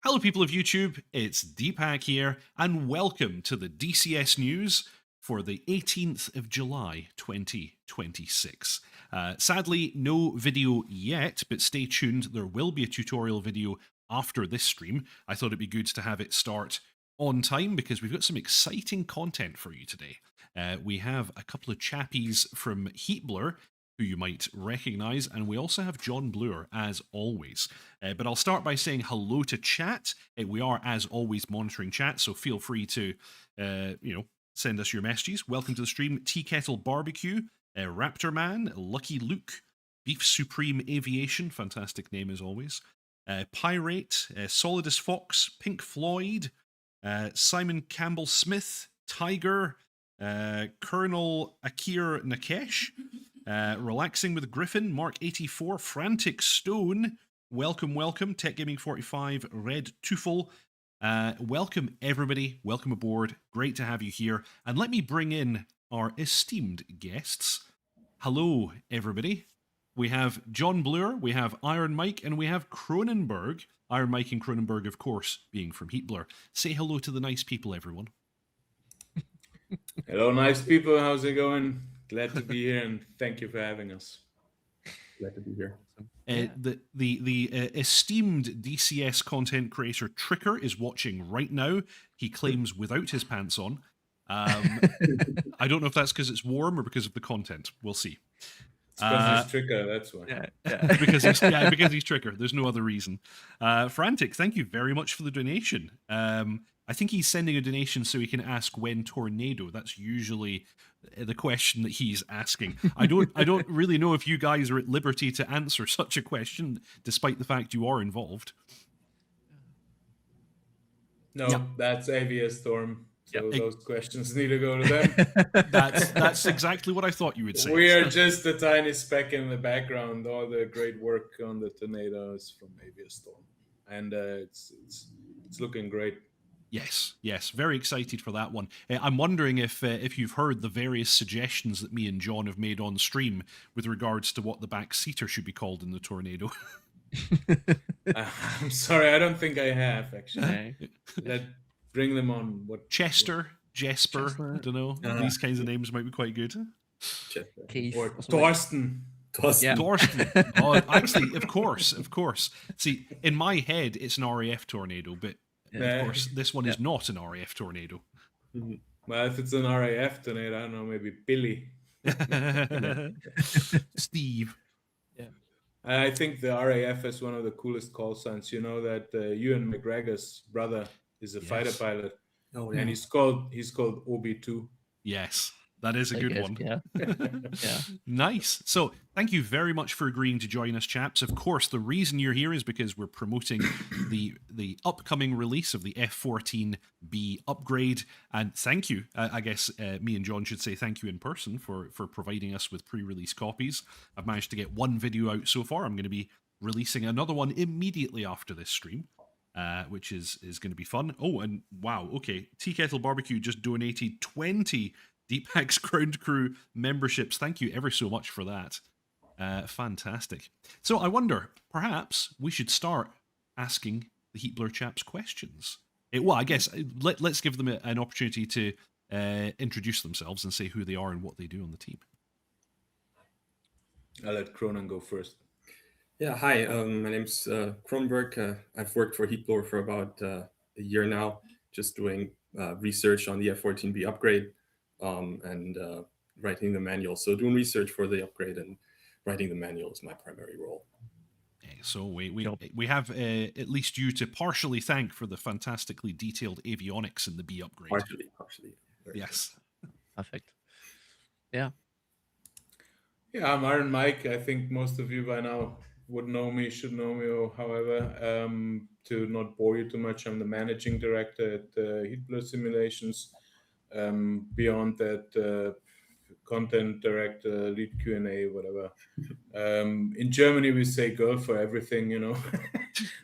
Hello people of YouTube, it's Deephack here, and welcome to the DCS News for the 18th of July 2026. Sadly, no video yet, but stay tuned, there will be a tutorial video after this stream. I thought it'd be good to have it start on time because we've got some exciting content for you today. We have a couple of chappies from Heatblur, who you might recognise, and we also have John Bluer, as always. But I'll start by saying hello to chat. We are, as always, monitoring chat, so feel free to, send us your messages. Welcome to the stream, Tea Kettle Barbecue, Raptor Man, Lucky Luke, Beef Supreme Aviation, fantastic name as always, Pirate, Solidus Fox, Pink Floyd, Simon Campbell Smith, Tiger, Colonel Akir Nakesh, Relaxing with Griffin, Mark 84, Frantic Stone, welcome, Tech Gaming 45, Red Tufel, welcome everybody, welcome aboard, great to have you here, and let me bring in our esteemed guests. Hello everybody, we have John Bluer, we have IronMike, and we have Kronenberg. IronMike and Kronenberg, of course, being from Heatblur. Say hello to the nice people, everyone. Hello, nice people. How's it going? Glad to be here, and thank you for having us. Glad to be here. The esteemed DCS content creator Tricker is watching right now. He claims without his pants on. I don't know if that's because it's warm or because of the content. We'll see. It's because he's Tricker, that's why. Yeah. because he's Tricker. There's no other reason. Frantic, thank you very much for the donation. I think he's sending a donation so he can ask when tornado. That's usually the question that he's asking. I don't really know if you guys are at liberty to answer such a question, despite the fact you are involved. No, yeah. That's AVS Storm. So yeah. those questions need to go to them. That's exactly what I thought you would say. We are just a tiny speck in the background. All the great work on the tornado is from AVS Storm, and it's looking great. Yes, very excited for that one. I'm wondering if you've heard the various suggestions that me and John have made on stream with regards to what the backseater should be called in the tornado. I'm sorry, I don't think I have, actually. Bring them on. Chester, Jesper, I don't know. These kinds of names might be quite good. Keith. Or Thorsten. Thorsten. Oh, actually, of course. See, in my head, it's an RAF tornado, but of course, this one is not an RAF tornado. Well, if it's an RAF tornado, I don't know, maybe Billy. Steve. Yeah. I think the RAF is one of the coolest call signs. You know that Ewan McGregor's brother is a fighter pilot. Oh, yeah. And he's called OB2. Yes. That is a good one. Yeah. Nice. So thank you very much for agreeing to join us, chaps. Of course, the reason you're here is because we're promoting the upcoming release of the F-15B upgrade. And thank you. I guess me and John should say thank you in person for providing us with pre-release copies. I've managed to get one video out so far. I'm going to be releasing another one immediately after this stream. Which is going to be fun. Oh, and wow, okay. Tea Kettle Barbecue just donated 20 Deephack's Ground Crew memberships. Thank you ever so much for that. Fantastic. So I wonder, perhaps we should start asking the Heatblur chaps questions. Well, I guess let's give them an opportunity to introduce themselves and say who they are and what they do on the team. I'll let Cronen go first. Yeah, hi, my name's Kronenberg. I've worked for Heatblur for about a year now, just doing research on the F-14B upgrade and writing the manual. So doing research for the upgrade and writing the manual is my primary role. So we have at least you to partially thank for the fantastically detailed avionics in the B upgrade. Partially. Yes. Perfect. Yeah. Yeah, I'm IronMike. I think most of you by now would know me, should know me, or however. To not bore you too much, I'm the managing director at Heatblur Simulations. Beyond that, content director, lead Q&A, whatever. In Germany, we say girl for everything, you know.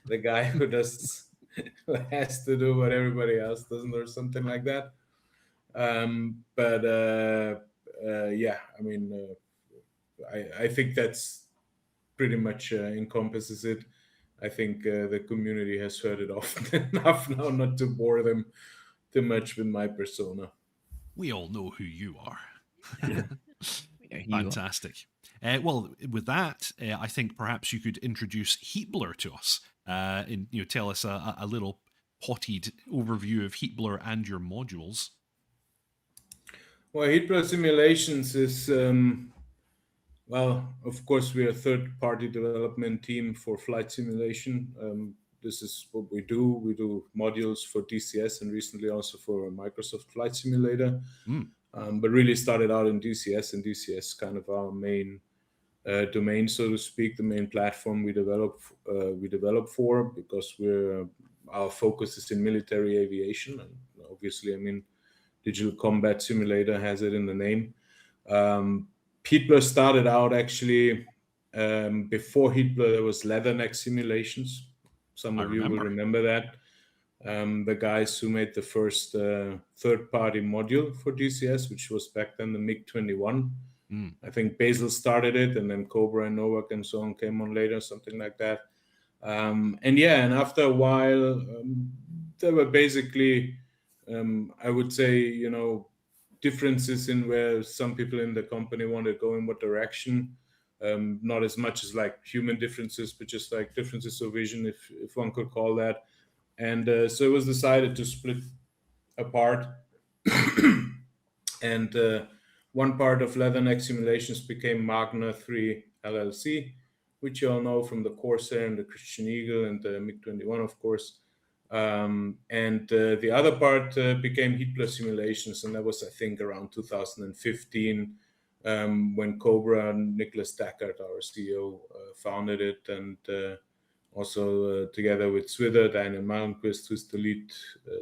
The guy who has to do what everybody else doesn't, or something like that. Yeah, I mean, I think that's pretty much encompasses it. I think the community has heard it often enough now not to bore them too much with my persona. We all know who you are. Yeah, you are. Fantastic. Well, with that, I think perhaps you could introduce Heatblur to us and tell us a little potted overview of Heatblur and your modules. Well, Heatblur Simulations is, well, of course, we're a third-party development team for flight simulation. This is what we do. We do modules for DCS and recently also for Microsoft Flight Simulator. But really started out in DCS, and DCS kind of our main domain, so to speak, the main platform we develop for, because our focus is in military aviation, and obviously, I mean, Digital Combat Simulator has it in the name. Heatblur started out actually before Heatblur. There was Leatherneck Simulations. Some of you will remember that. The guys who made the first third-party module for DCS, which was back then the MiG-21. I think Basil started it, and then Cobra and Novak and so on came on later, something like that. And after a while, there were basically, I would say, differences in where some people in the company wanted to go in what direction. Not as much as like human differences, but just like differences of vision, if one could call that. And so it was decided to split apart. And one part of Leatherneck Simulations became Magna 3 LLC, which you all know from the Corsair and the Christian Eagle and the MiG-21, of course. And the other part became Heatblur Simulations, and that was, I think, around 2015 when Cobra and Nicholas Dackert, our CEO, founded it, and also together with Swither, Daniel Malmquist, who's the lead,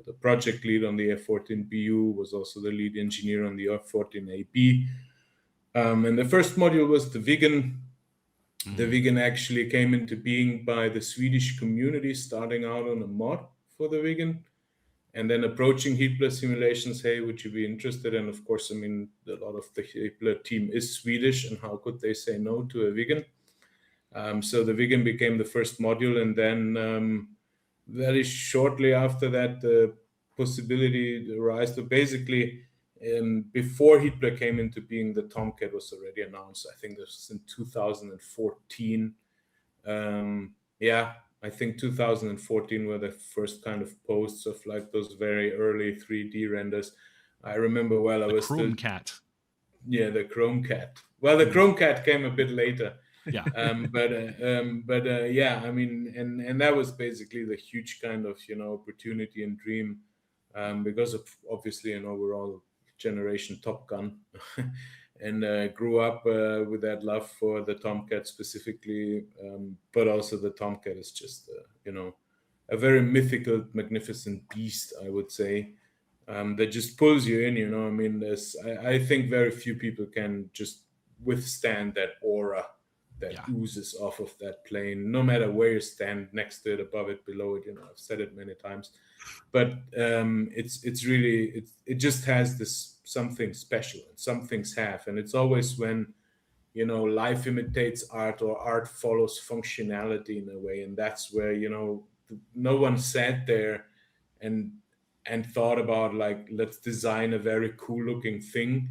the project lead on the F-14BU, was also the lead engineer on the F-14AB. And the first module was the Viggen. The Viggen actually came into being by the Swedish community, starting out on a mod for the Viggen, and then approaching Heatblur Simulations. Hey, would you be interested? And of course, I mean, a lot of the Heatblur team is Swedish, and how could they say no to a Viggen? So the Viggen became the first module, and then very shortly after that, the possibility arose to basically, before Heatblur came into being, the Tomcat was already announced. I think this was in 2014. I think 2014 were the first kind of posts of like those very early 3D renders. I remember well. The Chrome Cat. Yeah, the Chrome Cat. Well, the Chrome Cat came a bit later. Yeah. Yeah, I mean, and that was basically the huge kind of, opportunity and dream, because of, obviously, we're all generation Top Gun, and grew up with that love for the Tomcat specifically, but also the Tomcat is just, a very mythical, magnificent beast, I would say, that just pulls you in, I mean, I think very few people can just withstand that aura that oozes off of that plane, no matter where you stand, next to it, above it, below it. I've said it many times, but it's really, it just has this something special, and some things have, and it's always when life imitates art, or art follows functionality in a way, and that's where no one sat there and thought about, like, let's design a very cool looking thing.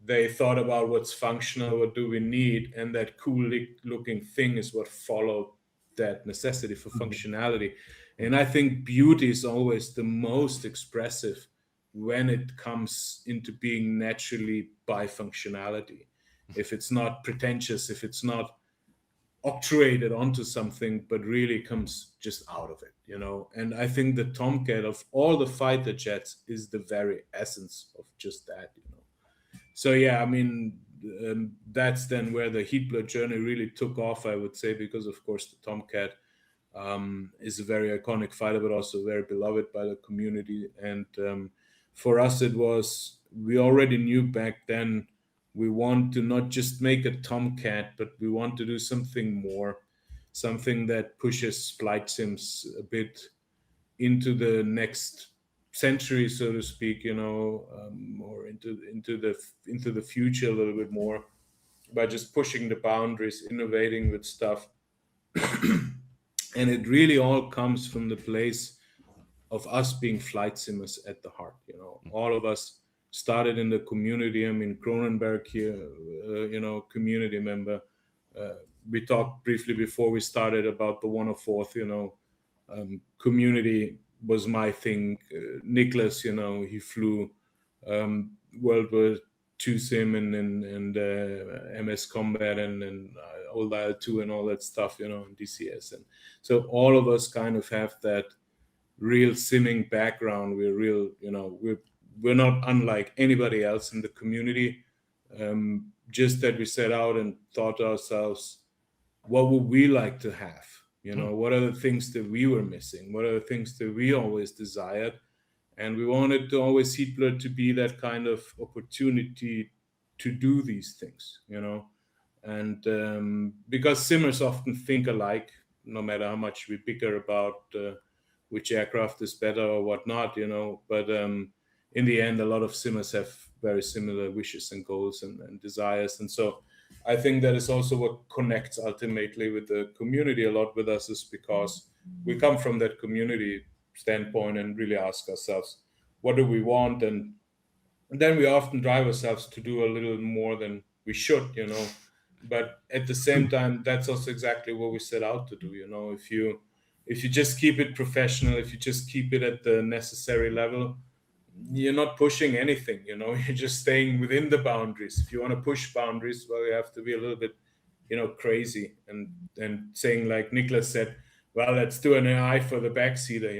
They thought about what's functional, what do we need, and that cool looking thing is what followed that necessity for functionality. And I think beauty is always the most expressive when it comes into being naturally by functionality. If it's not pretentious, if it's not octroyed onto something, but really comes just out of it, And I think the Tomcat, of all the fighter jets, is the very essence of just that, So yeah, I mean, that's then where the Heatblur journey really took off, I would say, because of course the Tomcat is a very iconic fighter, but also very beloved by the community. And for us, we already knew back then we want to not just make a Tomcat, but we want to do something more, something that pushes flight sims a bit into the next century, so to speak, or into the future a little bit more, by just pushing the boundaries, innovating with stuff. And it really all comes from the place of us being flight simmers at the heart. You know, all of us started in the community. I mean, Kronenberg here, community member. We talked briefly before we started about the 104th, community was my thing. Nicholas, he flew World War II sim and MS Combat and old IL-2 and all that stuff, in DCS. And so all of us kind of have that real simming background. We're real, we're not unlike anybody else in the community. Just that we set out and thought to ourselves, what would we like to have? What are the things that we were missing? What are the things that we always desired? And we wanted to always Heatblur to be that kind of opportunity to do these things, and because simmers often think alike, no matter how much we bicker about which aircraft is better or whatnot, but in the end, a lot of simmers have very similar wishes and goals and desires. And so I think that is also what connects ultimately with the community a lot with us, is because we come from that community standpoint and really ask ourselves, what do we want? And then we often drive ourselves to do a little more than we should, but at the same time, that's also exactly what we set out to do. If you just keep it professional, if you just keep it at the necessary level, you're not pushing anything, you're just staying within the boundaries. If you want to push boundaries, well, you have to be a little bit, crazy and saying, like Nicholas said, well, let's do an AI for the backseater,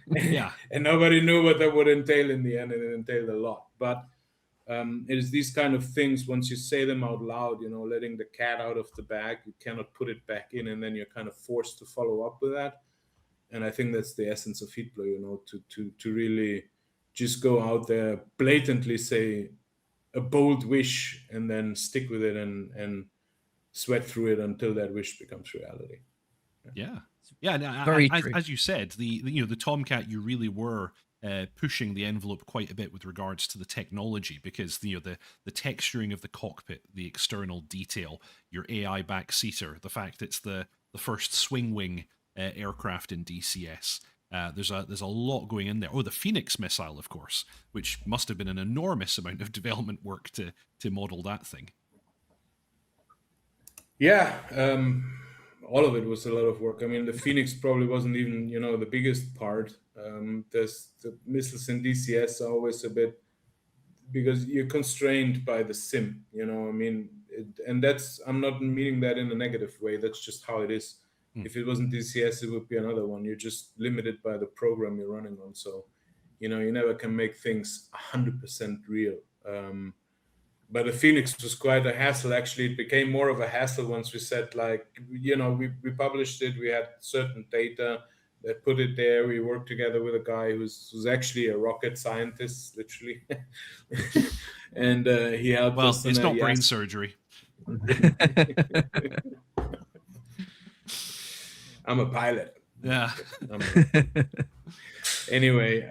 Yeah. And nobody knew what that would entail in the end, and it entailed a lot. But it is these kind of things, once you say them out loud, letting the cat out of the bag, you cannot put it back in, and then you're kind of forced to follow up with that. And I think that's the essence of Heatblur, to really just go out there, blatantly say a bold wish, and then stick with it and sweat through it until that wish becomes reality. Yeah. And Very true. as you said, the Tomcat, you really were pushing the envelope quite a bit with regards to the technology, because the texturing of the cockpit, the external detail, your AI backseater, the fact it's the first swing wing aircraft in DCS. There's a lot going in there. Oh, the Phoenix missile, of course, which must have been an enormous amount of development work to model that thing. Yeah, all of it was a lot of work. I mean, the Phoenix probably wasn't even, the biggest part. There's the missiles in DCS are always a bit, because you're constrained by the sim, I mean, and that's, I'm not meaning that in a negative way. That's just how it is. If it wasn't DCS, it would be another one. You're just limited by the program you're running on. So, you never can make things 100% real. But the Phoenix was quite a hassle. Actually, it became more of a hassle once we said, like, we published it. We had certain data that put it there. We worked together with a guy who's actually a rocket scientist, literally. And he helped us. Well, it's not brain surgery. I'm a pilot. Yeah. Anyway,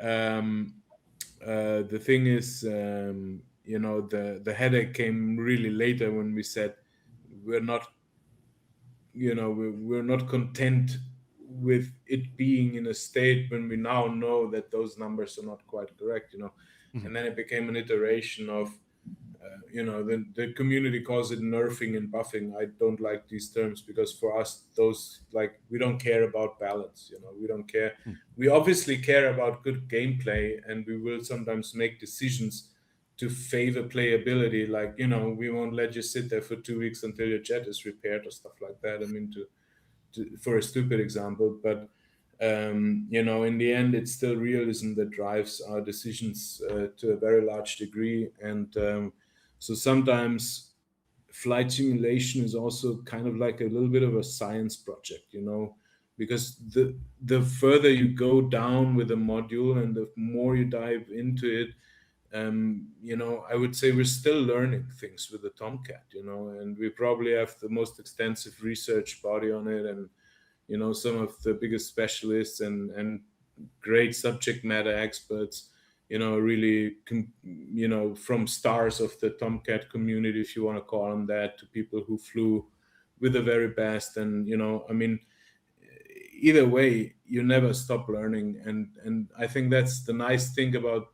the thing is, the headache came really later when we said we're not content with it being in a state when we now know that those numbers are not quite correct, and then it became an iteration of the community calls it nerfing and buffing. I don't like these terms, because for us, those, like, we don't care about balance, we don't care. We obviously care about good gameplay, and we will sometimes make decisions to favor playability. Like, we won't let you sit there for 2 weeks until your jet is repaired or stuff like that. I mean, for a stupid example, but in the end, it's still realism that drives our decisions to a very large degree. And so sometimes flight simulation is also kind of like a little bit of a science project, because the further you go down with a module and the more you dive into it, I would say we're still learning things with the Tomcat, and we probably have the most extensive research body on it, and some of the biggest specialists and great subject matter experts, really, from stars of the Tomcat community, if you want to call them that, to people who flew with the very best. And, I mean, either way, you never stop learning. And I think that's the nice thing about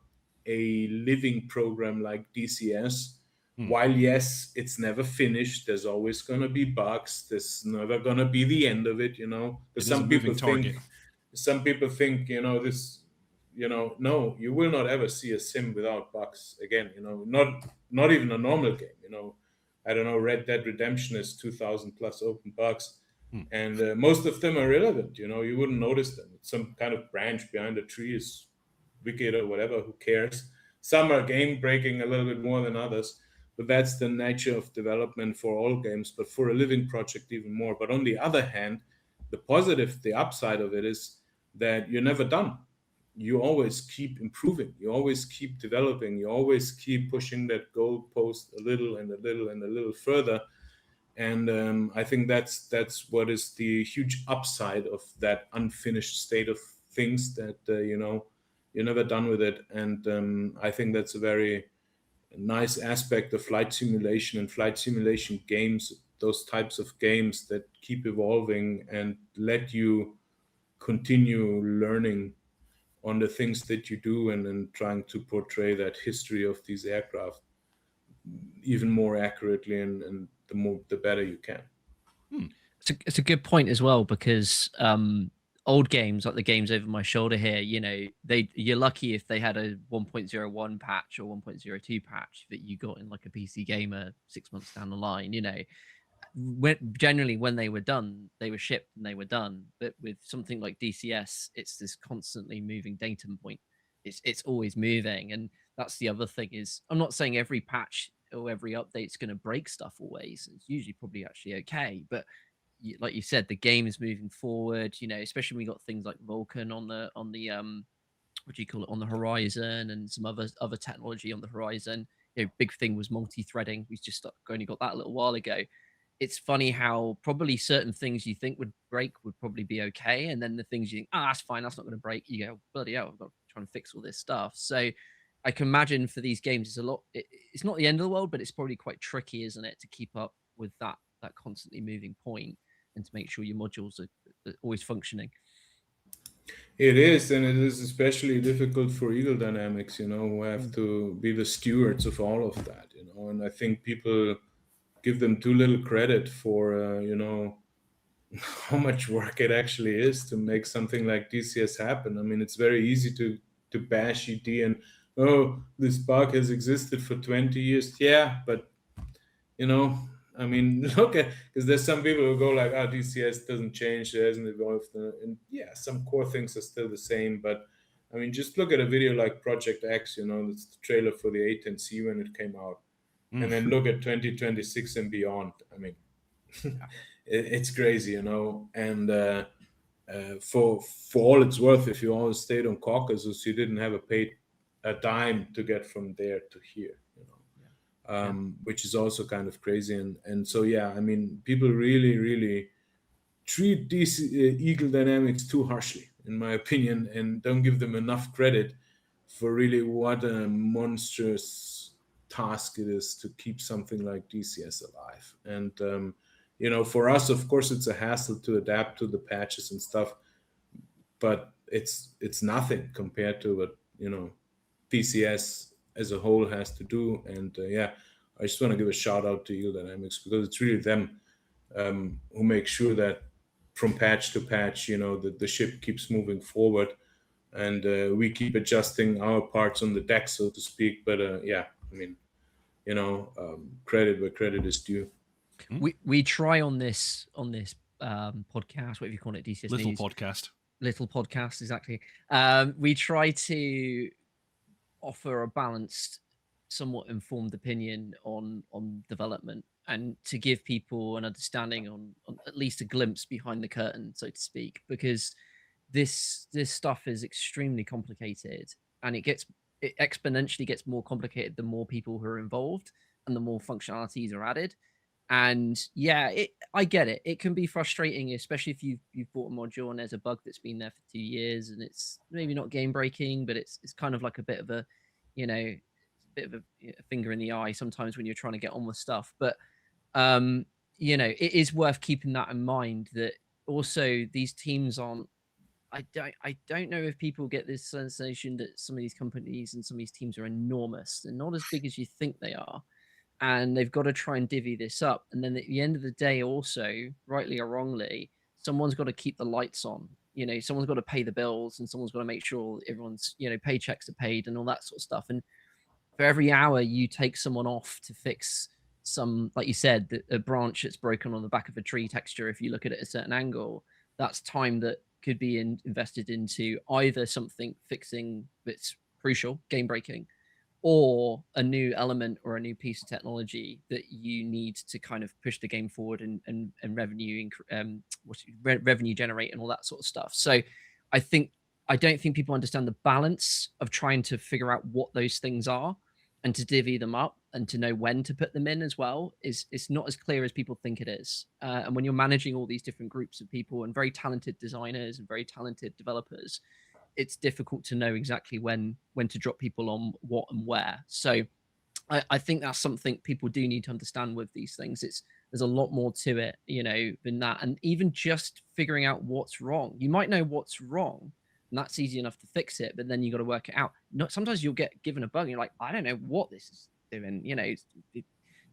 a living program like DCS. While yes, it's never finished, there's always going to be bugs. There's never going to be the end of it, you know. Because some people think, you know, this, you know, no, you will not ever see a sim without bugs again, you know, not even a normal game, you know. I don't know, Red Dead Redemption is 2,000 plus open bugs, and most of them are irrelevant, you know, you wouldn't notice them. It's some kind of branch behind a tree is wicked or whatever, who cares? Some are game breaking a little bit more than others, but that's the nature of development for all games, but for a living project even more. But on the other hand, the positive, the upside of it is that you're never done. You always keep improving. You always keep developing. You always keep pushing that goalpost a little and a little and a little further. And I think that's what is the huge upside of that unfinished state of things, that, you know, you're never done with it. And I think that's a very nice aspect of flight simulation and flight simulation games, those types of games that keep evolving and let you continue learning on the things that you do, and then trying to portray that history of these aircraft even more accurately, and the better you can. It's a good point as well, because old games like the games over my shoulder here, you know, you're lucky if they had a 1.01 patch or 1.02 patch that you got in like a PC Gamer 6 months down the line, you know. Generally when they were done, they were shipped and they were done. But with something like DCS, it's this constantly moving data point. It's always moving. And that's the other thing is, I'm not saying every patch or every update's going to break stuff always. It's usually probably actually okay, but like you said, the game is moving forward, you know, especially when we got things like Vulcan on the what do you call it, on the horizon, and some other technology on the horizon. You know, big thing was multi-threading. We just only got that a little while ago. It's funny how probably certain things you think would break would probably be okay, and then the things you think, that's fine, that's not going to break, you go, bloody hell, I've got to try and fix all this stuff. So I can imagine for these games, it's not the end of the world, but it's probably quite tricky, isn't it, to keep up with that constantly moving point, and to make sure your modules are always functioning. It is, and it is especially difficult for Eagle Dynamics, you know, who have to be the stewards of all of that, you know. And I think people give them too little credit for, you know, how much work it actually is to make something like DCS happen. I mean, it's very easy to bash ED and, oh, this bug has existed for 20 years. Yeah, but, you know, I mean, look at, because there's some people who go like, DCS doesn't change, it hasn't evolved. And yeah, some core things are still the same. But I mean, just look at a video like Project X, you know, it's the trailer for the A10C when it came out. And then look at 2026 and beyond. I mean, it's crazy, you know. And for all it's worth, if you always stayed on Caucasus, you didn't have paid a dime to get from there to here, you know. Which is also kind of crazy. And so, yeah, I mean, people really, really treat these Eagle Dynamics too harshly, in my opinion, and don't give them enough credit for really what a monstrous task it is to keep something like DCS alive. And, you know, for us, of course, it's a hassle to adapt to the patches and stuff, but it's nothing compared to what, you know, DCS as a whole has to do. And yeah, I just want to give a shout out to Eagle Dynamics, because it's really them who make sure that from patch to patch, you know, the ship keeps moving forward, and we keep adjusting our parts on the deck, so to speak. But yeah, I mean, you know, credit where credit is due. We try on this podcast, whatever you call it, DCS News. Little podcast, exactly. We try to offer a balanced, somewhat informed opinion on development, and to give people an understanding on at least a glimpse behind the curtain, so to speak, because this stuff is extremely complicated, and it exponentially gets more complicated the more people who are involved and the more functionalities are added. And yeah, I get it. It can be frustrating, especially if you've bought a module and there's a bug that's been there for 2 years, and it's maybe not game breaking, but it's kind of like a bit of a, you know, a finger in the eye sometimes when you're trying to get on with stuff. But you know, it is worth keeping that in mind, that also these teams aren't. I don't know if people get this sensation that some of these companies and some of these teams are enormous. They're not as big as you think they are, and they've got to try and divvy this up. And then at the end of the day, also, rightly or wrongly, someone's got to keep the lights on. You know, someone's got to pay the bills, and someone's got to make sure everyone's, you know, paychecks are paid and all that sort of stuff. And for every hour you take someone off to fix some, like you said, a branch that's broken on the back of a tree texture, if you look at it at a certain angle, that's time that could be invested into either something fixing that's crucial, game breaking, or a new element or a new piece of technology that you need to kind of push the game forward and revenue revenue generate and all that sort of stuff. So I don't think people understand the balance of trying to figure out what those things are and to divvy them up and to know when to put them in as well. It's not as clear as people think it is. And when you're managing all these different groups of people and very talented designers and very talented developers, it's difficult to know exactly when to drop people on what and where. So I think that's something people do need to understand with these things. There's a lot more to it, you know, than that. And even just figuring out what's wrong. You might know what's wrong, and that's easy enough to fix it, but then you got to work it out. Sometimes you'll get given a bug and you're like, I don't know what this is doing. You know,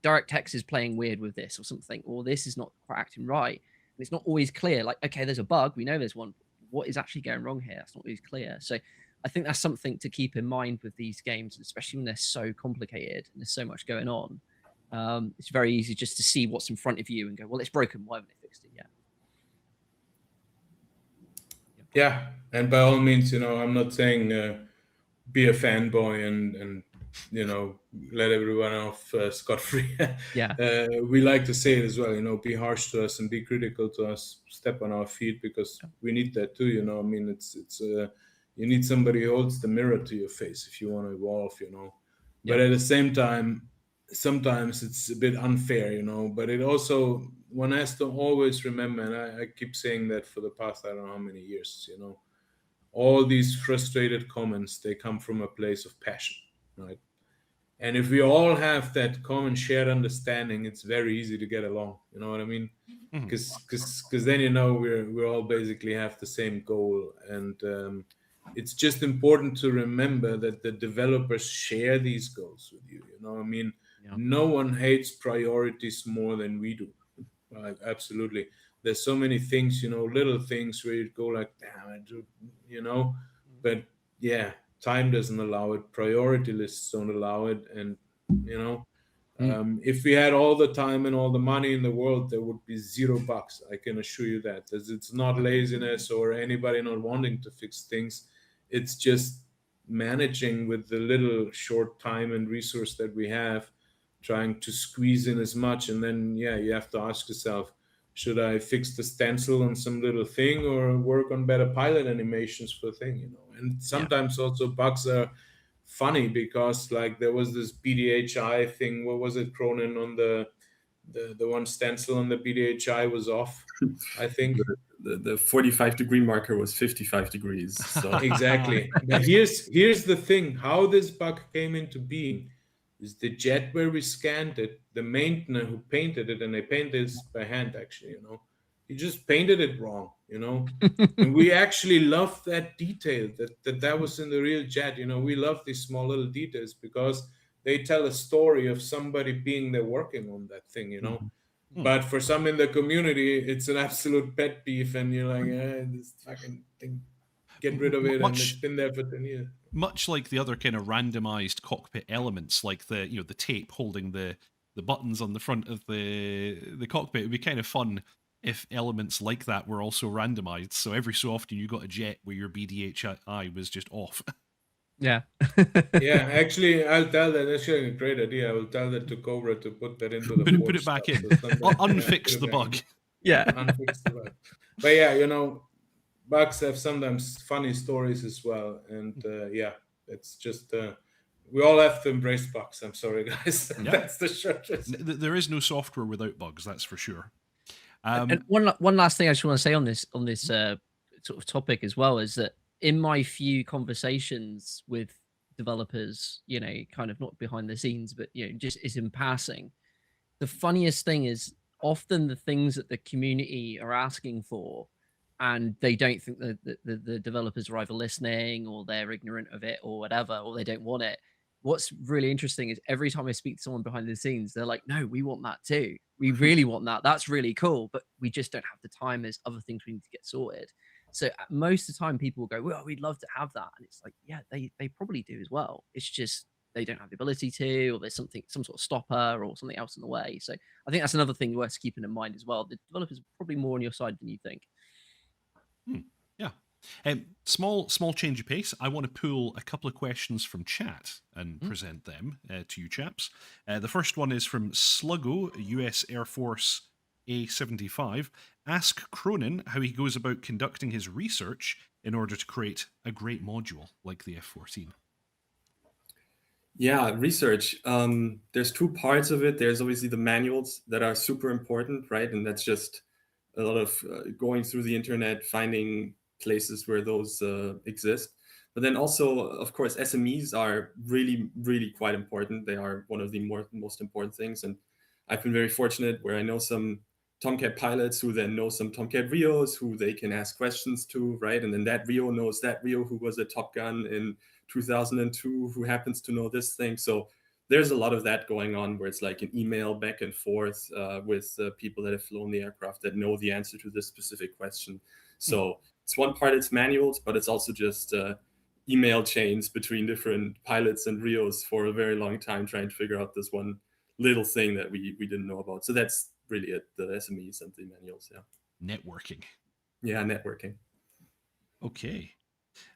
DirectX is playing weird with this or something, or this is not quite acting right. And it's not always clear. Like, okay, there's a bug. We know there's one. What is actually going wrong here? That's not always clear. So I think that's something to keep in mind with these games, especially when they're so complicated and there's so much going on. It's very easy just to see what's in front of you and go, well, it's broken. Why haven't they fixed it yet? Yeah, and by all means, you know, I'm not saying be a fanboy and you know, let everyone off scot-free. Yeah. We like to say it as well, you know, be harsh to us and be critical to us, step on our feet, because we need that too, you know. I mean, it's you need somebody who holds the mirror to your face if you want to evolve, you know. But at the same time, sometimes it's a bit unfair, you know. But it also, one has to always remember, and I keep saying that for the past, I don't know how many years, you know, all these frustrated comments, they come from a place of passion, right? And if we all have that common shared understanding, it's very easy to get along. You know what I mean? Because then, you know, we all basically have the same goal. And it's just important to remember that the developers share these goals with you. You know what I mean? No one hates priorities more than we do. Right? Absolutely. There's so many things, you know, little things where you go like, damn, I do, you know, but yeah, time doesn't allow it. Priority lists don't allow it. And, you know, if we had all the time and all the money in the world, there would be $0. I can assure you that. It's not laziness or anybody not wanting to fix things. It's just managing with the little short time and resource that we have, trying to squeeze in as much. And then, yeah, you have to ask yourself, should I fix the stencil on some little thing or work on better pilot animations for a thing, you know? And sometimes also bugs are funny because, like, there was this BDHI thing. What was it, Cronin, on the one stencil on the BDHI was off, I think. The 45-degree marker was 55 degrees. So. Exactly. But here's the thing. How this bug came into being is the jet where we scanned it, the maintainer who painted it, and they painted this by hand, actually, you know. He just painted it wrong, you know. And we actually love that detail, that was in the real jet, you know. We love these small little details because they tell a story of somebody being there working on that thing, you know. But for some in the community, it's an absolute pet peeve, and you're like, this fucking thing, get rid of it, and it's been there for 10 years. Much like the other kind of randomized cockpit elements, like the, you know, the tape holding the buttons on the front of the cockpit, it'd be kind of fun if elements like that were also randomized. So every so often you got a jet where your BDHI was just off. Yeah. Yeah, actually, I'll tell that. That's actually a great idea. I will tell that to Cobra to put that into the put it back in. Unfix the bug. Yeah. Unfix the bug. But yeah, you know, bugs have sometimes funny stories as well. And yeah, it's just, we all have to embrace bugs. I'm sorry, guys. Yeah. That's the short. There is no software without bugs, that's for sure. And one last thing I just want to say on this sort of topic as well is that in my few conversations with developers, you know, kind of not behind the scenes, but, you know, just is in passing, the funniest thing is often the things that the community are asking for, and they don't think that the developers are either listening or they're ignorant of it or whatever, or they don't want it. What's really interesting is every time I speak to someone behind the scenes, they're like, no, we want that too. We really want that. That's really cool, but we just don't have the time. There's other things we need to get sorted. So most of the time people will go, well, we'd love to have that. And it's like, yeah, they probably do as well. It's just they don't have the ability to, or there's some sort of stopper or something else in the way. So I think that's another thing worth keeping in mind as well. The developers are probably more on your side than you think. Yeah. Small change of pace. I want to pull a couple of questions from chat and present them to you chaps. The first one is from Sluggo, US Air Force A75. Ask Cronin how he goes about conducting his research in order to create a great module like the F-14. Yeah, research. There's two parts of it. There's obviously the manuals that are super important, right? And that's just a lot of going through the internet, finding places where those exist. But then also, of course, SMEs are really, really quite important. They are one of the most important things. And I've been very fortunate where I know some Tomcat pilots who then know some Tomcat RIOs who they can ask questions to, right? And then that RIO knows that RIO who was a Top Gun in 2002 who happens to know this thing. So there's a lot of that going on where it's like an email back and forth with people that have flown the aircraft that know the answer to this specific question. So it's one part, it's manuals, but it's also just email chains between different pilots and RIOs for a very long time trying to figure out this one little thing that we didn't know about. So that's really it, the SMEs and the manuals, yeah. Networking. Yeah, networking. Okay.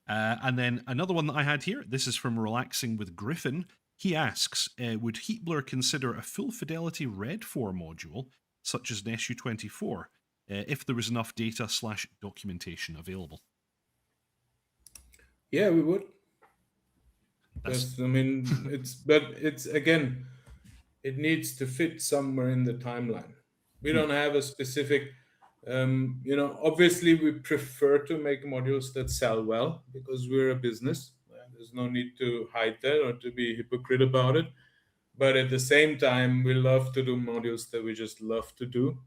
And then another one that I had here, this is from Relaxing with Griffin. He asks, would Heatblur consider a full fidelity REDFOR module, such as an SU-24, if there was enough data/documentation available? Yeah, we would. I mean, it's again, it needs to fit somewhere in the timeline. We don't have a specific, obviously we prefer to make modules that sell well because we're a business. There's no need to hide that or to be hypocrite about it. But at the same time, we love to do modules that we just love to do.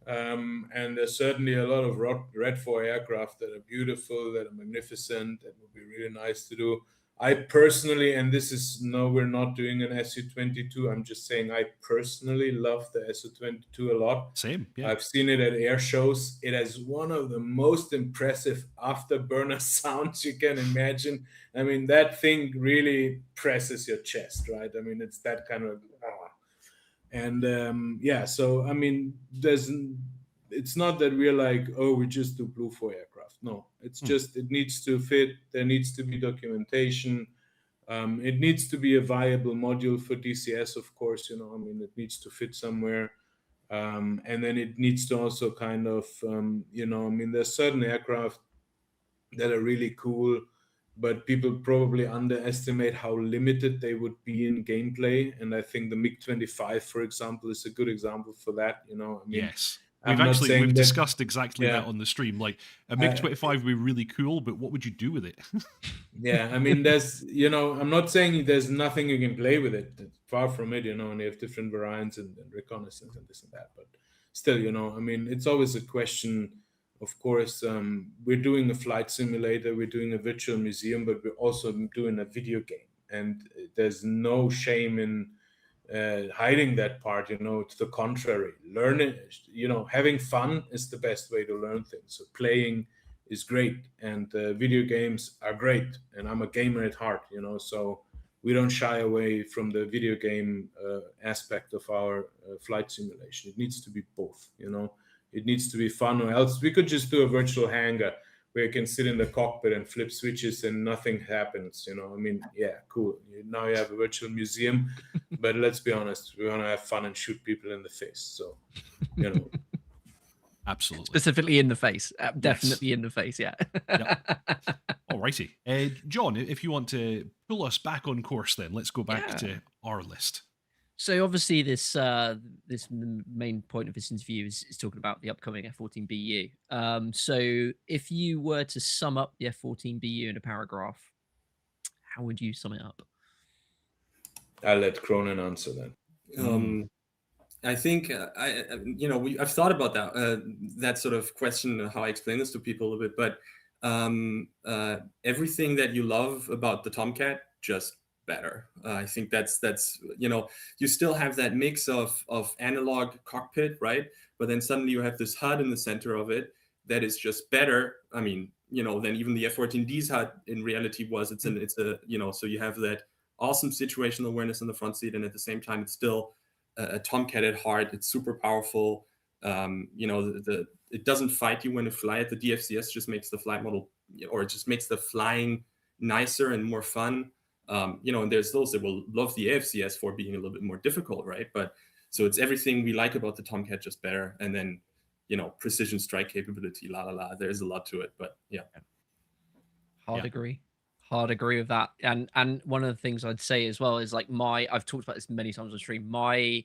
And there's certainly a lot of REDFOR aircraft that are beautiful, that are magnificent, that would be really nice to do. I personally, and this is, no, we're not doing an Su-22. I'm just saying I personally love the Su-22 a lot. Same, yeah. I've seen it at air shows. It has one of the most impressive afterburner sounds you can imagine. I mean, that thing really presses your chest, right? I mean, it's that kind of... And so I mean, it's not that we're like, oh, we just do Blue for aircraft. No, it's just it needs to fit. There needs to be documentation. It needs to be a viable module for DCS, of course. I mean, it needs to fit somewhere, and then it needs to also kind of, I mean, there's certain aircraft that are really cool, but people probably underestimate how limited they would be in gameplay. And I think the MiG-25, for example, is a good example for that. I mean, yes. We've discussed exactly that on the stream. Like, a MiG-25 would be really cool, but what would you do with it? Yeah, I mean, there's, I'm not saying there's nothing you can play with it. Far from it, and you have different variants and reconnaissance and this and that. But still, I mean, it's always a question. Of course, we're doing a flight simulator, we're doing a virtual museum, but we're also doing a video game. And there's no shame in hiding that part, to the contrary. Learning, having fun is the best way to learn things. So playing is great, and video games are great. And I'm a gamer at heart, so we don't shy away from the video game aspect of our flight simulation. It needs to be both, It needs to be fun, or else we could just do a virtual hangar where you can sit in the cockpit and flip switches and nothing happens. I mean, yeah, cool. Now you have a virtual museum, but let's be honest, we want to have fun and shoot people in the face. So, Absolutely. Specifically in the face. Definitely in the face, yeah. Yep. Alrighty. John, if you want to pull us back on course then, let's go back to our list. So obviously this main point of this interview is talking about the upcoming F-14BU. So if you were to sum up the F-14BU in a paragraph, how would you sum it up? I'll let Cronin answer then. I think I've thought about that sort of question, how I explain this to people a little bit, but everything that you love about the Tomcat, just better. I think that's you still have that mix of analog cockpit, right? But then suddenly you have this HUD in the center of it that is just better. I mean, than even the F-14D's HUD in reality was. It's a so you have that awesome situational awareness in the front seat, and at the same time it's still a Tomcat at heart. It's super powerful. It doesn't fight you when you fly it. The DFCS just makes the flight model, or it just makes the flying nicer and more fun. And there's those that will love the AFCS for being a little bit more difficult, right? But so it's everything we like about the Tomcat, just better. And then, precision strike capability, There's a lot to it, but yeah. Hard agree with that. And one of the things I'd say as well is like I've talked about this many times on stream. I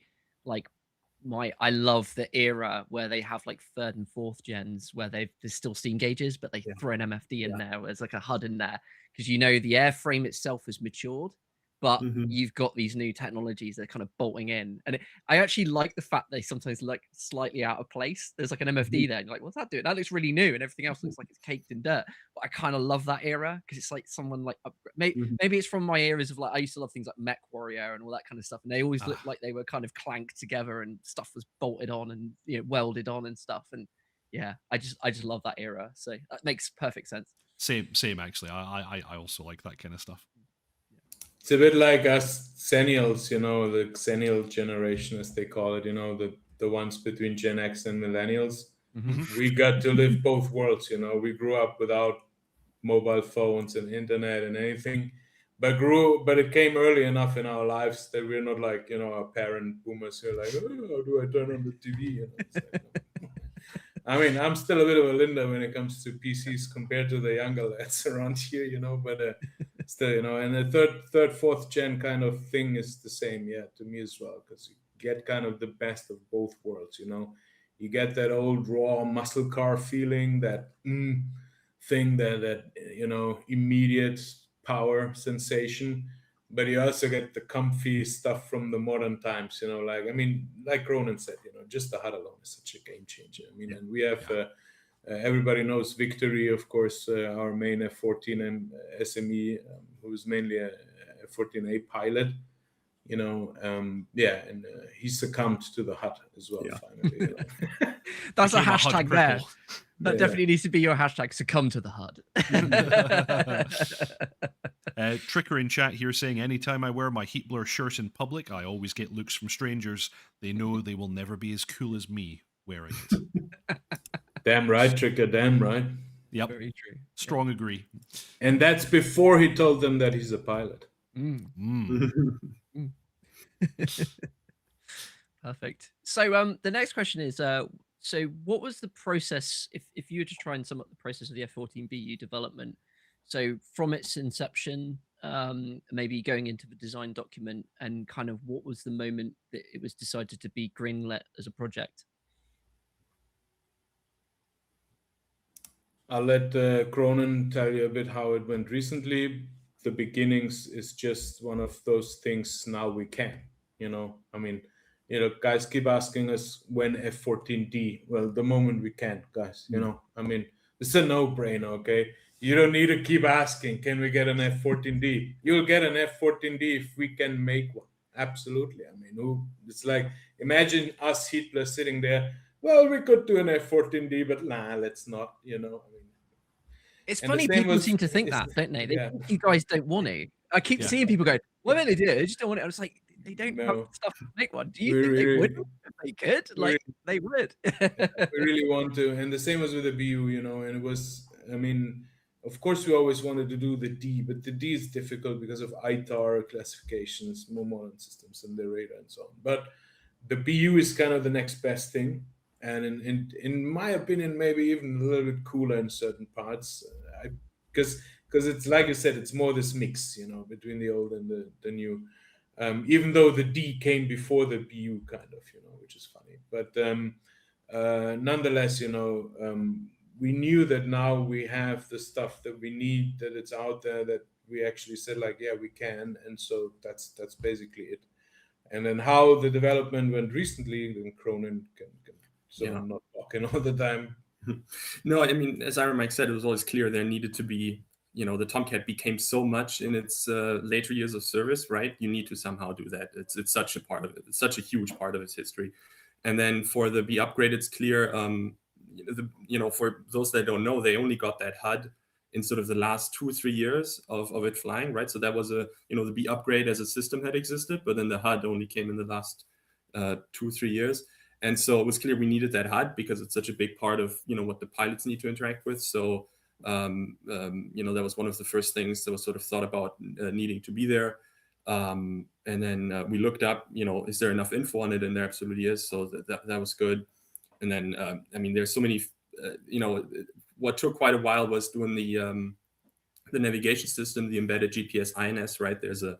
love the era where they have like 3rd and 4th gens where there's still steam gauges, but they throw an MFD in there. There's like a HUD in there because the airframe itself has matured, but you've got these new technologies that are kind of bolting in. And I actually like the fact they sometimes look slightly out of place. There's like an MFD there. And you're like, what's that doing? That looks really new, and everything else looks like it's caked in dirt. But I kind of love that era because it's like someone like maybe it's from my eras of like I used to love things like Mech Warrior and all that kind of stuff, and they always looked like they were kind of clanked together and stuff was bolted on and welded on and stuff. And yeah, I just love that era. So that makes perfect sense. Same actually. I also like that kind of stuff. It's a bit like us Xennials, the Xennial generation, as they call it, the ones between Gen X and Millennials. We got to live both worlds, we grew up without mobile phones and internet and anything, but it came early enough in our lives that we're not like, our parent boomers who are like, oh, how do I turn on the TV? I mean, I'm still a bit of a Linda when it comes to PCs compared to the younger lads around here, but still, and the third, 4th gen kind of thing is the same, to me as well, because you get kind of the best of both worlds, You get that old raw muscle car feeling, that thing, that immediate power sensation, but you also get the comfy stuff from the modern times, like Cronin said, just the HUD alone is such a game changer. And we have everybody knows Victory, of course, our main F-14 and SME, who is mainly a F-14A pilot, and he succumbed to the HUD as well. Finally, That's a hashtag there. That definitely needs to be your hashtag, succumb to the HUD. Tricker in chat here saying, anytime I wear my Heatblur shirt in public, I always get looks from strangers. They know they will never be as cool as me wearing it. Damn right, Tricker, damn right. Yep. Very true. Strong agree. And that's before he told them that he's a pilot. Perfect. So the next question is, so what was the process, if you were to try and sum up the process of the F-14BU development, so from its inception, maybe going into the design document, and kind of what was the moment that it was decided to be greenlit as a project? I'll let Cronin tell you a bit how it went recently. The beginnings is just one of those things. Now we can, guys keep asking us when F-14D. Well, the moment we can, guys, it's a no-brainer, okay? You don't need to keep asking, can we get an F-14D? You'll get an F-14D if we can make one. Absolutely. It's like, imagine us Heatblur sitting there. Well, we could do an F-14D, but let's not, It's funny people seem to think that, don't they? They think you guys don't want to. I keep seeing people go, well, they do. They just don't want it. I was like, they don't have stuff to make one. Do you think they would? If they could? Like, they would. We really want to. And the same was with the BU, and it was, of course, we always wanted to do the D, but the D is difficult because of ITAR classifications, more modern systems, and the radar and so on. But the BU is kind of the next best thing. And in my opinion, maybe even a little bit cooler in certain parts, because it's like you said, it's more this mix, between the old and the new. Even though the D came before the BU, kind of, which is funny. But nonetheless, we knew that now we have the stuff that we need, that it's out there, that we actually said like, yeah, we can, and so that's basically it. And then how the development went recently, then Cronin can so Yeah. I'm not talking all the time. No, I mean, as IronMike said, it was always clear there needed to be, the Tomcat became so much in its later years of service, right? You need to somehow do that. It's such a part of it. It's such a huge part of its history. And then for the B upgrade, it's clear, for those that don't know, they only got that HUD in sort of the last 2 or 3 years of it flying, right? So that was the B upgrade as a system had existed, but then the HUD only came in the last 2 or 3 years. And so it was clear we needed that HUD because it's such a big part of, what the pilots need to interact with. So, that was one of the first things that was sort of thought about needing to be there. And then we looked up, is there enough info on it? And there absolutely is. So that was good. And then, there's so many, what took quite a while was doing the navigation system, the embedded GPS INS, right? There's the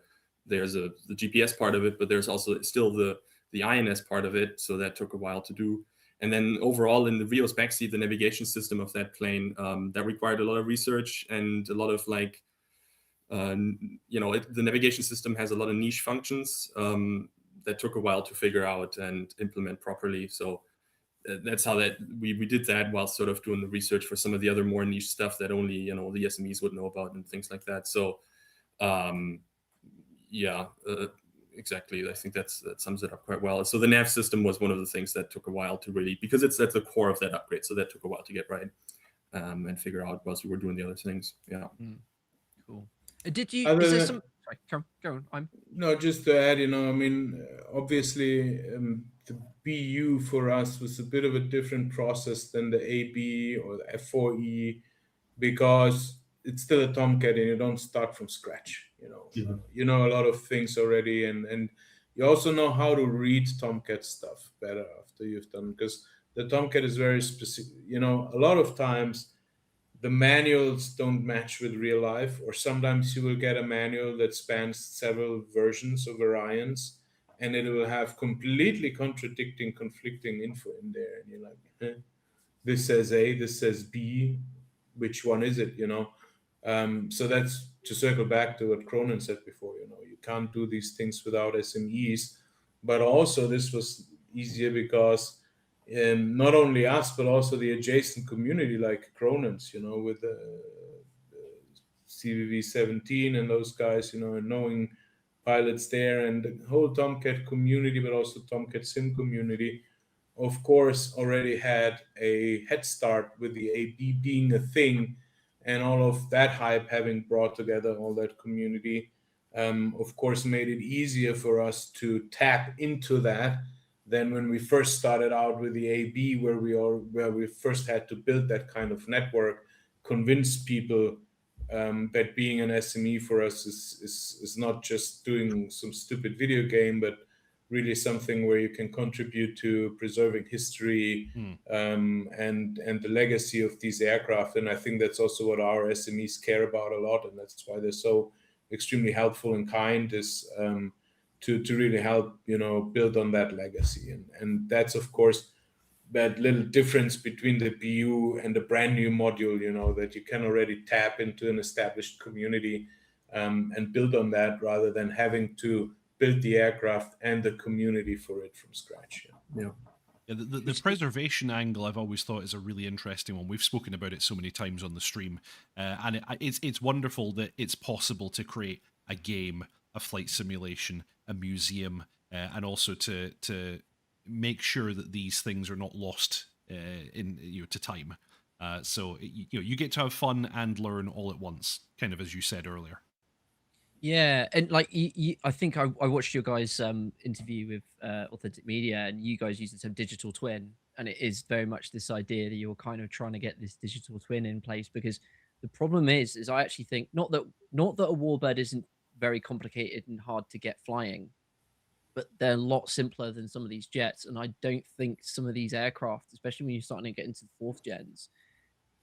GPS part of it, but there's also still the INS part of it. So that took a while to do. And then overall in the Rio's backseat, the navigation system of that plane, that required a lot of research and a lot of the navigation system has a lot of niche functions that took a while to figure out and implement properly. So that's how we did that while sort of doing the research for some of the other more niche stuff that only, the SMEs would know about and things like that. So, exactly. I think that sums it up quite well. So the nav system was one of the things that took a while to really, because it's at the core of that upgrade. So that took a while to get right and figure out whilst we were doing the other things. Yeah. Cool. Did you? Other Is there than- some? Sorry, go on. No, just to add, obviously the BU for us was a bit of a different process than the AB or the F4E because it's still a Tomcat and you don't start from scratch. You know a lot of things already, and you also know how to read Tomcat stuff better after you've done, because the Tomcat is very specific. A lot of times the manuals don't match with real life, or sometimes you will get a manual that spans several versions of variants and it will have completely conflicting info in there, and you're like, this says A, this says B, which one is it? So that's to circle back to what Cronin said before. You can't do these things without SMEs, but also this was easier because not only us but also the adjacent community like Cronin's, with the CVV 17 and those guys, and knowing pilots there and the whole Tomcat community, but also Tomcat Sim community, of course, already had a head start with the AB being a thing, and all of that hype having brought together all that community, of course, made it easier for us to tap into that than when we first started out with the AB, where we first had to build that kind of network, convince people that being an SME for us is not just doing some stupid video game, but really something where you can contribute to preserving history and the legacy of these aircraft. And I think that's also what our SMEs care about a lot, and that's why they're so extremely helpful and kind, is to really help build on that legacy. And that's of course that little difference between the BU and the brand new module, that you can already tap into an established community and build on that, rather than having to build the aircraft and the community for it from scratch. Yeah. Yeah, the preservation angle I've always thought is a really interesting one. We've spoken about it so many times on the stream, and it's wonderful that it's possible to create a game, a flight simulation, a museum, and also to make sure that these things are not lost to time. So you get to have fun and learn all at once, kind of as you said earlier. Yeah, and like I think I watched your guys' interview with Authentic Media, and you guys used the term digital twin, and it is very much this idea that you're kind of trying to get this digital twin in place, because the problem is I actually think not that a warbird isn't very complicated and hard to get flying, but they're a lot simpler than some of these jets, and I don't think some of these aircraft, especially when you're starting to get into the fourth gens,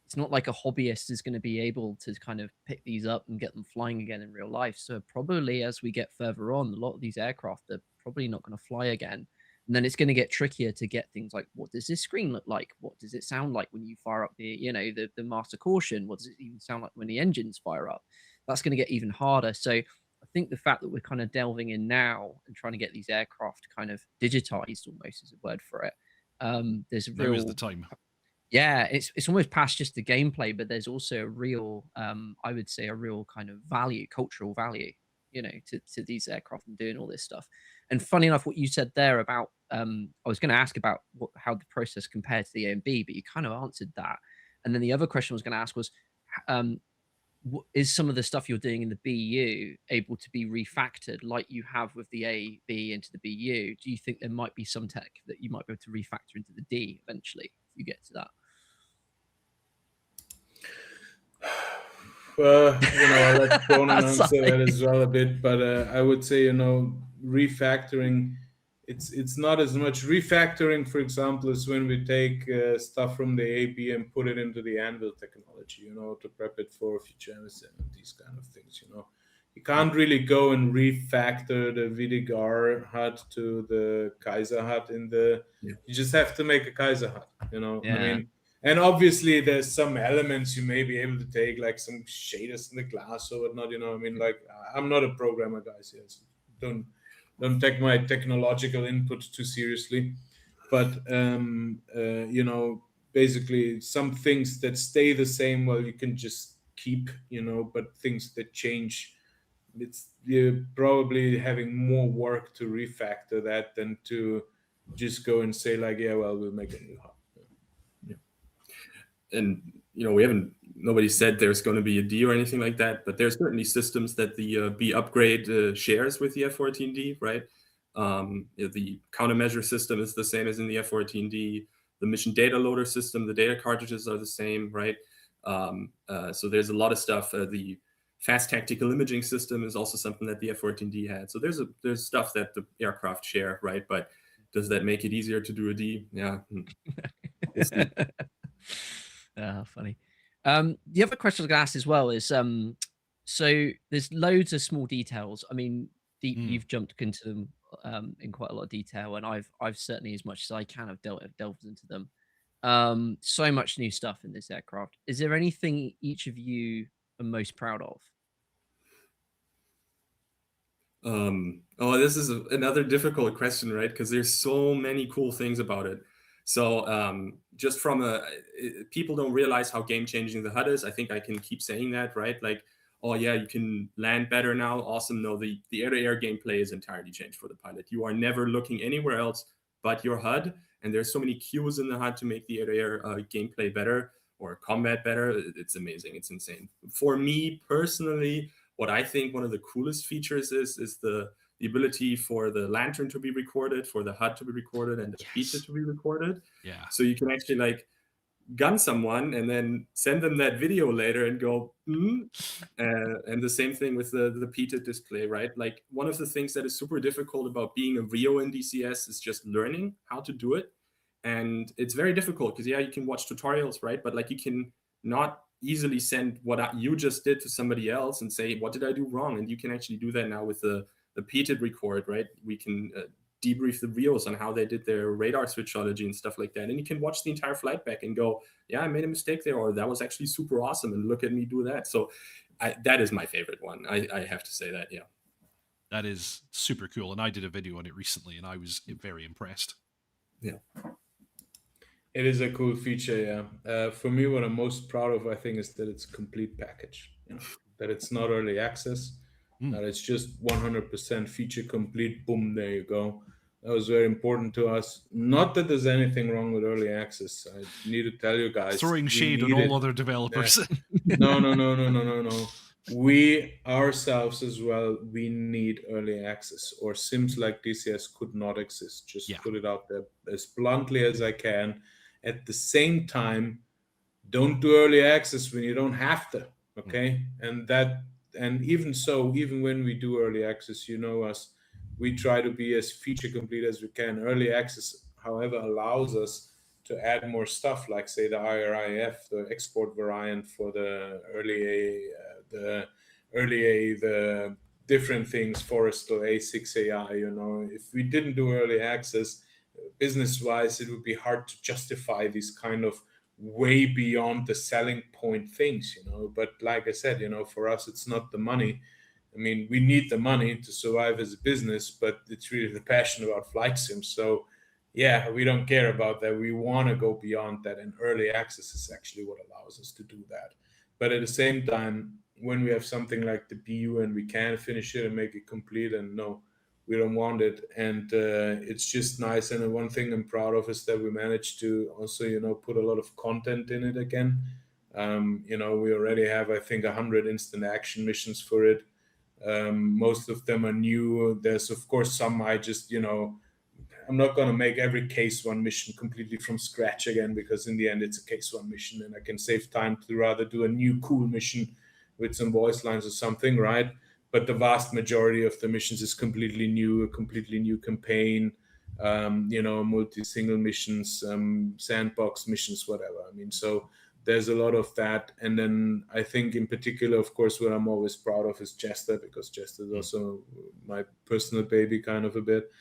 it's not like a hobbyist is going to be able to kind of pick these up and get them flying again in real life. So probably as we get further on, a lot of these aircraft are probably not going to fly again. And then it's going to get trickier to get things like, what does this screen look like? What does it sound like when you fire up the master caution? What does it even sound like when the engines fire up? That's going to get even harder. So I think the fact that we're kind of delving in now and trying to get these aircraft kind of digitized, almost is a word for it. There's a real, now is the time. yeah, it's almost past just the gameplay, but there's also a real, I would say, a real kind of value, cultural value, you know, to these aircraft and doing all this stuff. And funny enough, what you said there about, I was going to ask about how the process compared to the A and B, but you kind of answered that. And then the other question I was going to ask was, is some of the stuff you're doing in the BU able to be refactored like you have with the A, B into the BU? Do you think there might be some tech that you might be able to refactor into the D eventually if you get to that? You know, I'll let Cronin answer that as well a bit, but I would say, you know, refactoring, it's not as much refactoring, for example, as when we take stuff from the AB and put it into the Anvil technology, you know, to prep it for future MSM and these kind of things, you know. You can't really go and refactor the Vidigar HUD to the Kaiser HUD in the, you just have to make a Kaiser HUD, you know. I mean, and obviously there's some elements you may be able to take, like some shaders in the glass or whatnot, you know. I mean, like, I'm not a programmer, guys, here, so don't take my technological input too seriously. But, you know, basically some things that stay the same, well, you can just keep, you know, but things that change, you're probably having more work to refactor that than to just go and say like, yeah, well, we'll make a new HUD. And, you know, nobody said there's going to be a D or anything like that, but there's certainly systems that the B upgrade shares with the F-14D, right? The countermeasure system is the same as in the F-14D. The mission data loader system, the data cartridges are the same, right? So there's a lot of stuff. The fast tactical imaging system is also something that the F-14D had. So there's stuff that the aircraft share, right? But does that make it easier to do a D? Yeah. Funny. The other question I was going to ask as well is, so there's loads of small details. I mean, you've jumped into them in quite a lot of detail, and I've certainly, as much as I can, have delved into them. So much new stuff in this aircraft. Is there anything each of you are most proud of? Oh, this is another difficult question, right? Because there's so many cool things about it. So just from people don't realize how game-changing the HUD is. I think I can keep saying that, right? Like, oh yeah, you can land better now. Awesome. No, the air-to-air gameplay is entirely changed for the pilot. You are never looking anywhere else but your HUD. And there's so many cues in the HUD to make the air-to-air gameplay better or combat better. It's amazing. It's insane. For me personally, what I think one of the coolest features is the ability for the lantern to be recorded, for the HUD to be recorded, and the feature to be recorded. Yeah. So you can actually like gun someone and then send them that video later and go, and the same thing with the PTID display, right? Like one of the things that is super difficult about being a REO in DCS is just learning how to do it. And it's very difficult because, yeah, you can watch tutorials, right? But like you can not easily send what you just did to somebody else and say, what did I do wrong? And you can actually do that now with the PTID record, right? We can debrief the REOs on how they did their radar switchology and stuff like that. And you can watch the entire flight back and go, yeah, I made a mistake there, or that was actually super awesome, and look at me do that. So that is my favorite one. I have to say that, yeah. That is super cool. And I did a video on it recently, and I was very impressed. Yeah. It is a cool feature, yeah. For me, what I'm most proud of, I think, is that it's a complete package. You know, that it's not early access, that it's just 100% feature complete. Boom, there you go. That was very important to us. Not that there's anything wrong with early access. I need to tell you guys. Throwing shade on all other developers. No. We ourselves as well, we need early access, or sims like DCS could not exist. Just put it out there as bluntly as I can. At the same time, don't do early access when you don't have to, okay? And even so, even when we do early access, you know us, we try to be as feature complete as we can. Early access, however, allows us to add more stuff, like say the IRIF, the export variant for the early A, the different things, Forrestal A6AI, you know. If we didn't do early access, business-wise, it would be hard to justify these kind of way beyond the selling point things, you know. But like I said, you know, for us, it's not the money. I mean, we need the money to survive as a business, but it's really the passion about flight sims. So yeah, we don't care about that. We want to go beyond that, and early access is actually what allows us to do that. But at the same time, when we have something like the BU and we can finish it and make it complete, and no, we don't want it. And it's just nice. And one thing I'm proud of is that we managed to also, put a lot of content in it again. We already have, I think, 100 instant action missions for it. Most of them are new. There's, of course, some I just, I'm not going to make every case one mission completely from scratch again, because in the end it's a case one mission and I can save time to rather do a new cool mission with some voice lines or something, right? But the vast majority of the missions is completely new, a completely new campaign, multi-single missions, sandbox missions, whatever. I mean, so there's a lot of that. And then I think in particular, of course, what I'm always proud of is Jester, because Jester is also my personal baby kind of a bit.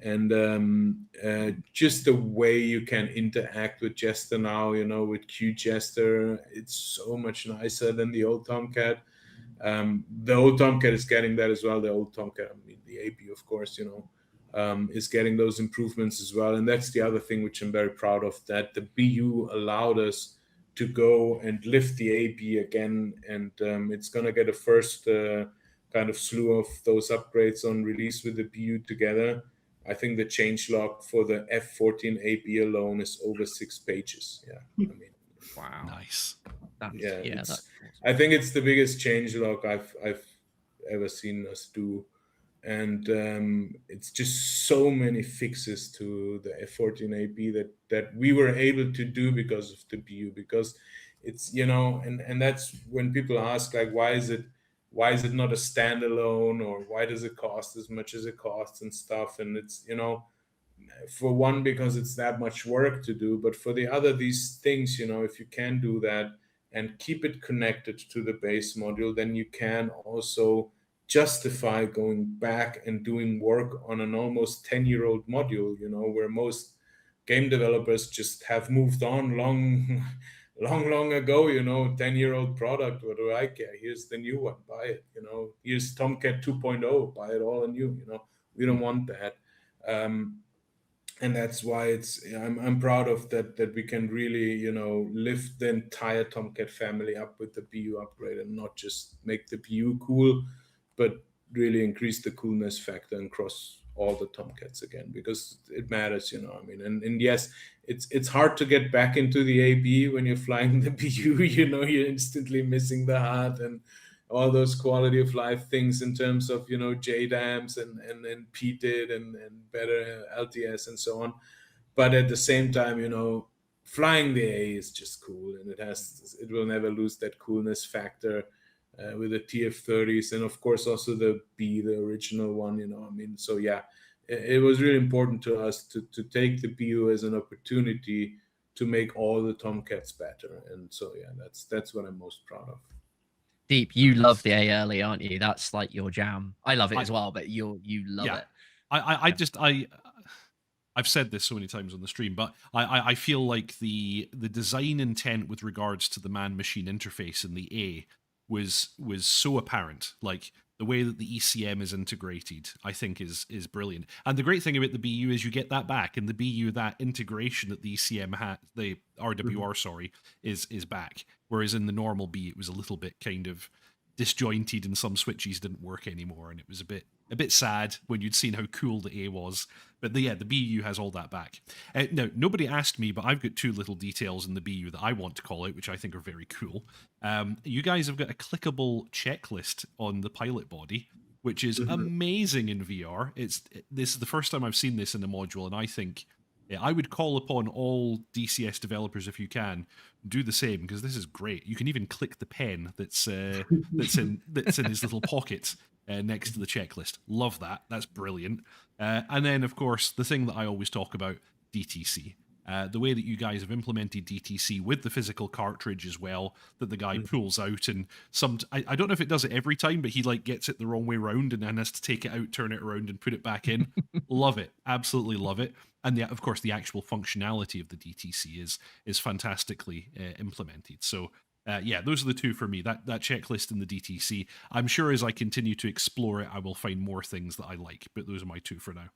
And just the way you can interact with Jester now, with Q Jester, it's so much nicer than the old Tomcat. The old Tomcat is getting that as well. The old Tomcat, I mean, the AB, of course, is getting those improvements as well. And that's the other thing which I'm very proud of, that the BU allowed us to go and lift the AB again. And it's going to get a first kind of slew of those upgrades on release with the BU together. I think the changelog for the F-14 AB alone is over 6 pages. Yeah, I mean, wow, nice. That's awesome. I think it's the biggest changelog I've ever seen us do, and it's just so many fixes to the F-14 AB that we were able to do because of the BU. Because it's and that's when people ask, like, why is it not a standalone, or why does it cost as much as it costs and stuff? And it's, for one, because it's that much work to do, but for the other, these things, if you can do that and keep it connected to the base module, then you can also justify going back and doing work on an almost 10-year-old module, where most game developers just have moved on long ago, 10-year-old product. What do I care? Here's the new one, buy it. Here's Tomcat 2.0, buy it all anew. We don't want that. And that's why I'm proud of that we can really, lift the entire Tomcat family up with the BU upgrade, and not just make the BU cool, but really increase the coolness factor across all the Tomcats again, because it matters, I mean. And yes, it's hard to get back into the AB when you're flying the BU. You're instantly missing the heart and all those quality of life things in terms of JDAMs and PTID and better LTS and so on. But at the same time, flying the A is just cool, and it will never lose that coolness factor. With the TF30s, and of course also the B, the original one, I mean. So yeah, it was really important to us to take the BU as an opportunity to make all the Tomcats better. And so yeah, that's what I'm most proud of. Deep, you love the A early, aren't you? That's like your jam. I love it as well, but you love it. I've said this so many times on the stream, but I feel like the design intent with regards to the man-machine interface in the A was so apparent. Like, the way that the ECM is integrated, I think is brilliant. And the great thing about the BU is you get that back. In the BU, that integration that the ECM had, the RWR, sorry, is back. Whereas in the normal B, it was a little bit kind of disjointed, and some switches didn't work anymore, and it was a bit sad when you'd seen how cool the A was. But the BU has all that back. Now, nobody asked me, but I've got 2 little details in the BU that I want to call out, which I think are very cool. You guys have got a clickable checklist on the pilot body, which is amazing in VR. This is the first time I've seen this in a module, and I think I would call upon all DCS developers, if you can, do the same, because this is great. You can even click the pen that's in his little pocket next to the checklist. Love that. That's brilliant. And then, of course, the thing that I always talk about, DTC. The way that you guys have implemented DTC with the physical cartridge as well, that the guy pulls out, and I don't know if it does it every time, but he gets it the wrong way around and then has to take it out, turn it around, and put it back in. Love it. Absolutely love it. And of course, the actual functionality of the DTC is fantastically implemented. So Yeah, those are the two for me. That checklist and the DTC. I'm sure as I continue to explore it, I will find more things that I like, but those are my two for now.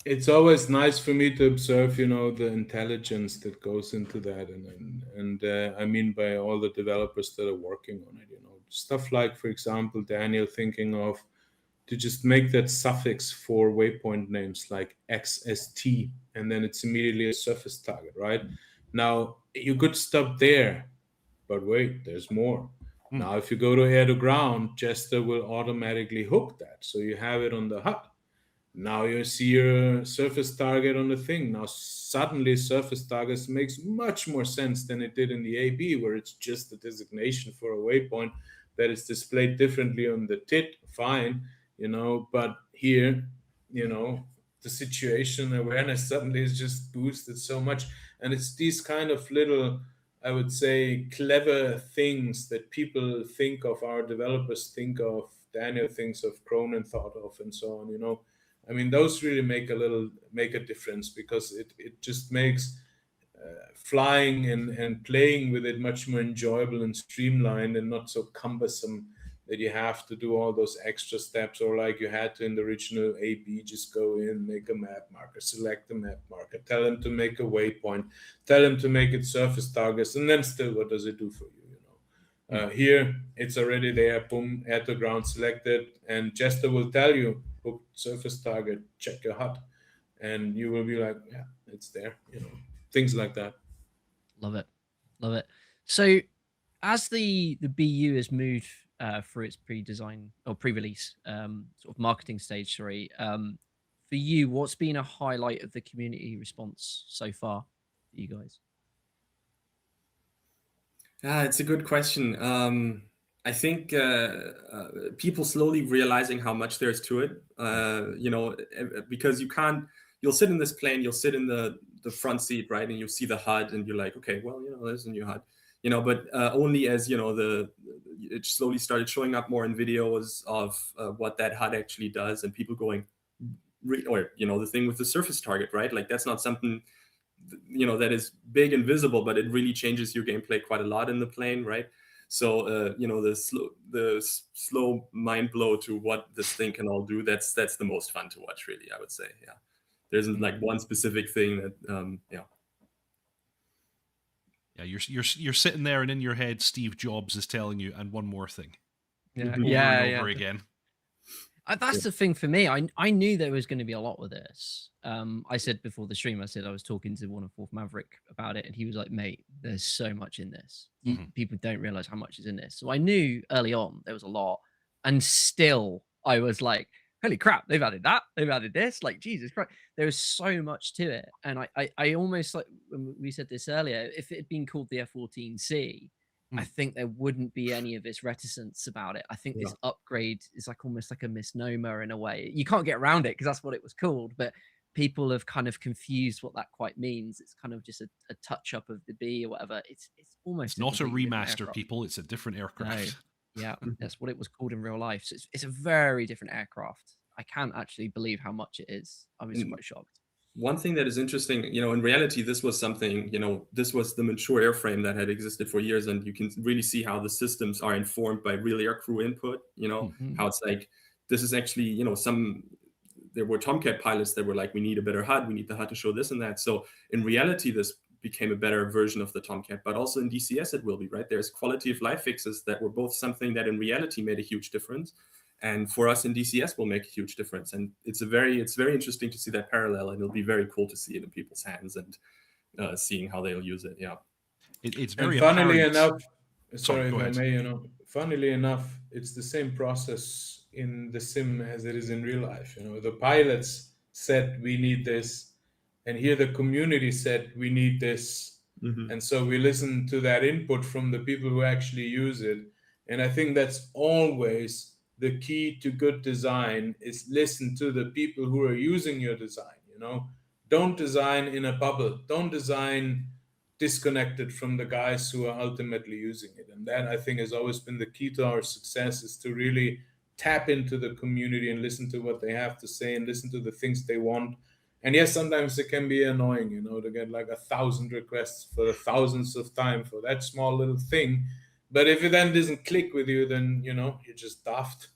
It's always nice for me to observe, the intelligence that goes into that, and I mean by all the developers that are working on it. Stuff like, for example, Daniel thinking of to just make that suffix for waypoint names like XST, and then it's immediately a surface target, right? Now you could stop there, but wait, there's more. Now, if you go to air to ground, Jester will automatically hook that, so you have it on the HUD. Now you see your surface target on the thing. Now suddenly surface targets makes much more sense than it did in the AB, where it's just a designation for a waypoint that is displayed differently on the TID, fine, but here, the situation awareness suddenly is just boosted so much. And it's these kind of little, I would say, clever things that people think of, our developers think of, Daniel thinks of, Cronin thought of, and so on, I mean, those really make a difference, because it just makes flying and playing with it much more enjoyable and streamlined, and not so cumbersome that you have to do all those extra steps, or like you had to in the original AB, just go in, make a map marker, select the map marker, tell them to make a waypoint, tell them to make it surface targets, and then still what does it do for you? Here it's already there, boom, air to ground selected, and Jester will tell you, hook surface target, check your HUD, and you will be like, yeah, it's there, things like that. Love it. So as the BU has moved through its pre-design or pre-release sort of marketing stage, for you, what's been a highlight of the community response so far for you guys? It's a good question. I think people slowly realizing how much there's to it, because you'll sit in this plane, you'll sit in the front seat, right? And you'll see the HUD and you're like, okay, well, there's a new HUD, but only as, it slowly started showing up more in videos of what that HUD actually does, and people going, or, the thing with the surface target, right? Like that's not something, that is big and visible, but it really changes your gameplay quite a lot in the plane, right? So, the slow mind blow to what this thing can all do, that's the most fun to watch, really, I would say. Yeah. There isn't like one specific thing that, Yeah, you're sitting there, and in your head, Steve Jobs is telling you, and one more thing. Yeah, over and over again. That's the thing for me. I knew there was going to be a lot with this. I said before the stream, I was talking to one of Fourth Maverick about it, and he was like, mate, there's so much in this. People don't realize how much is in this. So I knew early on there was a lot, and still I was like, holy crap, they've added that, they've added this, like Jesus Christ, there is so much to it. And I almost, like when we said this earlier, if it had been called the F-14C, I think there wouldn't be any of this reticence about it. I think this upgrade is like almost like a misnomer in a way. You can't get around it because that's what it was called, but people have kind of confused what that quite means. It's kind of just a touch up of the B or whatever. It's almost not a remaster, people. It's a different aircraft. No. Yeah, that's what it was called in real life. So it's a very different aircraft. I can't actually believe how much it is. I was quite shocked. One thing that is interesting, in reality, this was something, this was the mature airframe that had existed for years, and you can really see how the systems are informed by real aircrew input, how it's like, this is actually, there were Tomcat pilots that were like, we need a better HUD, we need the HUD to show this and that. So in reality, this became a better version of the Tomcat, but also in DCS it will be, right? There's quality of life fixes that were both something that in reality made a huge difference. And for us in DCS will make a huge difference. And it's very interesting to see that parallel, and it'll be very cool to see it in people's hands and seeing how they'll use it. Yeah. It's very funnily apparent. enough, sorry if I may, funnily enough, it's the same process in the sim as it is in real life. The pilots said we need this, and here the community said we need this. And so we listen to that input from the people who actually use it. And I think that's always the key to good design, is listen to the people who are using your design. Don't design in a bubble. Don't design disconnected from the guys who are ultimately using it. And that, I think, has always been the key to our success, is to really tap into the community and listen to what they have to say and listen to the things they want, And yes, sometimes it can be annoying, you know, to get like 1,000 requests for the thousandth of time for that small little thing. But if it then doesn't click with you, then, you know, you're just daft.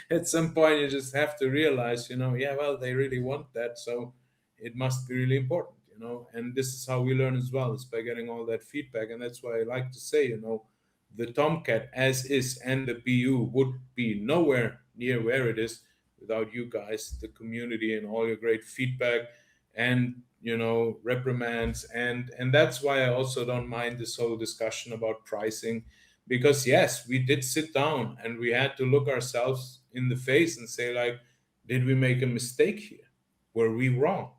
At some point, you just have to realize, you know, yeah, well, they really want that, so it must be really important, you know. And this is how we learn as well, is by getting all that feedback. And that's why I like to say, you know, the Tomcat as is and the BU would be nowhere near where it is without you guys, the community, and all your great feedback and, you know, reprimands. And that's why I also don't mind this whole discussion about pricing, because yes, we did sit down and we had to look ourselves in the face and say, like, did we make a mistake here? Were we wrong?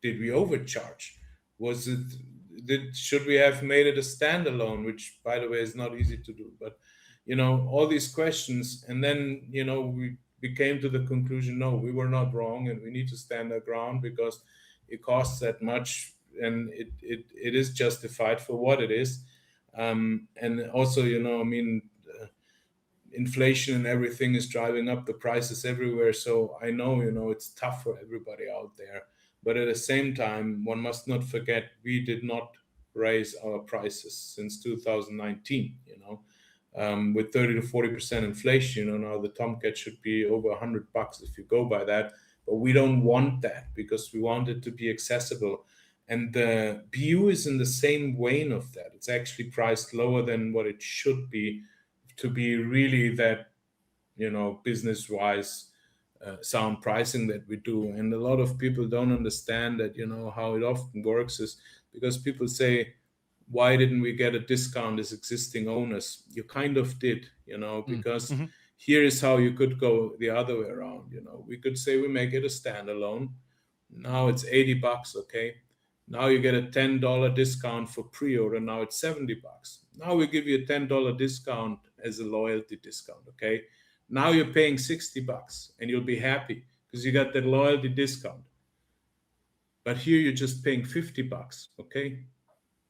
Did we overcharge? Was it, should we have made it a standalone, which by the way is not easy to do, but you know, all these questions. And then, you know, we came to the conclusion, no, we were not wrong, and we need to stand our ground because it costs that much, and it is justified for what it is. And also, you know, I mean, inflation and everything is driving up the prices everywhere. So I know, you know, it's tough for everybody out there. But at the same time, one must not forget we did not raise our prices since 2019, you know. With 30 to 40% inflation, you know, now the Tomcat should be over $100 if you go by that. But we don't want that because we want it to be accessible. And the BU is in the same vein of that. It's actually priced lower than what it should be to be really that, you know, business-wise sound pricing that we do. And a lot of people don't understand that, you know, how it often works is because people say, why didn't we get a discount as existing owners? You kind of did, you know, because here is how you could go the other way around. You know, we could say we make it a standalone. Now it's $80, okay? Now you get a $10 discount for pre-order. Now it's $70. Now we give you a $10 discount as a loyalty discount, okay? Now you're paying $60 and you'll be happy because you got that loyalty discount. But here you're just paying $50, okay?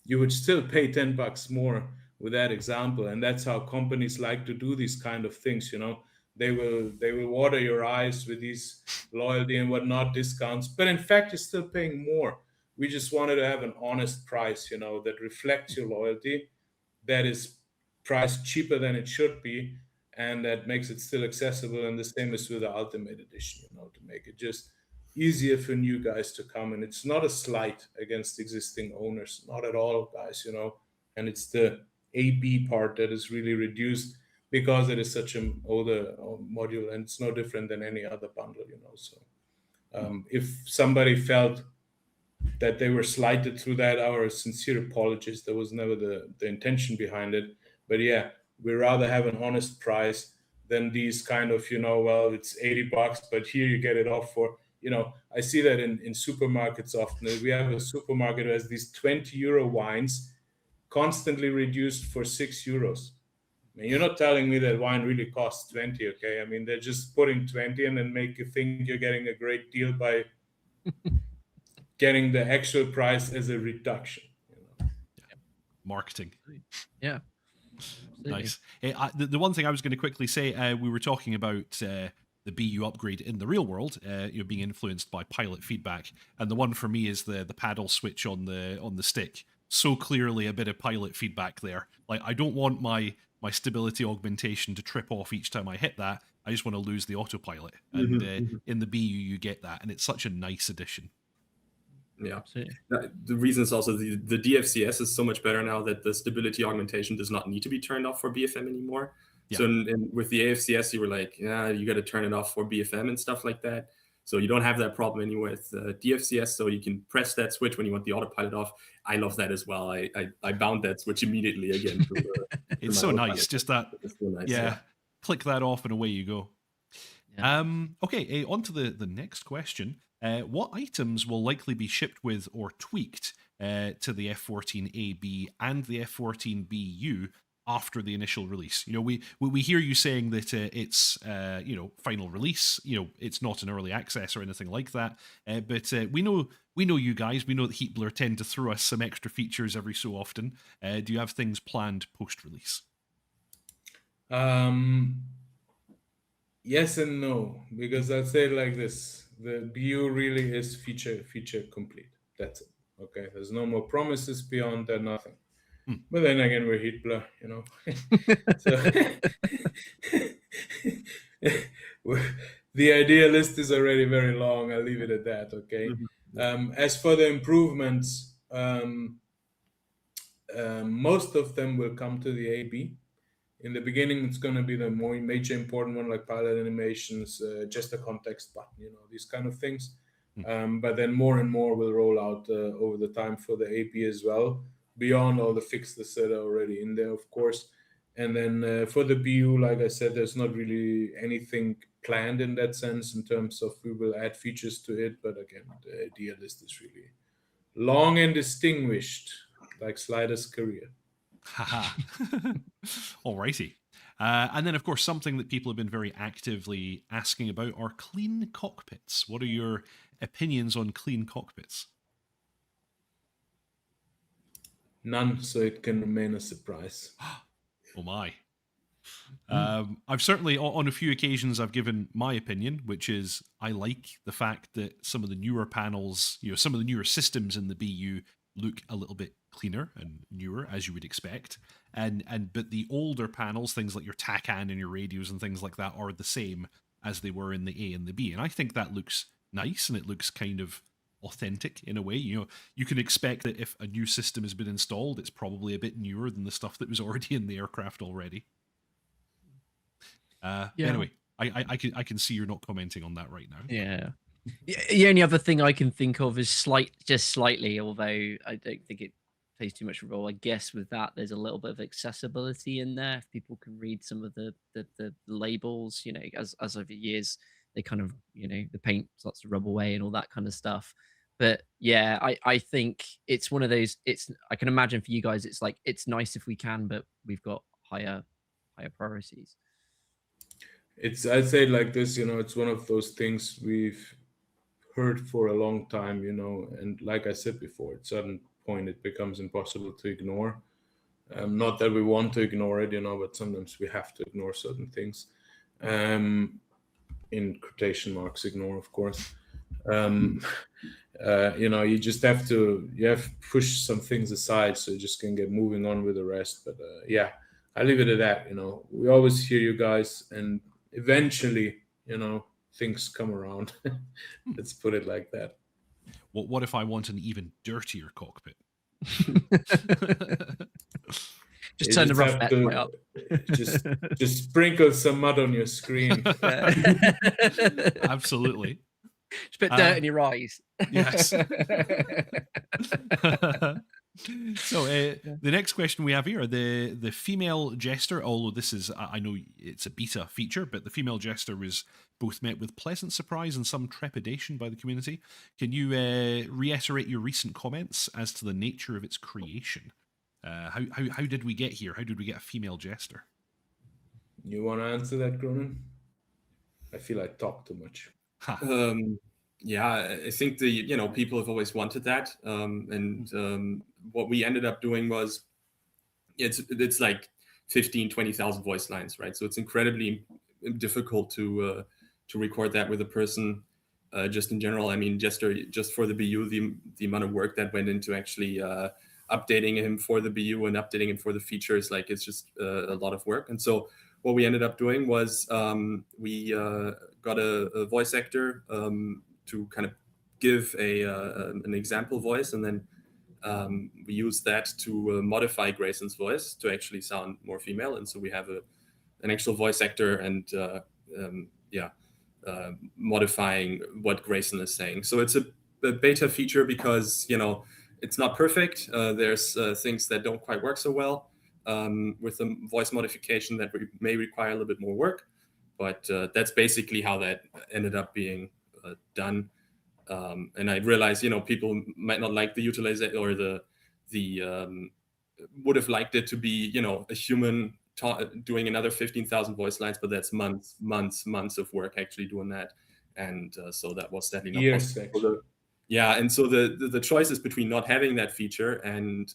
You would still pay $10 more with that example. And that's how companies like to do these kind of things, you know. They will water your eyes with these loyalty and whatnot discounts. But in fact, you're still paying more. We just wanted to have an honest price, you know, that reflects your loyalty, that is priced cheaper than it should be, and that makes it still accessible. And the same is with the Ultimate Edition, you know, to make it just easier for new guys to come. And it's not a slight against existing owners, not at all, guys, you know. And it's the AB part that is really reduced because it is such an older module, and it's no different than any other bundle, you know. So if somebody felt that they were slighted through that, our sincere apologies. There was never the intention behind it. But yeah, we rather have an honest price than these kind of, you know, well, it's $80, but here you get it off for, you know, I see that in supermarkets often. We have a supermarket that has these 20 euro wines constantly reduced for €6. I mean, you're not telling me that wine really costs 20, okay? I mean, they're just putting 20 in and make you think you're getting a great deal by getting the actual price as a reduction. You know? Marketing. Yeah. Absolutely. Nice. The one thing I was going to quickly say, we were talking about the BU upgrade in the real world, you know, being influenced by pilot feedback, and the one for me is the paddle switch on the stick. So clearly a bit of pilot feedback there. Like, I don't want my stability augmentation to trip off each time I hit that. I just want to lose the autopilot. And in the BU you get that, and it's such a nice addition. Yeah, Absolutely. the reason is also the DFCS is so much better now that the stability augmentation does not need to be turned off for BFM anymore. Yeah. So with the AFCS, you were like, yeah, you got to turn it off for BFM and stuff like that. So you don't have that problem anymore with DFCS. So you can press that switch when you want the autopilot off. I love that as well. I bound that switch immediately again. It's so nice. Just that, so nice, yeah. Click that off and away you go. Yeah. Okay, on to the next question. What items will likely be shipped with or tweaked to the F-14AB and the F-14BU after the initial release? You know, we hear you saying that it's you know, final release. You know, it's not an early access or anything like that. But we know you guys. We know that Heatblur tend to throw us some extra features every so often. Do you have things planned post-release? Yes and no, because I'll say it like this. The BU really is feature complete. That's it. Okay, there's no more promises beyond that, nothing. But then again, we're Heatblur, you know. So the idea list is already very long. I'll leave it at that. Okay. As for the improvements, most of them will come to the AB. In the beginning, it's going to be the more major important one, like pilot animations, just a context button, you know, these kind of things. But then more and more will roll out over the time for the AP as well, beyond all the fixes that are already in there, of course. And then for the BU, like I said, there's not really anything planned in that sense in terms of we will add features to it. But again, the idea list is really long and distinguished, like Slider's career. Haha. Alrighty. And then, of course, something that people have been very actively asking about are clean cockpits. What are your opinions on clean cockpits? None, so it can remain a surprise. Oh my. I've certainly, on a few occasions, I've given my opinion, which is I like the fact that some of the newer panels, you know, some of the newer systems in the BU look a little bit cleaner and newer, as you would expect. But the older panels, things like your TACAN and your radios and things like that, are the same as they were in the A and the B. And I think that looks nice, and it looks kind of authentic in a way. You know, you can expect that if a new system has been installed, it's probably a bit newer than the stuff that was already in the aircraft already. Anyway, I can see you're not commenting on that right now. Yeah. The only other thing I can think of is just slightly, although I don't think it plays too much of a role. I guess with that, there's a little bit of accessibility in there. If people can read some of the labels, you know, as over the years, they kind of, you know, the paint starts to rub away and all that kind of stuff. But yeah, I think it's one of those, I can imagine for you guys, it's like, it's nice if we can, but we've got higher priorities. I'd say like this, you know, it's one of those things we've heard for a long time, you know, and like I said before, at a certain point it becomes impossible to ignore. Not that we want to ignore it, you know, but sometimes we have to ignore certain things. In quotation marks, ignore, of course. You know, you just have to push some things aside so you just can get moving on with the rest. But yeah, I leave it at that. You know, we always hear you guys, and eventually, you know, things come around. Let's put it like that. Well, what if I want an even dirtier cockpit? Just turn the rough right up. just sprinkle some mud on your screen. Absolutely. Just put dirt in your eyes. Yes. So the next question we have here, the female jester, although this is, I know it's a beta feature, but the female jester was both met with pleasant surprise and some trepidation by the community. Can you reiterate your recent comments as to the nature of its creation? How did we get here? How did we get a female jester? You want to answer that, Kronen? I feel I talk too much. Yeah, I think people have always wanted that, and what we ended up doing was it's like 20,000 voice lines, right? So it's incredibly difficult to record that with a person. Just in general, I mean, just for the BU, the amount of work that went into actually updating him for the BU and updating him for the features, like it's just a lot of work. And so what we ended up doing was we got a voice actor to kind of give an example voice, and then we used that to modify Grayson's voice to actually sound more female. And so we have an actual voice actor and modifying what Grayson is saying. So it's a beta feature because, you know, it's not perfect. There's things that don't quite work so well with the voice modification that may require a little bit more work. But that's basically how that ended up being done. And I realized, you know, people might not like the utilization, or the would have liked it to be, you know, a human doing another 15,000 voice lines, but that's months of work actually doing that. And so that was definitely not possible. Yeah, and so the choice is between not having that feature and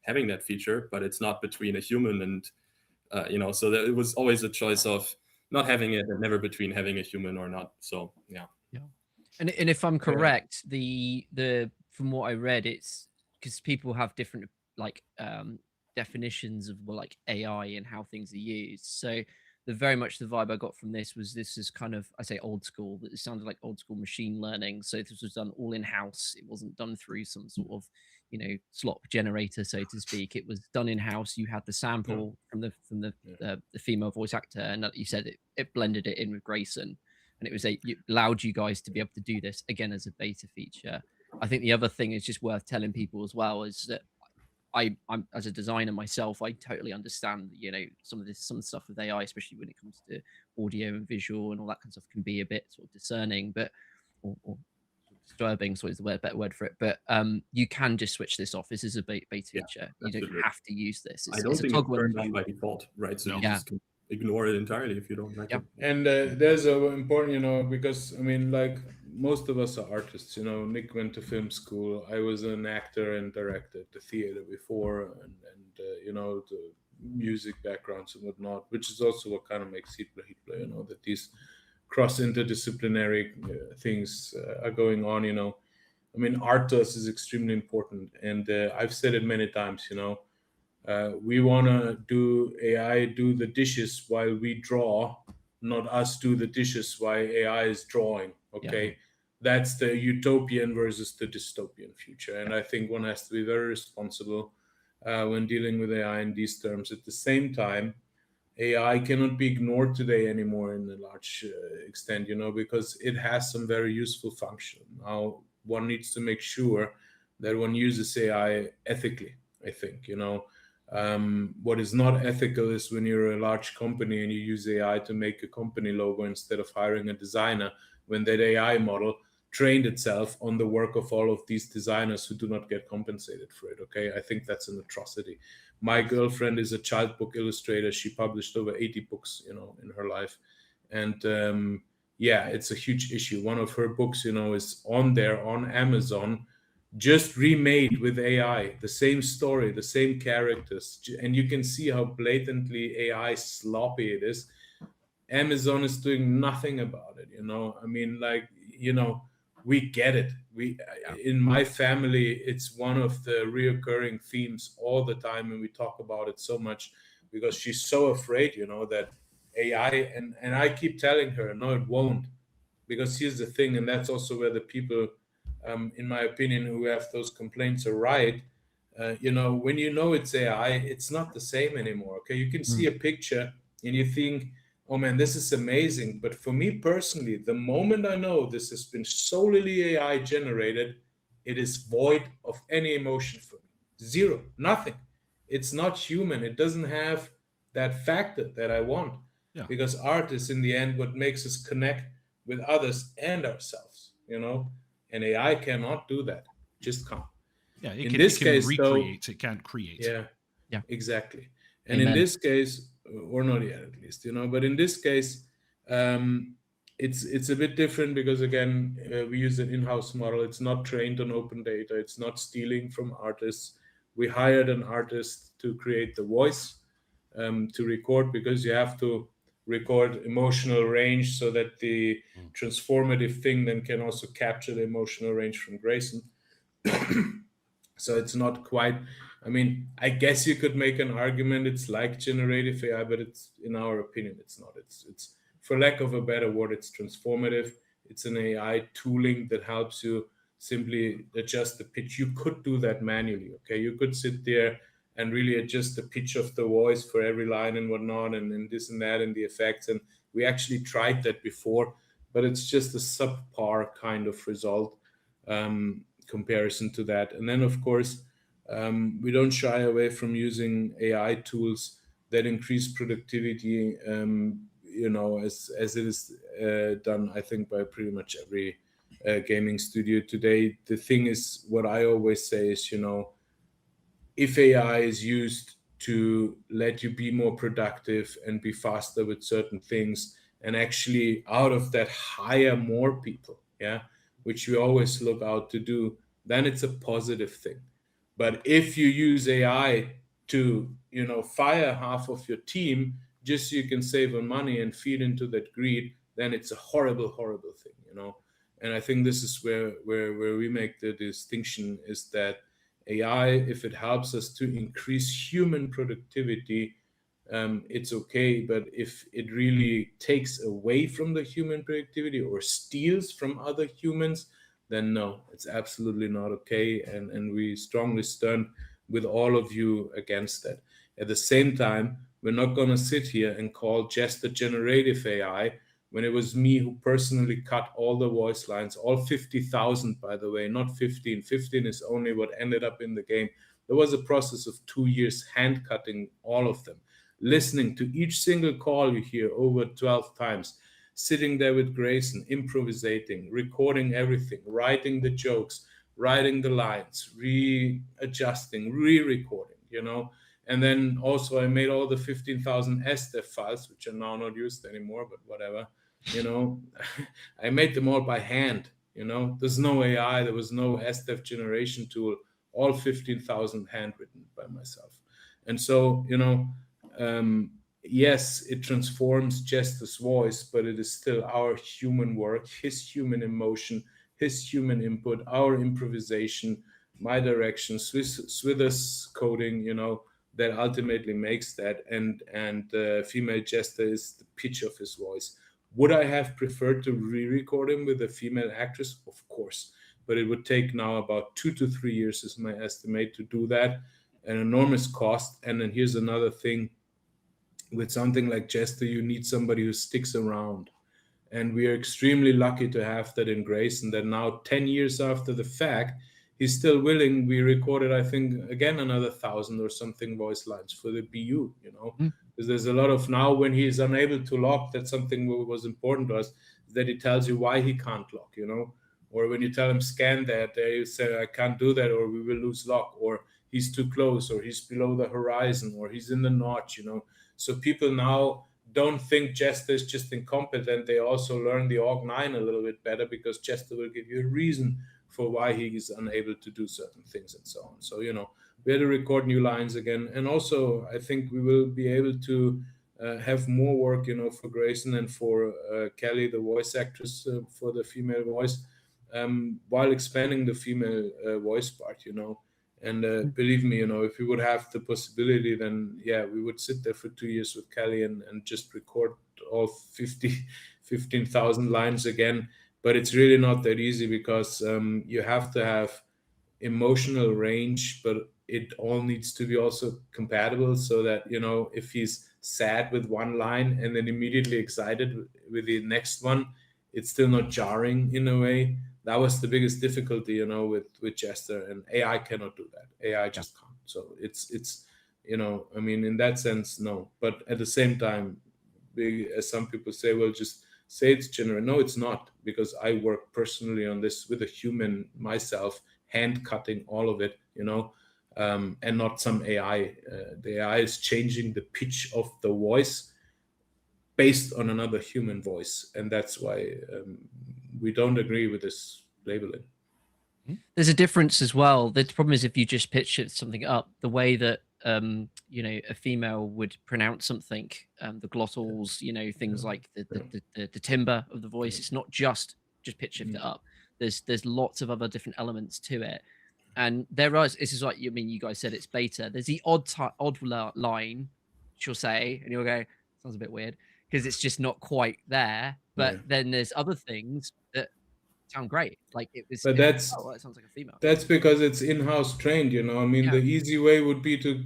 having that feature, but it's not between a human and, you know, so it was always a choice of not having it and never between having a human or not. So, yeah. And if I'm correct, the from what I read, it's because people have different like definitions of like AI and how things are used. So the very much the vibe I got from this is kind of, I say old school, but it sounded like old school machine learning. So this was done all in house. It wasn't done through some sort of, you know, slop generator, so to speak. It was done in house. You had the sample from the female voice actor, and like you said, it blended it in with Grayson, and it allowed you guys to be able to do this again as a beta feature. I think the other thing is just worth telling people as well is that I'm as a designer myself, I totally understand, you know, some stuff with AI, especially when it comes to audio and visual and all that kind of stuff, can be a bit sort of discerning, but or disturbing, so is the better word for it. But you can just switch this off. This is a beta feature. You don't have to use this. I don't think it's turned on by default, right? So you just can ignore it entirely if you don't like it. And there's a important, you know, because I mean, like most of us are artists, you know. Nick went to film school. I was an actor and director at the theater before, and you know, the music backgrounds and whatnot, which is also what kind of makes Heatblur, you know, that these cross interdisciplinary things are going on, you know. I mean, art to us is extremely important, and I've said it many times, you know. We want to do AI do the dishes while we draw, not us do the dishes while AI is drawing. Okay, that's the utopian versus the dystopian future, and I think one has to be very responsible when dealing with AI in these terms. At the same time, AI cannot be ignored today anymore in a large extent, you know, because it has some very useful function. Now, one needs to make sure that one uses AI ethically, I think, you know. What is not ethical is when you're a large company and you use AI to make a company logo instead of hiring a designer, when that AI model trained itself on the work of all of these designers who do not get compensated for it. Okay, I think that's an atrocity. My girlfriend is a child book illustrator. She published over 80 books, you know, in her life. And yeah, it's a huge issue. One of her books, you know, is on there on Amazon, just remade with AI, the same story, the same characters. And you can see how blatantly AI sloppy it is. Amazon is doing nothing about it, you know. I mean, like, you know, we get it. In my family, it's one of the reoccurring themes all the time, and we talk about it so much because she's so afraid, you know, that AI, and I keep telling her, no, it won't. Because here's the thing, and that's also where the people, in my opinion, who have those complaints are right. You know, when you know it's AI, it's not the same anymore. Okay, you can see a picture and you think, oh man, this is amazing. But for me personally, the moment I know this has been solely AI generated, it is void of any emotion for me. Zero, nothing. It's not human. It doesn't have that factor that I want. Because art is in the end what makes us connect with others and ourselves, you know, and AI cannot do that. Just can't. Yeah, in this case, recreate, though, it can't create. Yeah, exactly. And in this case, or not yet at least, you know, but in this case, it's a bit different because again, we use an in-house model. It's not trained on open data. It's not stealing from artists. We hired an artist to create the voice, to record, because you have to record emotional range so that the transformative thing then can also capture the emotional range from Grayson. So it's not quite, I mean, I guess you could make an argument it's like generative AI, but it's, in our opinion, it's not. It's for lack of a better word, it's transformative. It's an AI tooling that helps you simply adjust the pitch. You could do that manually, okay? You could sit there and really adjust the pitch of the voice for every line and whatnot, and this and that, and the effects. And we actually tried that before, but it's just a subpar kind of result comparison to that. And then, of course, we don't shy away from using AI tools that increase productivity, you know, as it is done, I think, by pretty much every gaming studio today. The thing is, what I always say is, you know, if AI is used to let you be more productive and be faster with certain things, and actually out of that hire more people, which we always look out to do, then it's a positive thing. But if you use AI to, you know, fire half of your team just so you can save on money and feed into that greed, then it's a horrible, horrible thing, you know. And I think this is where we make the distinction, is that AI, if it helps us to increase human productivity, it's okay. But if it really takes away from the human productivity or steals from other humans, then no, it's absolutely not okay. And we strongly stand with all of you against that. At the same time, we're not going to sit here and call Jester generative AI when it was me who personally cut all the voice lines, all 50,000, by the way, not 15. 15 is only what ended up in the game. There was a process of 2 years hand cutting all of them, listening to each single call you hear over 12 times, sitting there with Grayson, improvisating, recording everything, writing the jokes, writing the lines, readjusting, re-recording, you know. And then also I made all the 15,000 SDEF files, which are now not used anymore, but whatever, you know. I made them all by hand, you know. There's no AI, there was no SDEF generation tool, all 15,000 handwritten by myself. And so, you know, yes, it transforms Jester's voice, but it is still our human work, his human emotion, his human input, our improvisation, my direction, Swither's coding, you know, that ultimately makes that. And female Jester is the pitch of his voice. Would I have preferred to re-record him with a female actress? Of course, but it would take now about 2 to 3 years, is my estimate, to do that. An enormous cost. And then here's another thing. With something like Jester, you need somebody who sticks around. And we are extremely lucky to have that in Grayson, that now 10 years after the fact, he's still willing. We recorded, I think, again, another 1,000 or something voice lines for the BU, you know, because there's a lot of, now when he's unable to lock, that's something that was important to us, that he tells you why he can't lock, you know, or when you tell him scan that, they say, I can't do that, or we will lose lock, or he's too close, or he's below the horizon, or he's in the notch, you know. So people now don't think Jester is just incompetent. They also learn the Org9 a little bit better, because Jester will give you a reason for why he is unable to do certain things and so on. So, you know, we had to record new lines again. And also, I think we will be able to have more work, you know, for Grayson and for Kelly, the voice actress, for the female voice, while expanding the female voice part, you know. And believe me, you know, if we would have the possibility, then yeah, we would sit there for 2 years with Kelly and just record all 15,000 lines again. But it's really not that easy, because you have to have emotional range, but it all needs to be also compatible, so that, you know, if he's sad with one line and then immediately excited with the next one, it's still not jarring in a way. That was the biggest difficulty, you know, with Jester, and AI cannot do that. AI just can't. So it's you know, I mean, in that sense, no. But at the same time, as some people say, well, just say it's generative. No, it's not, because I work personally on this with a human myself, hand cutting all of it, you know, and not some AI. The AI is changing the pitch of the voice based on another human voice, and that's why we don't agree with this labeling. There's a difference as well. The problem is, if you just pitch something up, the way that you know, a female would pronounce something, the glottals, you know, things like the timbre of the voice. It's not just pitch shift it up. There's lots of other different elements to it, and there are. This is like, I mean, you guys said it's beta. There's the odd line she'll say, and you'll go, sounds a bit weird, because it's just not quite there. But then there's other things that sound great, like it was. But that's, oh, well, it sounds like a female. That's because it's in-house trained, you know. I mean, the easy way would be to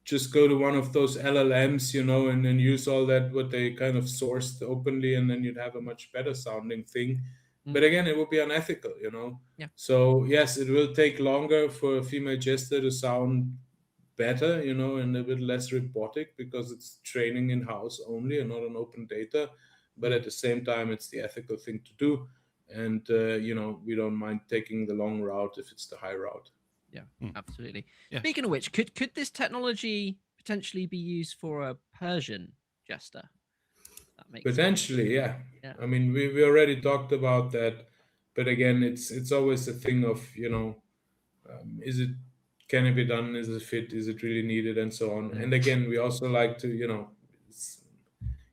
just go to one of those LLMs, you know, and then use all that what they kind of sourced openly, and then you'd have a much better sounding thing. But again, it would be unethical, you know. So yes, it will take longer for a female Jester to sound better, you know, and a bit less robotic, because it's training in-house only and not on open data. But at the same time, it's the ethical thing to do. And, you know, we don't mind taking the long route if it's the high route. Yeah, absolutely. Yeah. Speaking of which, could this technology potentially be used for a Persian Jester? That makes potentially, yeah. I mean, we already talked about that. But again, it's always a thing of, you know, can it be done? Is it fit? Is it really needed? And so on. And again, we also like to, you know,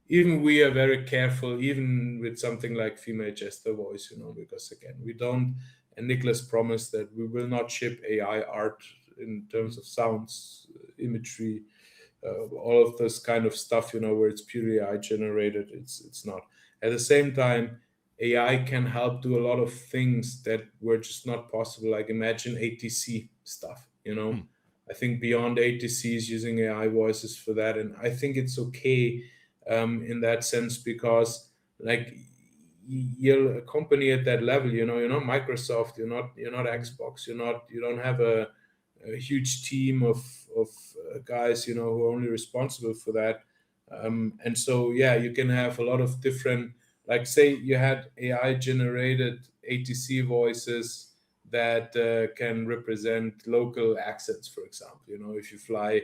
even we are very careful, even with something like female jester voice, because again, we don't, and Nicholas promised that we will not ship AI art in terms of sounds, imagery, all of this kind of stuff, where it's purely AI generated. It's not. At the same time, AI can help do a lot of things that were just not possible. Like imagine ATC stuff, I think beyond ATCs using AI voices for that. And I think it's okay in that sense, because like you're a company at that level, you're not Microsoft, you're not Xbox, you don't have a huge team of guys, who are only responsible for that. And so, yeah, you can have a lot of different, like say you had AI generated ATC voices that can represent local accents, for example. If you fly,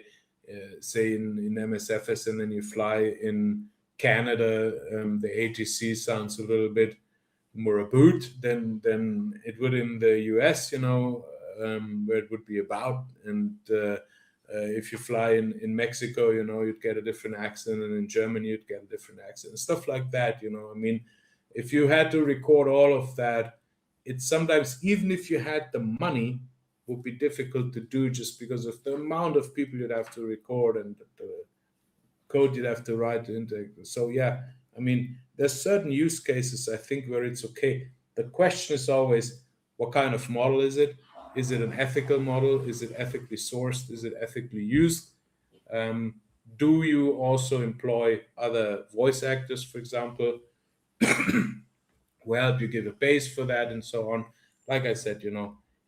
say in MSFS and then you fly in Canada, the ATC sounds a little bit more abute than it would in the US, where it would be about. And if you fly in Mexico, you'd get a different accent, and in Germany you'd get a different accent, and stuff like that. I mean, if you had to record all of that, it's sometimes, even if you had the money, would be difficult to do, just because of the amount of people you'd have to record and the code you'd have to write to integrate. So yeah, I mean, there's certain use cases, I think, where it's okay. The question is always, what kind of model is it? Is it an ethical model? Is it ethically sourced? Is it ethically used? Do you also employ other voice actors, for example? Well, do you give a base for that, and so on? Like I said,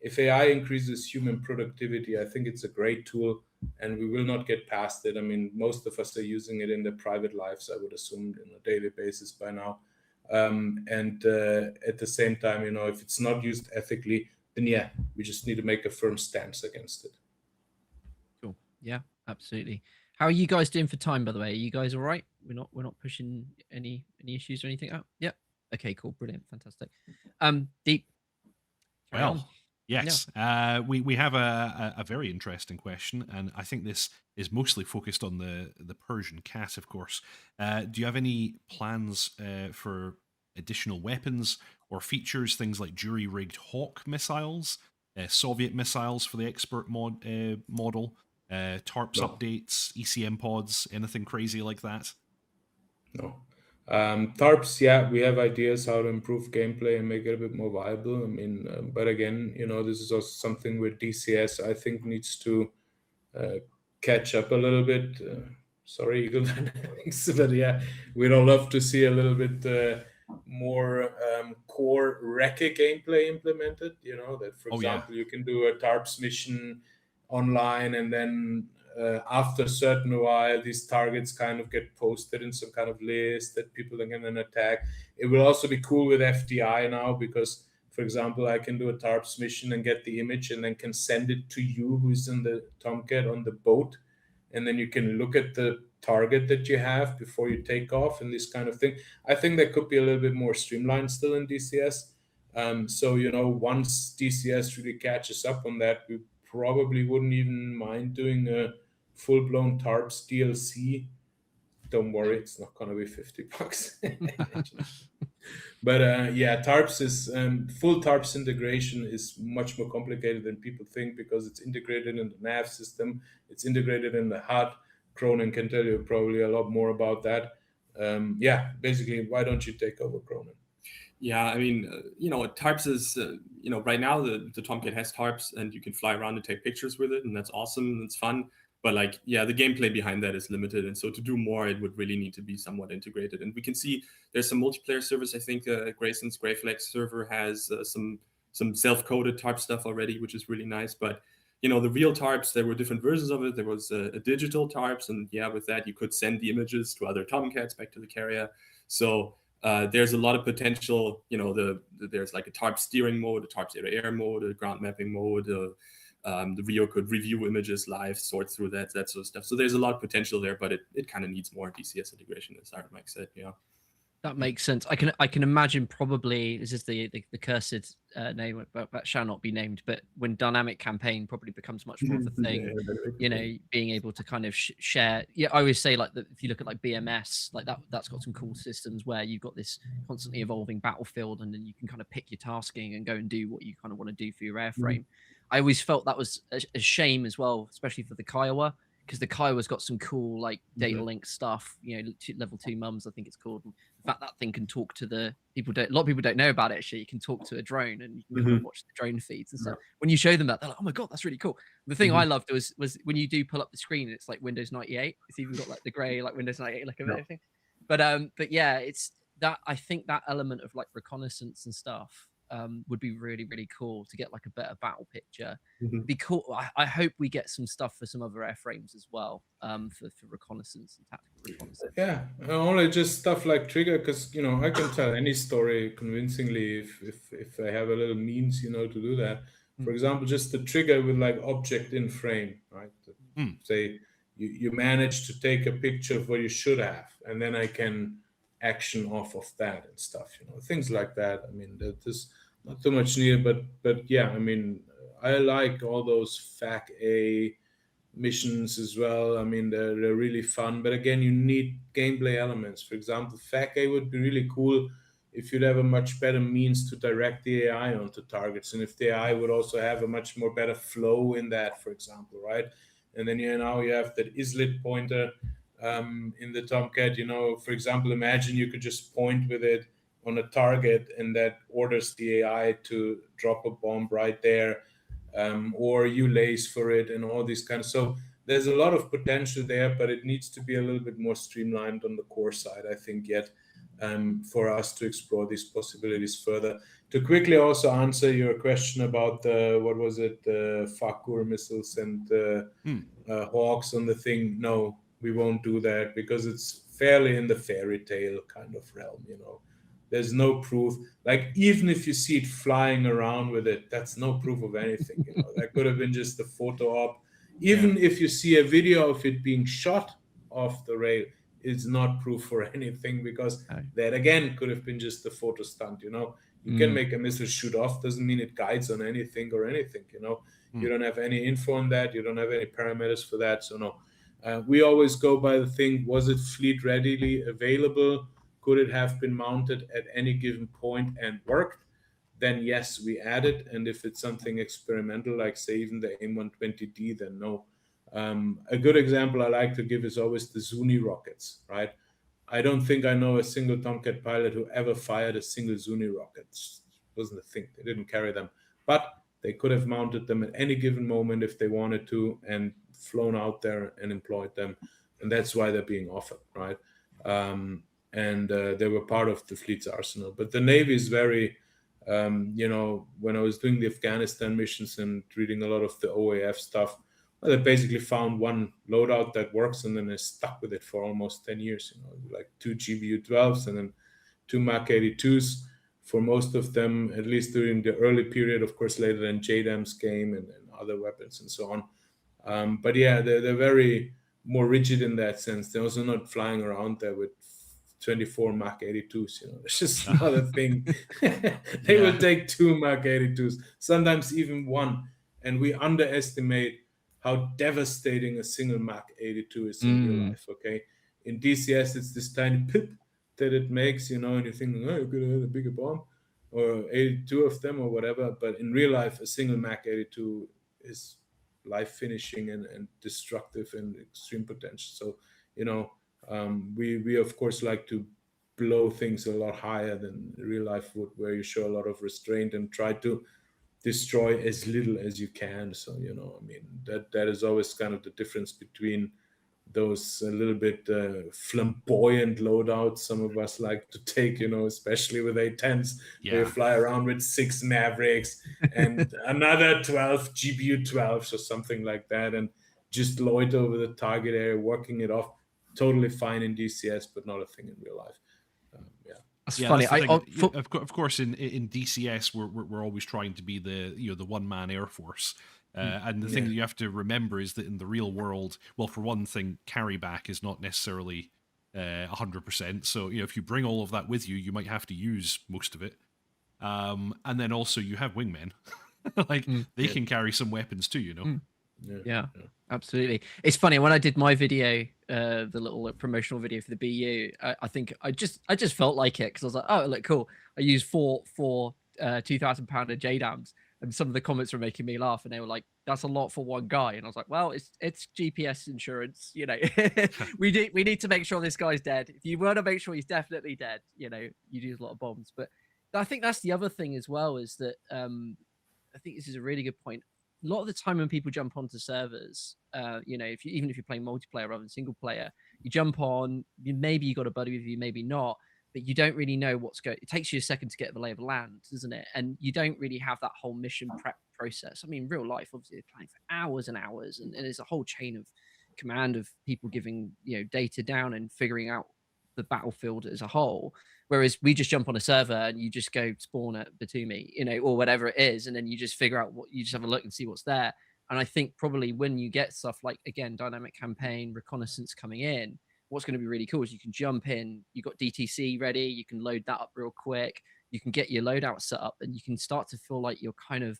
if AI increases human productivity, I think it's a great tool, and we will not get past it. I mean, most of us are using it in their private lives, I would assume, on a daily basis by now. And at the same time, if it's not used ethically, then yeah, we just need to make a firm stance against it. Cool. Yeah, absolutely. How are you guys doing for time, by the way? Are you guys all right? We're not pushing any issues or anything out? Yep. Okay, cool. Brilliant. Fantastic. Deep. Well, yes. We have a very interesting question, and I think this is mostly focused on the Persian cat, of course. Do you have any plans for additional weapons or features, things like jury-rigged Hawk missiles, Soviet missiles for the expert model, TARPS updates, ECM pods, anything crazy like that? No. TARPS, yeah, we have ideas how to improve gameplay and make it a bit more viable. I mean, but again, this is also something where DCS, I think, needs to catch up a little bit. Sorry, Eagle Dynamics, but yeah, we'd all love to see a little bit more core Recce gameplay implemented. That, for example, you can do a TARPS mission online, and then after a certain while, these targets kind of get posted in some kind of list that people can then attack. It will also be cool with FDI now, because, for example, I can do a TARPS mission and get the image and then can send it to you, who's in the Tomcat on the boat. And then you can look at the target that you have before you take off and this kind of thing. I think that could be a little bit more streamlined still in DCS. So, once DCS really catches up on that, we probably wouldn't even mind doing a full-blown TARPS DLC. Don't worry, it's not going to be $50. But yeah, TARPS is full TARPS integration is much more complicated than people think, because it's integrated in the nav system, it's integrated in the HUD. Kronen can tell you probably a lot more about that. Yeah, basically, why don't you take over, Kronen? Yeah, I mean, TARPS is, right now the Tomcat has TARPS, and you can fly around and take pictures with it, and that's awesome, it's fun. But the gameplay behind that is limited, and so to do more, it would really need to be somewhat integrated. And we can see there's some multiplayer servers. I think Grayson's Greyflex server has some self-coded TARPS stuff already, which is really nice. But the real TARPS, there were different versions of it. There was a digital TARPS, and with that you could send the images to other Tomcats back to the carrier. So there's a lot of potential. There's like a TARPS steering mode, a TARPS air-to-air mode, a ground mapping mode. The RIO could review images live, sort through that sort of stuff. So there's a lot of potential there, but it kind of needs more DCS integration, as IronMike said. That makes sense. I can imagine probably this is the cursed name that shall not be named, but when dynamic campaign probably becomes much more of a thing, you know, being able to kind of share. Yeah, I always say like that if you look at like BMS, like that's got some cool systems where you've got this constantly evolving battlefield, and then you can kind of pick your tasking and go and do what you kind of want to do for your airframe. I always felt that was a shame as well, especially for the Kiowa, because the Kiowa's got some cool like data link stuff, you know, level 2 mums, I think it's called. And the fact that thing can talk to the people, a lot of people don't know about it. Actually, you can talk to a drone and you can kind of watch the drone feeds and stuff. When you show them that, they're like, "Oh my god, that's really cool." The thing I loved was when you do pull up the screen, and it's like Windows 98. It's even got like the grey like Windows 98 look of everything. But yeah, it's that I think that element of like reconnaissance and stuff would be really, really cool to get like a better battle picture. Be cool. I hope we get some stuff for some other airframes as well, for reconnaissance and tactical reconnaissance. Yeah, only just stuff like trigger, because you know I can tell any story convincingly if I have a little means, you know, to do that. For example, just the trigger with like object in frame, right? Say you manage to take a picture of what you should have, and then I can action off of that and stuff, you know, things like that. I mean, that is not too much needed, but yeah, I mean, I like all those FAC A missions as well. I mean, they're really fun, but again, you need gameplay elements. For example, FAC A would be really cool if you'd have a much better means to direct the AI onto targets, and if the AI would also have a much more better flow in that, for example, right? And then you have that islet pointer in the Tomcat. You know, for example, imagine you could just point with it on a target, and that orders the AI to drop a bomb right there, or you lace for it, and all these kinds. So there's a lot of potential there, but it needs to be a little bit more streamlined on the core side, I think, yet for us to explore these possibilities further. To quickly also answer your question about the Fakur missiles and Hawks on the thing, no, we won't do that, because it's fairly in the fairy tale kind of realm, you know. There's no proof. Like, even if you see it flying around with it, that's no proof of anything. You know, that could have been just a photo op. Even if you see a video of it being shot off the rail, it's not proof for anything, because that again could have been just a photo stunt. You know, you can make a missile shoot off, doesn't mean it guides on anything or anything. You know, you don't have any info on that. You don't have any parameters for that. So no, we always go by the thing: was it fleet readily available? Could it have been mounted at any given point and worked? Then yes, we add it. And if it's something experimental, like say even the AIM-120D, then no. A good example I like to give is always the Zuni rockets, right? I don't think I know a single Tomcat pilot who ever fired a single Zuni rocket. It wasn't a thing. They didn't carry them. But they could have mounted them at any given moment if they wanted to, and flown out there and employed them. And that's why they're being offered, right? And they were part of the fleet's arsenal. But the Navy is very, you know, when I was doing the Afghanistan missions and reading a lot of the OAF stuff, well, they basically found one loadout that works, and then they stuck with it for almost 10 years, you know, like 2 GBU-12s and then 2 MAC-82s for most of them, at least during the early period. Of course, later then JDAMs came and other weapons and so on. But yeah, they're very more rigid in that sense. They're also not flying around there with 24 MAC-82s, you know, it's just not a thing. They will take 2 MAC-82s, sometimes even 1. And we underestimate how devastating a single MAC-82 is in real life, okay? In DCS, it's this tiny pip that it makes, you know, and you're thinking, oh, you could have had a bigger bomb, or 82 of them or whatever. But in real life, a single MAC-82 is life-finishing and destructive and extreme potential. So, you know, we of course like to blow things a lot higher than real life would, where you show a lot of restraint and try to destroy as little as you can. So, you know, I mean, that is always kind of the difference between those a little bit flamboyant loadouts some of us like to take, you know, especially with A-10s, where you fly around with 6 Mavericks and another 12 GBU-12s or something like that, and just loiter over the target area, working it off. Totally fine in DCS, but not a thing in real life. That's funny. Of course, in DCS, we're always trying to be the one-man air force. And the thing that you have to remember is that in the real world, well, for one thing, carryback is not necessarily 100%. So, if you bring all of that with you, you might have to use most of it. And then also you have wingmen. Like, they can carry some weapons too, Yeah, absolutely. It's funny, when I did my video, the little promotional video for the BU, I think I just felt like it, because I was like, oh, look, cool. I used four 2,000-pounder JDAMs, and some of the comments were making me laugh, and they were like, that's a lot for one guy. And I was like, well, it's GPS insurance, we need to make sure this guy's dead. If you want to make sure he's definitely dead, you use a lot of bombs. But I think that's the other thing as well, is that I think this is a really good point. A lot of the time when people jump onto servers, even if you're playing multiplayer rather than single player, you jump on, maybe you got a buddy with you, maybe not, but you don't really know what's going. It takes you a second to get the lay of the land, doesn't it? And you don't really have that whole mission prep process. I mean, real life, obviously, they're playing for hours and hours, and there's a whole chain of command of people giving data down and figuring out the battlefield as a whole. Whereas we just jump on a server and you just go spawn at Batumi, or whatever it is, and then you just figure out you just have a look and see what's there. And I think probably when you get stuff like, again, dynamic campaign, reconnaissance coming in, what's going to be really cool is you can jump in, you got DTC ready, you can load that up real quick, you can get your loadout set up, and you can start to feel like you're kind of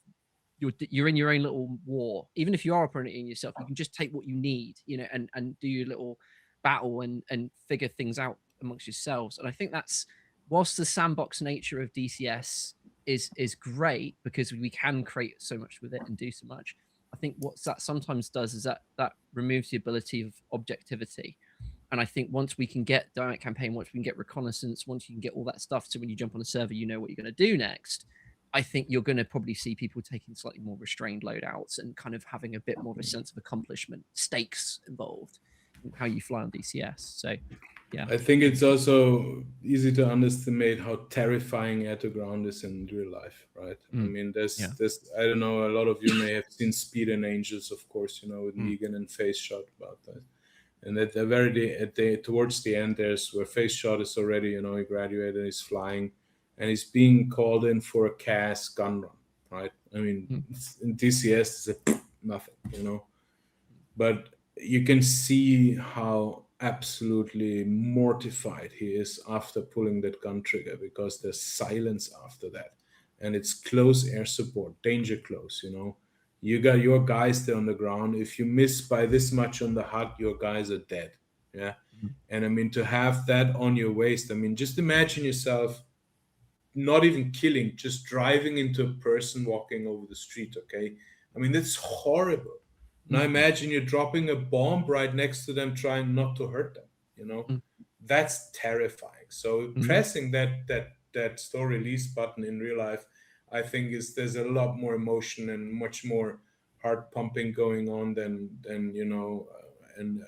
you're in your own little war. Even if you are operating yourself, you can just take what you need, and do your little battle and figure things out amongst yourselves. And I think that's, whilst the sandbox nature of DCS is great because we can create so much with it and do so much, I think what that sometimes does is that removes the ability of objectivity. And I think once we can get dynamic campaign, once we can get reconnaissance, once you can get all that stuff, so when you jump on a server, you know what you're going to do next, I think you're going to probably see people taking slightly more restrained loadouts and kind of having a bit more of a sense of accomplishment, stakes involved in how you fly on DCS. So, yeah. I think it's also easy to underestimate how terrifying air to ground is in real life, right? I mean, there's, I don't know, a lot of you may have seen Speed and Angels, of course, with Negan and Face Shot about that. And at the towards the end, there's where Face Shot is already, he graduated, he's flying, and he's being called in for a CAS gun run, right? I mean, in DCS, it's nothing, But you can see how absolutely mortified he is after pulling that gun trigger, because there's silence after that. And it's close air support, danger close, You got your guys there on the ground. If you miss by this much on the HUD, your guys are dead. Yeah. And I mean, to have that on your waist, I mean, just imagine yourself not even killing, just driving into a person walking over the street, okay? I mean, that's horrible. Now imagine you're dropping a bomb right next to them, trying not to hurt them, That's terrifying. So pressing that store release button in real life, I think there's a lot more emotion and much more heart pumping going on than and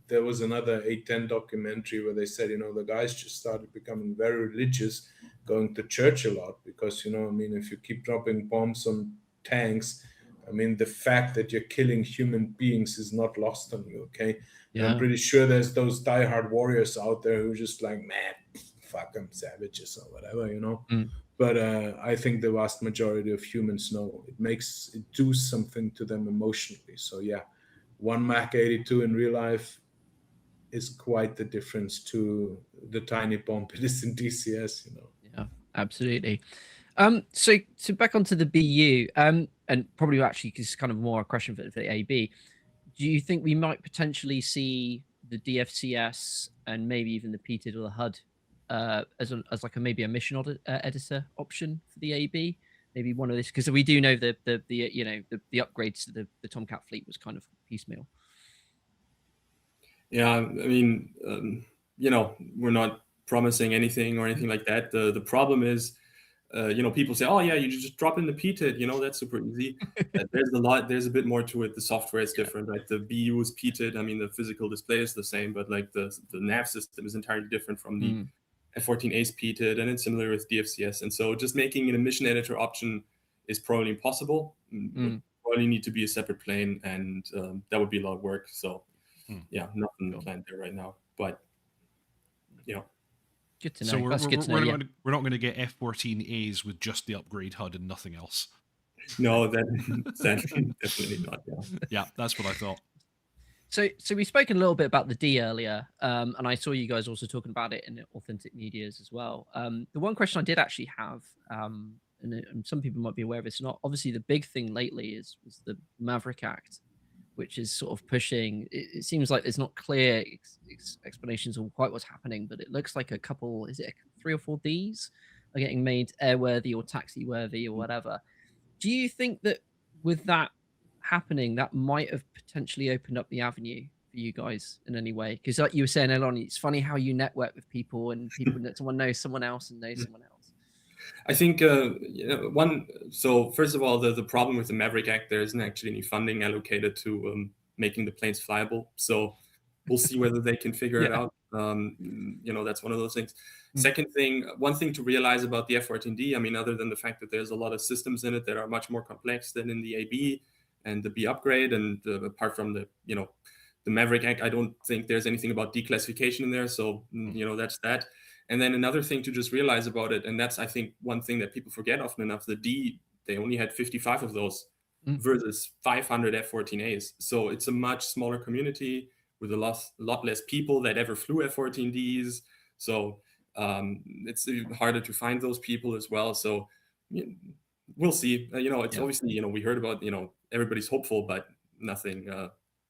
there was another 810 documentary where they said, the guys just started becoming very religious, going to church a lot, because, if you keep dropping bombs on tanks, I mean, the fact that you're killing human beings is not lost on you, okay? Yeah. And I'm pretty sure there's those diehard warriors out there who are just like, man, fuck them, savages or whatever, But I think the vast majority of humans know it do something to them emotionally. So yeah, one Mach 82 in real life is quite the difference to the tiny bomb it is in DCS, Yeah, absolutely. So back onto the BU, and probably actually is kind of more a question for the AB. Do you think we might potentially see the DFCS and maybe even the PTID or the HUD as like maybe a mission editor option for the AB? Maybe one of this, because we do know the upgrades to the Tomcat fleet was kind of piecemeal. Yeah, I mean, we're not promising anything or anything like that. The problem is, people say, oh yeah, you just drop in the PTID, that's super easy. There's a bit more to it. The software is different, right? The BU is PTID. I mean, the physical display is the same, but like the nav system is entirely different from the F-14A's PTID, and it's similar with DFCS. And so just making it a mission editor option is probably impossible. Probably need to be a separate plane, and that would be a lot of work. So yeah, nothing planned there right now. But good to know. So we're not going to get F-14As with just the upgrade HUD and nothing else. No, that's definitely not. Yeah, that's what I thought. So we spoke a little bit about the D earlier, and I saw you guys also talking about it in Authentic Medias as well. The one question I did actually have, and some people might be aware of this, not obviously the big thing lately is the Maverick Act, which is sort of pushing. It seems like there's not clear explanations on quite what's happening, but it looks like a couple, is it 3 or 4 Ds are getting made airworthy or taxi worthy or whatever. Do you think that with that happening, that might have potentially opened up the avenue for you guys in any way? Because like you were saying, Elon, it's funny how you network with people and people that someone knows someone else and knows someone else. I think so first of all, the problem with the Maverick Act, there isn't actually any funding allocated to making the planes flyable. So we'll see whether they can figure it out. That's one of those things. Second thing, one thing to realize about the F-14D, I mean, other than the fact that there's a lot of systems in it that are much more complex than in the AB and the B upgrade, and apart from the Maverick Act, I don't think there's anything about declassification in there. So, that's that. And then another thing to just realize about it, and that's, I think, one thing that people forget often enough, the D, they only had 55 of those versus 500 F-14As. So it's a much smaller community with a lot less people that ever flew F-14Ds. So it's harder to find those people as well. So we'll see. It's obviously, we heard about, everybody's hopeful, but nothing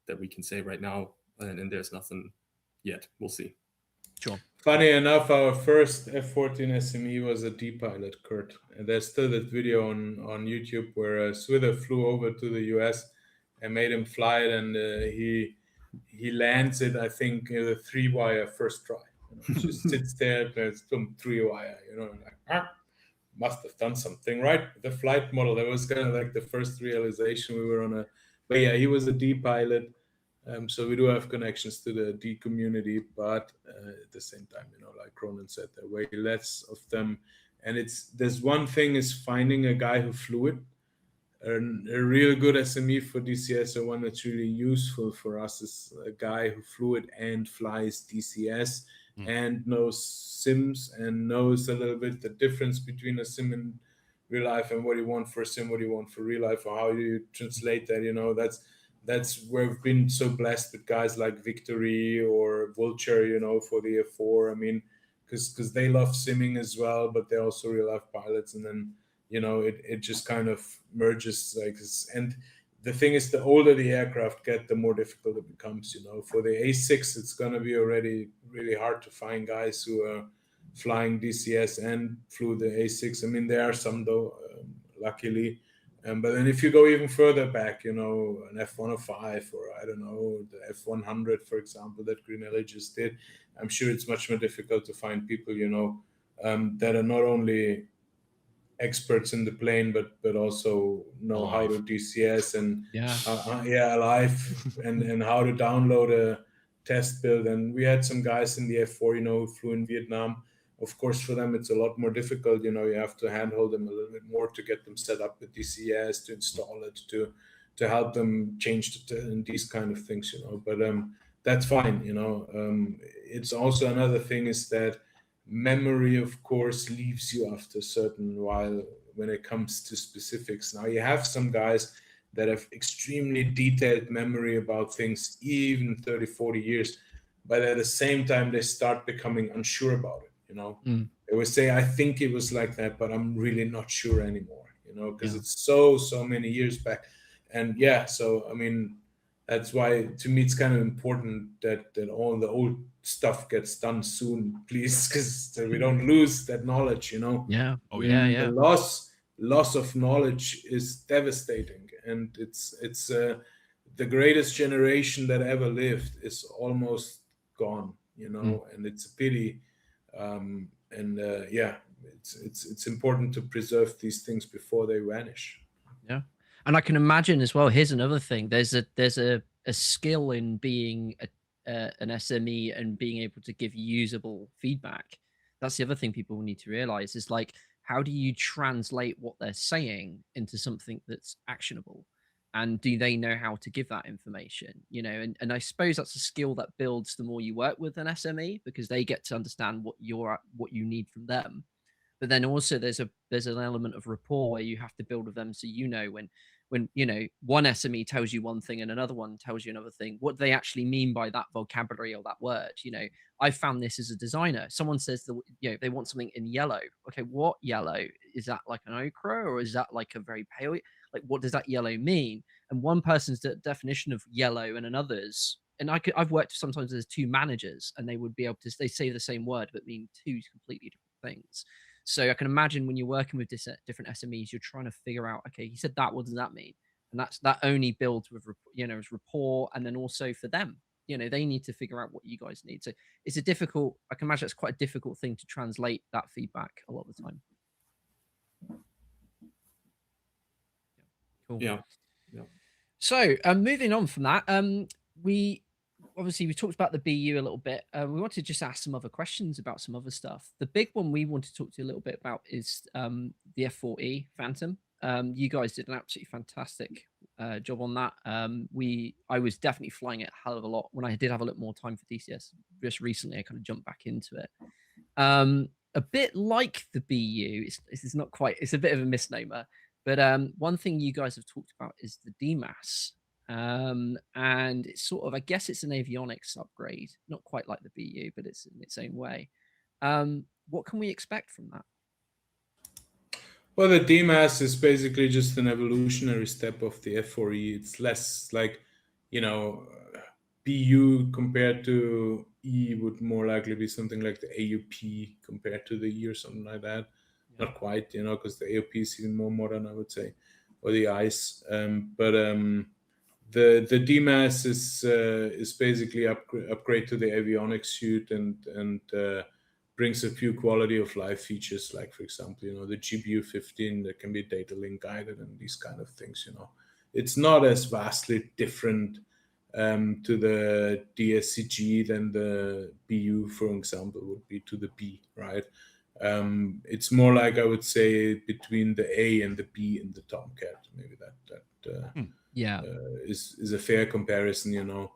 that we can say right now. And there's nothing yet. We'll see. Sure. Funny enough, our first F-14 SME was a D pilot, Kurt. And there's still that video on YouTube where Swither flew over to the US and made him fly it, and he lands it, I think, the 3-wire first try. Just sits there, there's some 3-wire, must have done something right with the flight model. That was kind of like the first realization we were on but yeah, he was a D pilot. So we do have connections to the D community, but at the same time, like Cronin said, there are way less of them. And there's one thing is finding a guy who flew it. A real good SME for DCS, or one that's really useful for us, is a guy who flew it and flies DCS and knows sims and knows a little bit the difference between a sim in real life and what you want for a sim, what you want for real life, or how you translate that. That's where we've been so blessed with guys like Victory or Vulture, for the F4. I mean, because they love simming as well, but they're also real life pilots. And then, it just kind of merges. And the thing is, the older the aircraft get, the more difficult it becomes. For the A6, it's going to be already really hard to find guys who are flying DCS and flew the A6. I mean, there are some though, luckily. But then if you go even further back, an F-105 or I don't know, the F-100, for example, that Greenelli just did, I'm sure it's much more difficult to find people, that are not only experts in the plane, but also know how to DCS and alive and how to download a test build. And we had some guys in the F4, who flew in Vietnam. Of course, for them, it's a lot more difficult. You have to handhold them a little bit more to get them set up with DCS, to install it, to help them change and these kind of things, But that's fine, It's also another thing is that memory, of course, leaves you after a certain while when it comes to specifics. Now, you have some guys that have extremely detailed memory about things, even 30, 40 years. But at the same time, they start becoming unsure about it. They would say, I think it was like that, but I'm really not sure anymore, because it's so many years back. And so, I mean, that's why to me, it's kind of important that all the old stuff gets done soon, please, because we don't lose that knowledge, The loss of knowledge is devastating. And it's the greatest generation that ever lived is almost gone, and it's a pity. It's important to preserve these things before they vanish. Yeah, and I can imagine as well. Here's another thing: there's a skill in being an SME and being able to give usable feedback. That's the other thing people need to realize is like, how do you translate what they're saying into something that's actionable? And do they know how to give that information? And I suppose that's a skill that builds the more you work with an SME, because they get to understand what you need from them. But then also there's an element of rapport where you have to build with them, so when when, you know, one SME tells you one thing and another one tells you another thing, what do they actually mean by that vocabulary or that word? You know, I found this as a designer. Someone says that, you know, they want something in yellow. Okay, what yellow? Is that like an ochre, or is that like a very pale? Like, what does that yellow mean? And one person's definition of yellow and another's, and I've worked sometimes as two managers, and they would be able to, they say the same word but mean two completely different things. So I can imagine when you're working with different SMEs, you're trying to figure out, okay, he said that, what does that mean? And that only builds with, you know, as rapport, and then also for them, you know, they need to figure out what you guys need. So it's a difficult, I can imagine it's quite a difficult thing to translate that feedback a lot of the time. Cool. Yeah. So moving on from that, we talked about the BU a little bit. We want to just ask some other questions about some other stuff. The big one we want to talk to you a little bit about is the F-4E Phantom. You guys did an absolutely fantastic job on that. I was definitely flying it a hell of a lot. When I did have a little more time for DCS just recently, I kind of jumped back into it. A bit like the BU, it's not quite, it's a bit of a misnomer, but one thing you guys have talked about is the DMAS. And it's sort of, I guess it's an avionics upgrade, not quite like the BU, but it's in its own way. What can we expect from that? Well, the DMAS is basically just an evolutionary step of the F4E. It's less like, you know, BU compared to E would more likely be something like the AUP compared to the E or something like that. Yeah. Not quite, you know, because the AUP is even more modern, I would say, or the ICE. The DMAS is basically upgrade to the avionics suite and brings a few quality of life features, like, for example, you know, the GPU 15 that can be data link guided and these kind of things. You know, it's not as vastly different to the DSCG than the BU, for example, would be to the B, right? It's more like, I would say, between the A and the B in the Tomcat. Maybe that is a fair comparison, you know.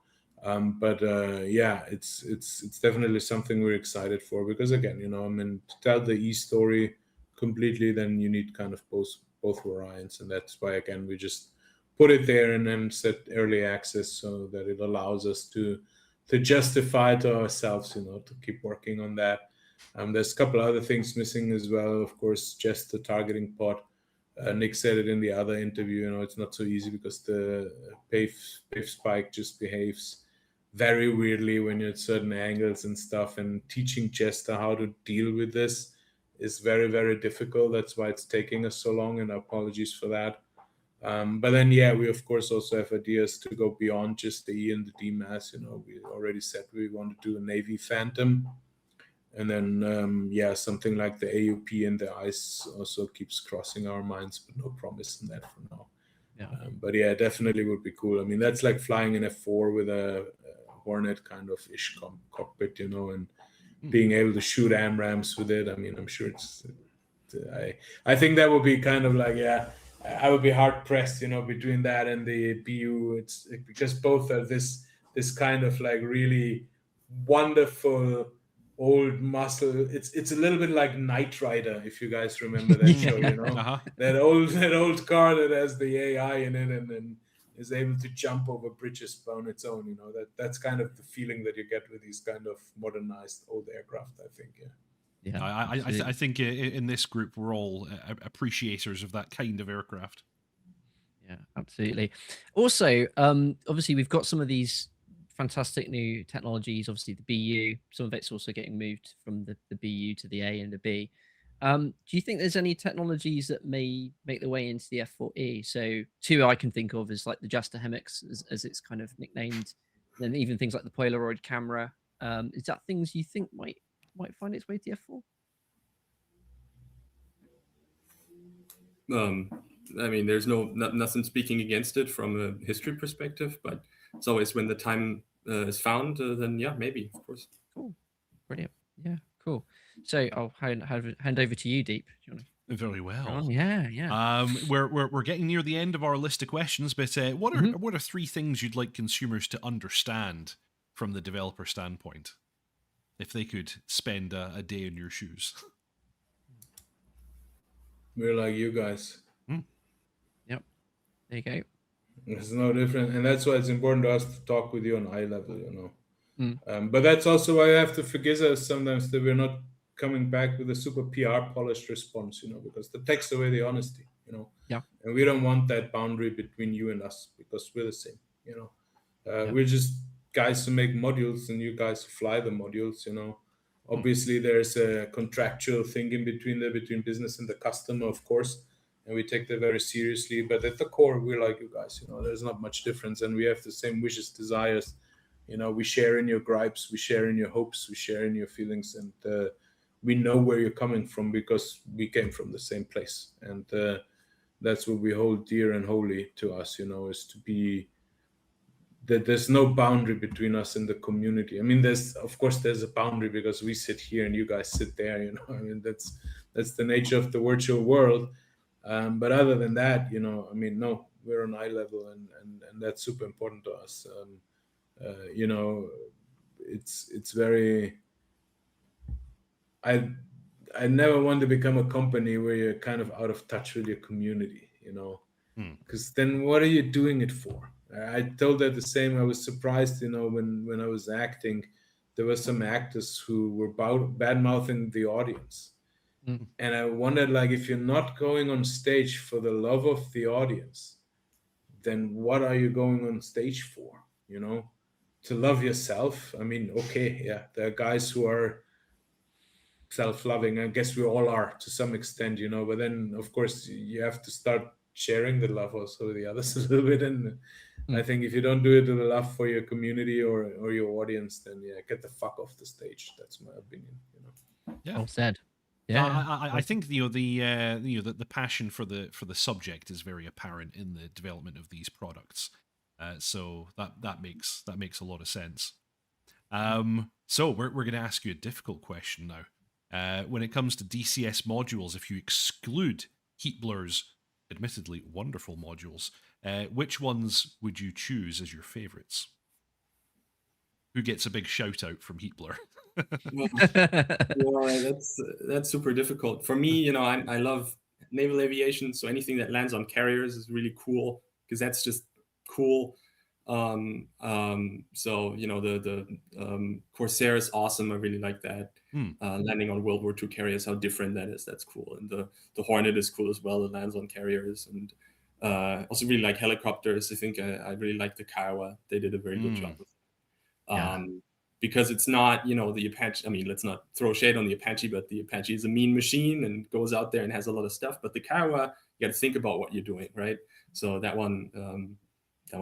Yeah, it's definitely something we're excited for, because again, you know, I mean, to tell the E story completely, then you need kind of both variants, and that's why, again, we just put it there and then set early access so that it allows us to justify to ourselves, you know, to keep working on that. There's a couple other things missing as well, of course, just the targeting pod. Nick said it in the other interview, you know, it's not so easy because the PAVE spike just behaves very weirdly when you're at certain angles and stuff, and teaching Jester how to deal with this is very, very difficult. That's why it's taking us so long, and apologies for that. But then, yeah, we of course also have ideas to go beyond just the E and the DMAS. You know, we already said we want to do a Navy Phantom. And then, yeah, something like the AUP and the ICE also keeps crossing our minds, but no promise in that for now. Yeah. But yeah, definitely would be cool. I mean, that's like flying an F4 with a Hornet kind of ish cockpit, you know, and being able to shoot AMRAAMs with it. I mean, I'm sure I think that would be kind of like, yeah, I would be hard pressed, you know, between that and the BU. It's because both are this kind of like really wonderful old muscle. It's a little bit like Knight Rider, if you guys remember that show, you know, that old car that has the AI in it and then is able to jump over bridges on its own. You know, that's kind of the feeling that you get with these kind of modernized old aircraft, I think. Yeah, I think in this group we're all appreciators of that kind of aircraft. Yeah, absolutely. Also, obviously we've got some of these fantastic new technologies. Obviously the BU, some of it's also getting moved from the BU to the A and the B. Do you think there's any technologies that may make their way into the F4E? So two I can think of is like the Jester Hemix, as it's kind of nicknamed, and then even things like the Polaroid camera. Is that things you think might find its way to the F4? I mean, there's nothing speaking against it from a history perspective, but it's always when the time is found, then yeah, maybe, of course. Cool, brilliant, yeah, cool. So I'll hand over to you, Deep. Do you want to... Very well. Yeah. We're getting near the end of our list of questions, but what are three things you'd like consumers to understand from the developer standpoint, if they could spend a day in your shoes? We're like you guys. Yep. There you go. It's no different, and that's why it's important to us to talk with you on eye level, you know. Mm. But that's also why I have to forgive us sometimes that we're not coming back with a super PR polished response, you know, because that takes away the honesty, you know. Yeah. And we don't want that boundary between you and us because we're the same, you know. We're just guys who make modules and you guys who fly the modules, you know. Obviously, there's a contractual thing in between there between business and the customer, of course, and we take that very seriously. But at the core, we're like you guys, you know. There's not much difference, and we have the same wishes, desires. You know, we share in your gripes, we share in your hopes, we share in your feelings, and we know where you're coming from because we came from the same place, and that's what we hold dear and holy to us. You know, is to be that there's no boundary between us and the community. I mean, there's of course there's a boundary because we sit here and you guys sit there. You know, I mean that's the nature of the virtual world. But other than that, you know, I mean, no, we're on eye level, and that's super important to us. You know, it's very. I never want to become a company where you're kind of out of touch with your community. You know, because then what are you doing it for? I told her the same. I was surprised, you know, when I was acting, there were some actors who were bad mouthing the audience. And I wondered, like, if you're not going on stage for the love of the audience, then what are you going on stage for? You know, to love yourself. I mean, okay, yeah, there are guys who are self-loving. I guess we all are to some extent, you know, but then of course you have to start sharing the love also with the others a little bit. And I think if you don't do it to the love for your community or your audience, then yeah, get the fuck off the stage. That's my opinion, you know. Yeah. Well said. Yeah, I think the passion for the subject is very apparent in the development of these products, so that makes a lot of sense. So we're going to ask you a difficult question now. When it comes to DCS modules, if you exclude Heatblur's admittedly wonderful modules, which ones would you choose as your favorites? Who gets a big shout out from Heatblur? Well, that's super difficult for me. You know, I love naval aviation, so anything that lands on carriers is really cool because that's just cool. So you know, the Corsair is awesome. I really like that. Landing on World War II carriers, how different that is. That's cool. And the Hornet is cool as well. It lands on carriers. And also really like helicopters. I think I really like the Kiowa. They did a very good job with it. Because it's not, you know, the Apache. I mean, let's not throw shade on the Apache, but the Apache is a mean machine and goes out there and has a lot of stuff. But the Kiowa, you got to think about what you're doing, right? So that one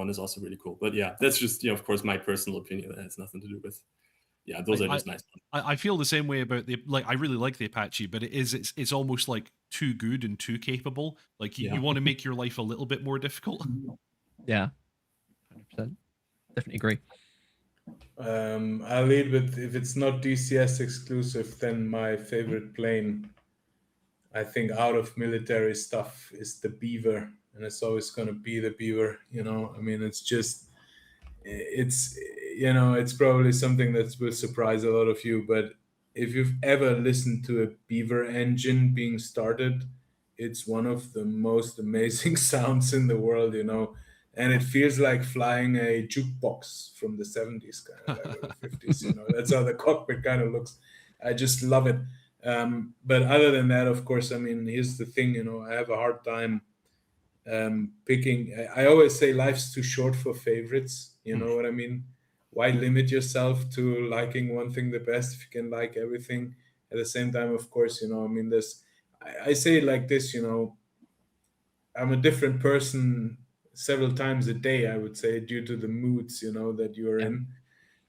is also really cool. But yeah, that's just, you know, of course, my personal opinion. That has nothing to do with. Yeah, those are just nice. I feel the same way about I really like the Apache, but it's almost like too good and too capable. Like you want to make your life a little bit more difficult. Yeah, 100%. Definitely agree. I'll lead with, if it's not DCS exclusive, then my favorite plane, I think, out of military stuff is the Beaver, and it's always going to be the Beaver. You know, I mean, it's you know, it's probably something that will surprise a lot of you, but if you've ever listened to a Beaver engine being started, it's one of the most amazing sounds in the world, you know. And it feels like flying a jukebox from the 70s, kind of, like, or the 50s, you know. That's how the cockpit kind of looks. I just love it. But other than that, of course, I mean, here's the thing, you know, I have a hard time picking. I always say life's too short for favorites. You know what I mean? Why limit yourself to liking one thing the best if you can like everything at the same time? Of course, you know, I mean, I say it like this, you know, I'm a different person several times a day, I would say, due to the moods, you know, that you're in.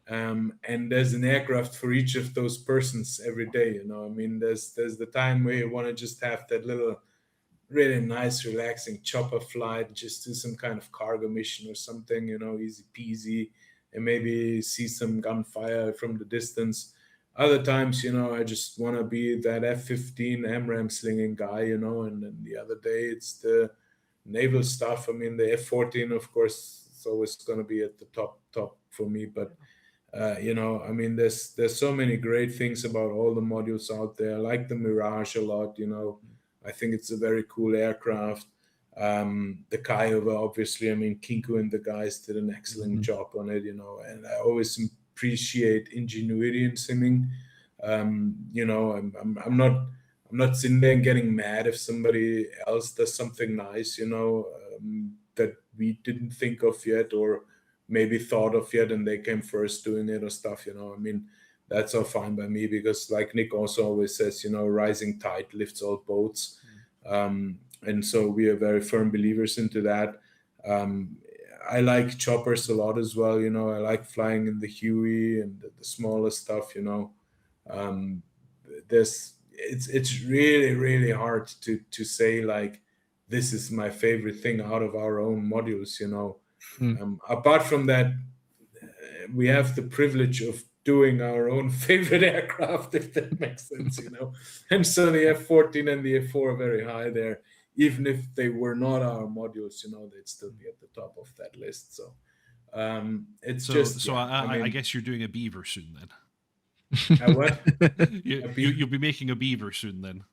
And there's an aircraft for each of those persons every day, you know. I mean, there's the time where you want to just have that little really nice, relaxing chopper flight, just do some kind of cargo mission or something, you know, easy peasy, and maybe see some gunfire from the distance. Other times, you know, I just want to be that F-15 AMRAAM slinging guy, you know, and then the other day it's the naval stuff. I mean, the F-14, of course, it's always going to be at the top for me, but you know, I mean, there's so many great things about all the modules out there. I like the Mirage a lot, you know. I think it's a very cool aircraft. The Kiowa, obviously, I mean, Kinku and the guys did an excellent job on it, you know, and I always appreciate ingenuity in simming. You know, I'm not sitting there and getting mad if somebody else does something nice, you know, that we didn't think of yet or maybe thought of yet, and they came first doing it or stuff, you know. I mean, that's all fine by me, because like Nick also always says, you know, rising tide lifts all boats. And so we are very firm believers into that. I like choppers a lot as well, you know. I like flying in the Huey and the smaller stuff, you know. It's really, really hard to say like, this is my favorite thing out of our own modules, you know. Apart from that, we have the privilege of doing our own favorite aircraft, if that makes sense, you know. And so the F-14 and the F-4 are very high there. Even if they were not our modules, you know, they'd still be at the top of that list. So it's just... So I guess you're doing a beaver soon then. What? You'll be making a beaver soon then.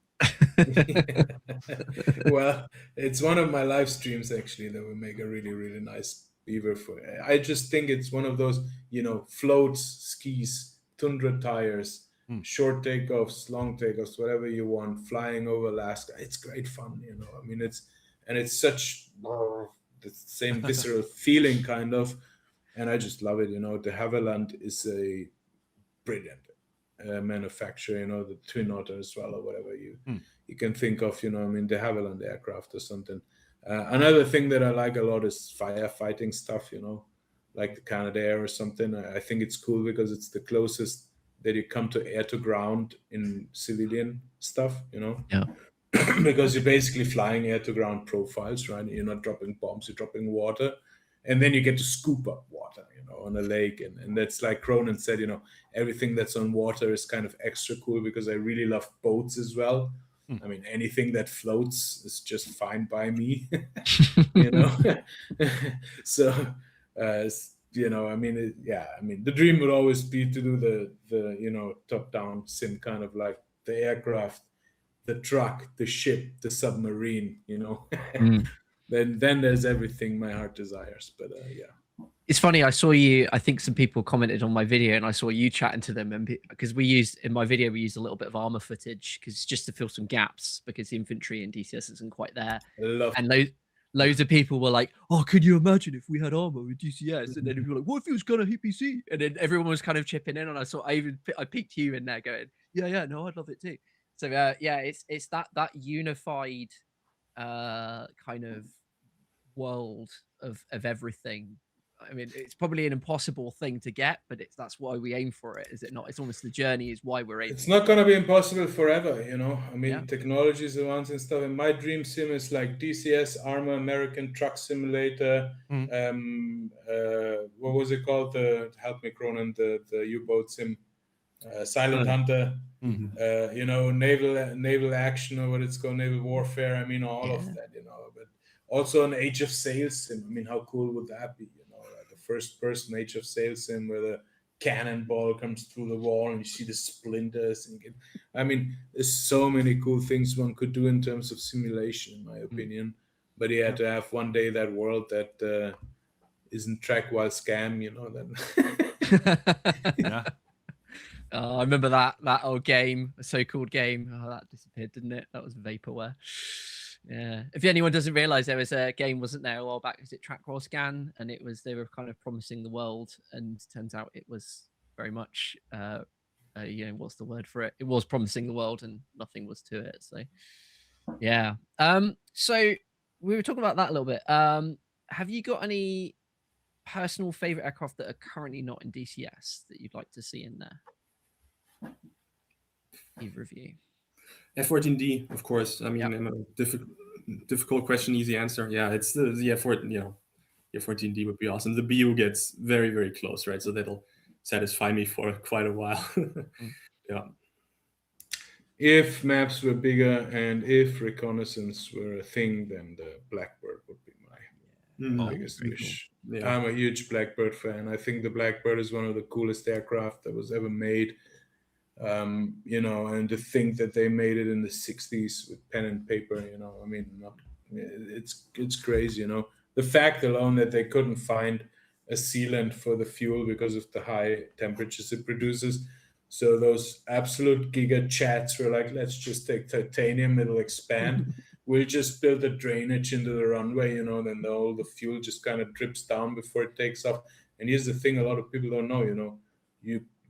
Well, it's one of my live streams actually that will make a really, really nice beaver for. I just think it's one of those, you know, floats, skis, tundra tires, short takeoffs, long takeoffs, whatever you want, flying over Alaska. It's great fun, you know. I mean, it's such the same visceral feeling, kind of, and I just love it, you know. De Havilland is a brilliant manufacturer, you know, the Twin Otter as well, or whatever you can think of, you know. I mean, De Havilland aircraft or something. Another thing that I like a lot is firefighting stuff, you know, like the Canadair or something. I think it's cool because it's the closest that you come to air to ground in civilian stuff, you know. Yeah. Because you're basically flying air to ground profiles, right? You're not dropping bombs, you're dropping water. And then you get to scoop up water, you know, on a lake. And that's like Cronin said, you know, everything that's on water is kind of extra cool, because I really love boats as well. I mean, anything that floats is just fine by me, you know. So, you know, I mean, I mean, the dream would always be to do the you know, top-down sim, kind of like the aircraft, the truck, the ship, the submarine, you know. Then there's everything my heart desires. But yeah. It's funny, I saw you, I think some people commented on my video and I saw you chatting to them, and because in my video we used a little bit of armor footage because just to fill some gaps, because the infantry in DCS isn't quite there. And loads of people were like, oh, could you imagine if we had armor with DCS? And then people were like, what if it was gun a HPC? And then everyone was kind of chipping in, and I peeked you in there going, yeah, no, I'd love it too. So yeah, it's that unified kind of world of everything. I mean, it's probably an impossible thing to get, but that's why we aim for it, is it not? It's almost the journey is why we're aiming. It's not going to be impossible forever, you know. I mean, technologies advance and stuff. And my dream sim is like DCS, Armor, American Truck Simulator. What was it called? Help me, Cronin, the U-boat sim, Silent Hunter. You know, naval action, or what it's called, naval warfare. I mean, all of that, you know. But also an Age of Sail sim. I mean, how cool would that be? First-person Age of Sail sim where the cannonball comes through the wall and you see the splinters. I mean, there's so many cool things one could do in terms of simulation, in my opinion. But you had to have one day that world that isn't track while scam, you know. Then yeah. I remember that old game, a so-called game. Oh, that disappeared, didn't it? That was vaporware. Yeah. If anyone doesn't realize, there was a game, wasn't there, a while back? Was it Track While Scan? And they were kind of promising the world, and turns out it was very much, you know, what's the word for it? It was promising the world, and nothing was to it. So, yeah. So we were talking about that a little bit. Have you got any personal favorite aircraft that are currently not in DCS that you'd like to see in there? Either of you. F-14D, of course. I mean, difficult question, easy answer. Yeah, it's the F-14. You know, the F-14D would be awesome. The BU gets very, very close, right? So that'll satisfy me for quite a while. Yeah. If maps were bigger and if reconnaissance were a thing, then the Blackbird would be my biggest wish. Cool. Yeah. I'm a huge Blackbird fan. I think the Blackbird is one of the coolest aircraft that was ever made. You know, and to think that they made it in the 60s with pen and paper, you know, I mean, It's crazy, you know. The fact alone that they couldn't find a sealant for the fuel because of the high temperatures it produces. So those absolute giga chats were like, let's just take titanium, it'll expand. We'll just build a drainage into the runway, you know, then all the fuel just kind of drips down before it takes off. And here's the thing a lot of people don't know, you know,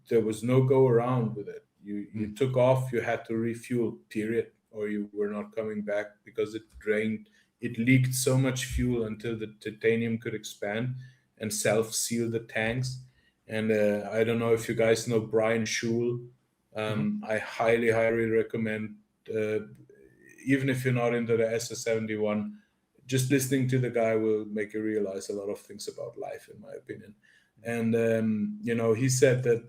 there was no go around with it. You took off, you had to refuel, period, or you were not coming back because it leaked so much fuel until the titanium could expand and self-seal the tanks. And I don't know if you guys know Brian Schul. I highly recommend, even if you're not into the SS-71, just listening to the guy will make you realize a lot of things about life, in my opinion. And, you know, he said that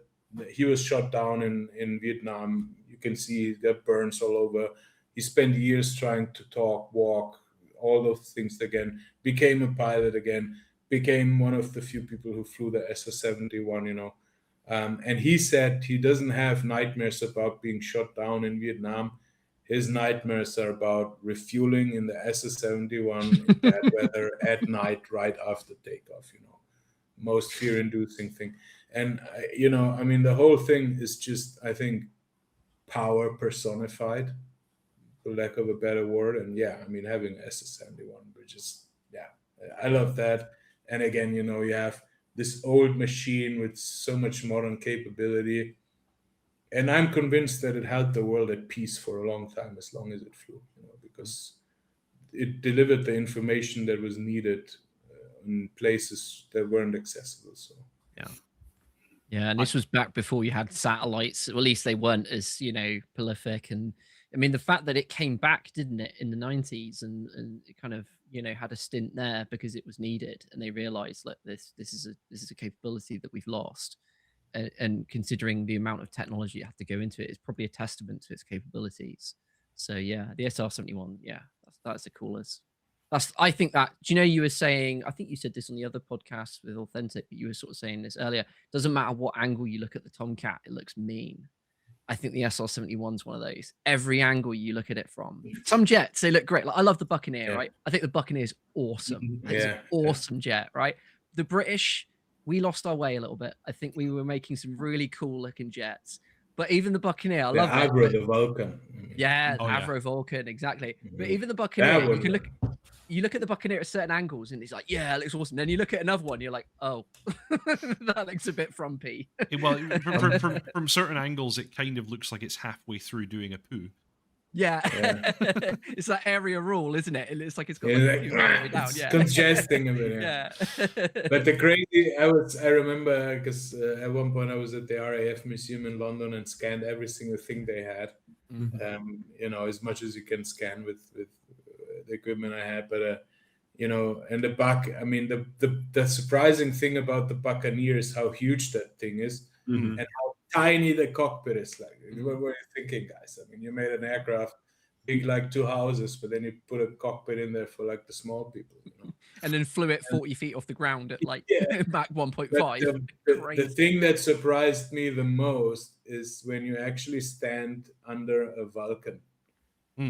he was shot down in Vietnam. You can see he's got burns all over. He spent years trying to talk, walk, all those things again, became a pilot again, became one of the few people who flew the SS-71, you know. And he said he doesn't have nightmares about being shot down in Vietnam. His nightmares are about refueling in the SS-71 in bad weather at night right after takeoff, you know. Most fear-inducing thing. And, you know, I mean, the whole thing is just, I think, power personified, for lack of a better word. And yeah, I mean, having SS-71, which is, yeah, I love that. And again, you know, you have this old machine with so much modern capability. And I'm convinced that it held the world at peace for a long time, as long as it flew, you know, because it delivered the information that was needed in places that weren't accessible. So, yeah. Yeah, and this was back before you had satellites. Or at least they weren't as, you know, prolific. And I mean, the fact that it came back, didn't it, in the 90s, and it kind of, you know, had a stint there because it was needed, and they realized, look, this is a capability that we've lost. And considering the amount of technology you have to go into it, it's probably a testament to its capabilities. So yeah, the SR-71, yeah, that's the coolest. I think that, do you know, you were saying, I think you said this on the other podcast with Authentic, but you were sort of saying this earlier, doesn't matter what angle you look at the Tomcat, it looks mean. I think the SR-71 is one of those. Every angle you look at it from. Some jets, they look great. Like, I love the Buccaneer, right? I think the Buccaneer is awesome. It's an awesome jet, right? The British, we lost our way a little bit. I think we were making some really cool looking jets. But even the Buccaneer, I love it. The Vulcan. Yeah, Avro Vulcan, exactly. But even the Buccaneer, you look at the Buccaneer at certain angles and it's like, yeah, it looks awesome. Then you look at another one, you're like, oh, that looks a bit frumpy. Well, from certain angles, it kind of looks like it's halfway through doing a poo. Yeah. It's that area rule, isn't it? It looks like it's got it's congesting a bit. Yeah. But the crazy, I remember, because at one point I was at the RAF Museum in London and scanned every single thing they had. You know, as much as you can scan with the equipment I had, but you know, and the Bucc, I mean, the surprising thing about the Buccaneer is how huge that thing is and how tiny the cockpit is. Like, what were you thinking, guys? I mean, you made an aircraft big like 2 houses, but then you put a cockpit in there for like the small people, you know? And then flew it 40 feet off the ground at like Mach 1.5. The thing that surprised me the most is when you actually stand under a Vulcan.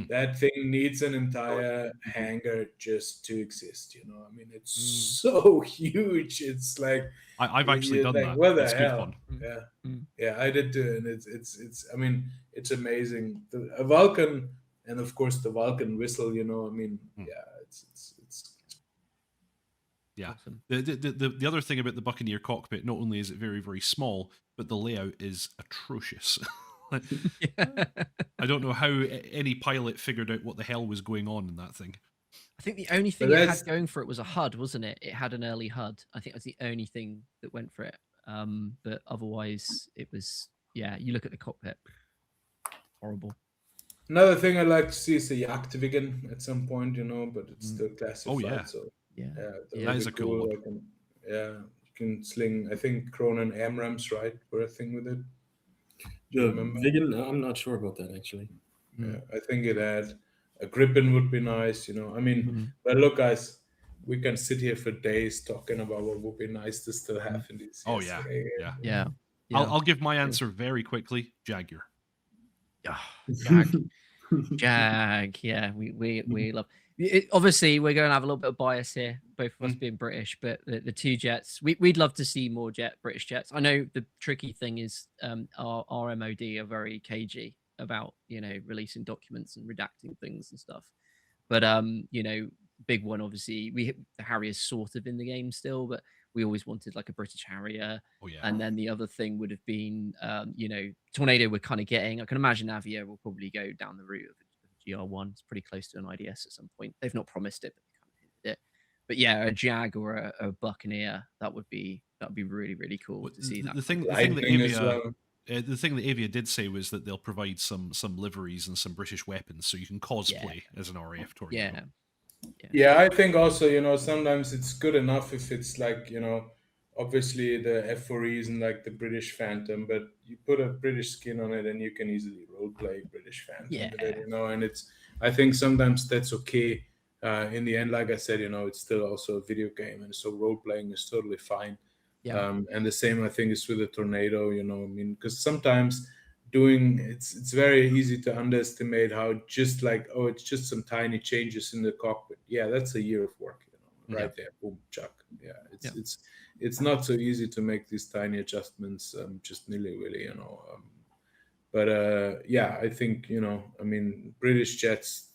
That thing needs an entire hangar just to exist, you know. I mean, it's so huge. It's like I've actually done that. What the it's hell? Good fun. Yeah, I did too, and it's. I mean, it's amazing. A Vulcan, and of course the Vulcan whistle. You know, I mean, it's yeah. Awesome. The other thing about the Buccaneer cockpit, not only is it very, very small, but the layout is atrocious. I don't know how any pilot figured out what the hell was going on in that thing. I think the only thing it had going for it was a HUD, wasn't it? It had an early HUD. I think that's the only thing that went for it. But otherwise, it was, yeah, you look at the cockpit, horrible. Another thing I'd like to see is the Jagdwagen at some point, you know, but it's still classified. Oh, yeah. So, that is a cool one. You can sling, I think, Cronen AMRAAMs, right, were a thing with it. Vegan, I'm not sure about that, actually. Yeah, I think it had a Gripen would be nice, you know. I mean, but look, guys, we can sit here for days talking about what would be nice to still have in these. Oh, yeah. I'll give my answer very quickly. Jaguar. Jag. Yeah, we love. Obviously, we're going to have a little bit of bias here, both of us being British, but the two jets, we'd love to see more British jets. I know the tricky thing is our MOD are very cagey about, releasing documents and redacting things and stuff. But, big one, obviously, the Harrier's sort of in the game still, but we always wanted like a British Harrier. Oh, yeah. And then the other thing would have been, Tornado we're kind of getting. I can imagine Avia will probably go down the route of GR1. It's pretty close to an IDS at some point. They've not promised it, but they kind of hinted it. But yeah, a Jag or a Buccaneer, that would be really, really cool to see that. The thing that Avia did say was that they'll provide some liveries and some British weapons, so you can cosplay as an RAF Tornado. Yeah, I think also, sometimes it's good enough if it's like, obviously the F4E isn't like the British Phantom, but you put a British skin on it and you can easily roleplay British Phantom with it, and I think sometimes that's okay. In the end, like I said, it's still also a video game, and so role-playing is totally fine. And the same, I think, is with the Tornado, because sometimes it's very easy to underestimate how just like, it's just some tiny changes in the cockpit. Yeah, that's a year of work, right there, boom, chuck. Yeah, it's not so easy to make these tiny adjustments just nilly-willy, But I think, British jets,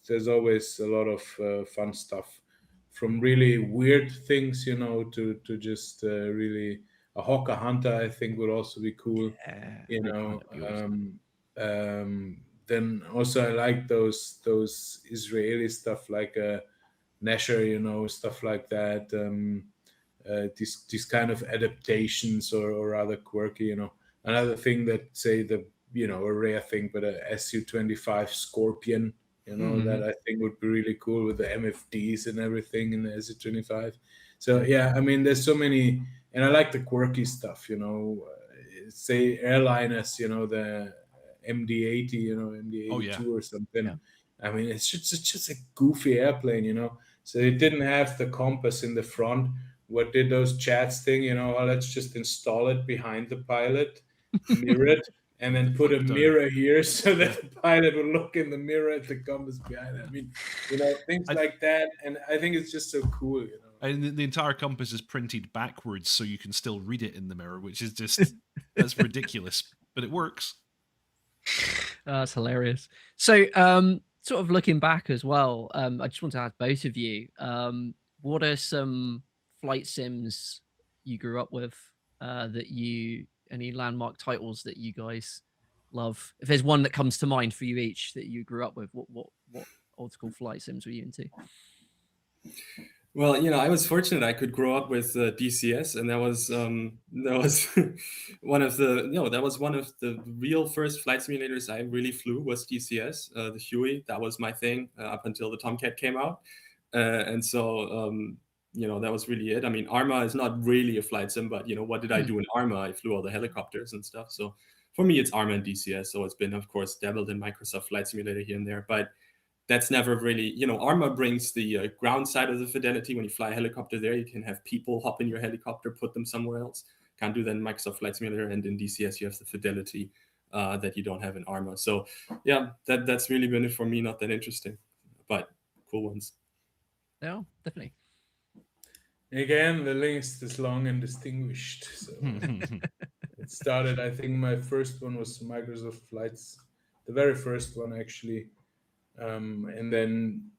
there's always a lot of fun stuff, from really weird things, to just really a Hawker Hunter, I think, would also be cool. Then also I like those Israeli stuff like Nesher, stuff like that. These kind of adaptations or rather quirky, Another thing that, say, a rare thing, but a Su-25 Scorpion, that I think would be really cool with the MFDs and everything in the Su-25. So yeah, there's so many, and I like the quirky stuff, say airliners, the MD-80, MD-82 or something. Yeah. It's just a goofy airplane, So it didn't have the compass in the front. What did those chats thing? Let's just install it behind the pilot, mirror it, and then put a mirror here so that the pilot will look in the mirror at the compass behind it. Things like that. And I think it's just so cool, And the entire compass is printed backwards so you can still read it in the mirror, which is just, that's ridiculous, but it works. That's hilarious. So, sort of looking back as well, I just want to ask both of you, what are some flight sims you grew up with, any landmark titles that you guys love? If there's one that comes to mind for you each that you grew up with, what old school flight sims were you into? Well, I was fortunate I could grow up with DCS, and that was one of the real first flight simulators I really flew was DCS, the Huey. That was my thing up until the Tomcat came out, and so that was really it. Arma is not really a flight sim, but what did I do in Arma? I flew all the helicopters and stuff. So for me, it's Arma and DCS. So it's been, of course, dabbled in Microsoft Flight Simulator here and there, but that's never really, Arma brings the ground side of the fidelity. When you fly a helicopter there, you can have people hop in your helicopter, put them somewhere else. Can't do that in Microsoft Flight Simulator. And in DCS, you have the fidelity that you don't have in Arma. So yeah, that's really been it for me. Not that interesting, but cool ones. No, definitely. Again, the list is long and distinguished. So it started, I think my first one was Microsoft Flights, the very first one actually. And then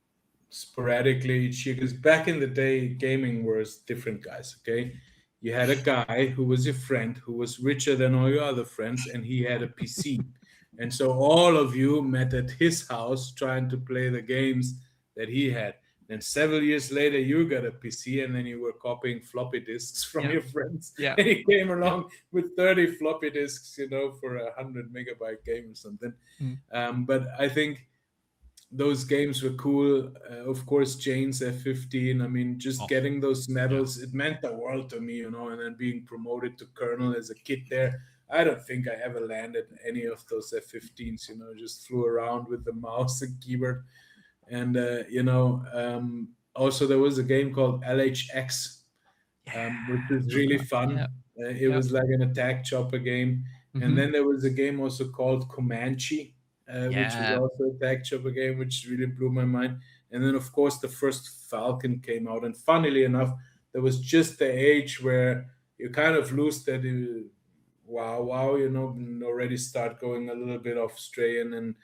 sporadically each year, because back in the day, gaming was different, guys, okay? You had a guy who was your friend, who was richer than all your other friends, and he had a PC. And so all of you met at his house trying to play the games that he had. Then several years later, you got a PC, and then you were copying floppy disks from your friends. Yeah. And he came along with 30 floppy disks, for a 100 megabyte game or something. But I think those games were cool. Of course, Jane's F-15. Just getting those medals, it meant the world to me, and then being promoted to colonel as a kid there. I don't think I ever landed any of those F-15s, just flew around with the mouse and keyboard. And, also there was a game called LHX, which was really fun. It was like an attack chopper game. And then there was a game also called Comanche, which was also a attack chopper game, which really blew my mind. And then, of course, the first Falcon came out. And funnily enough, there was just the age where you kind of lose that wow, you know, and already start going a little bit off strain. And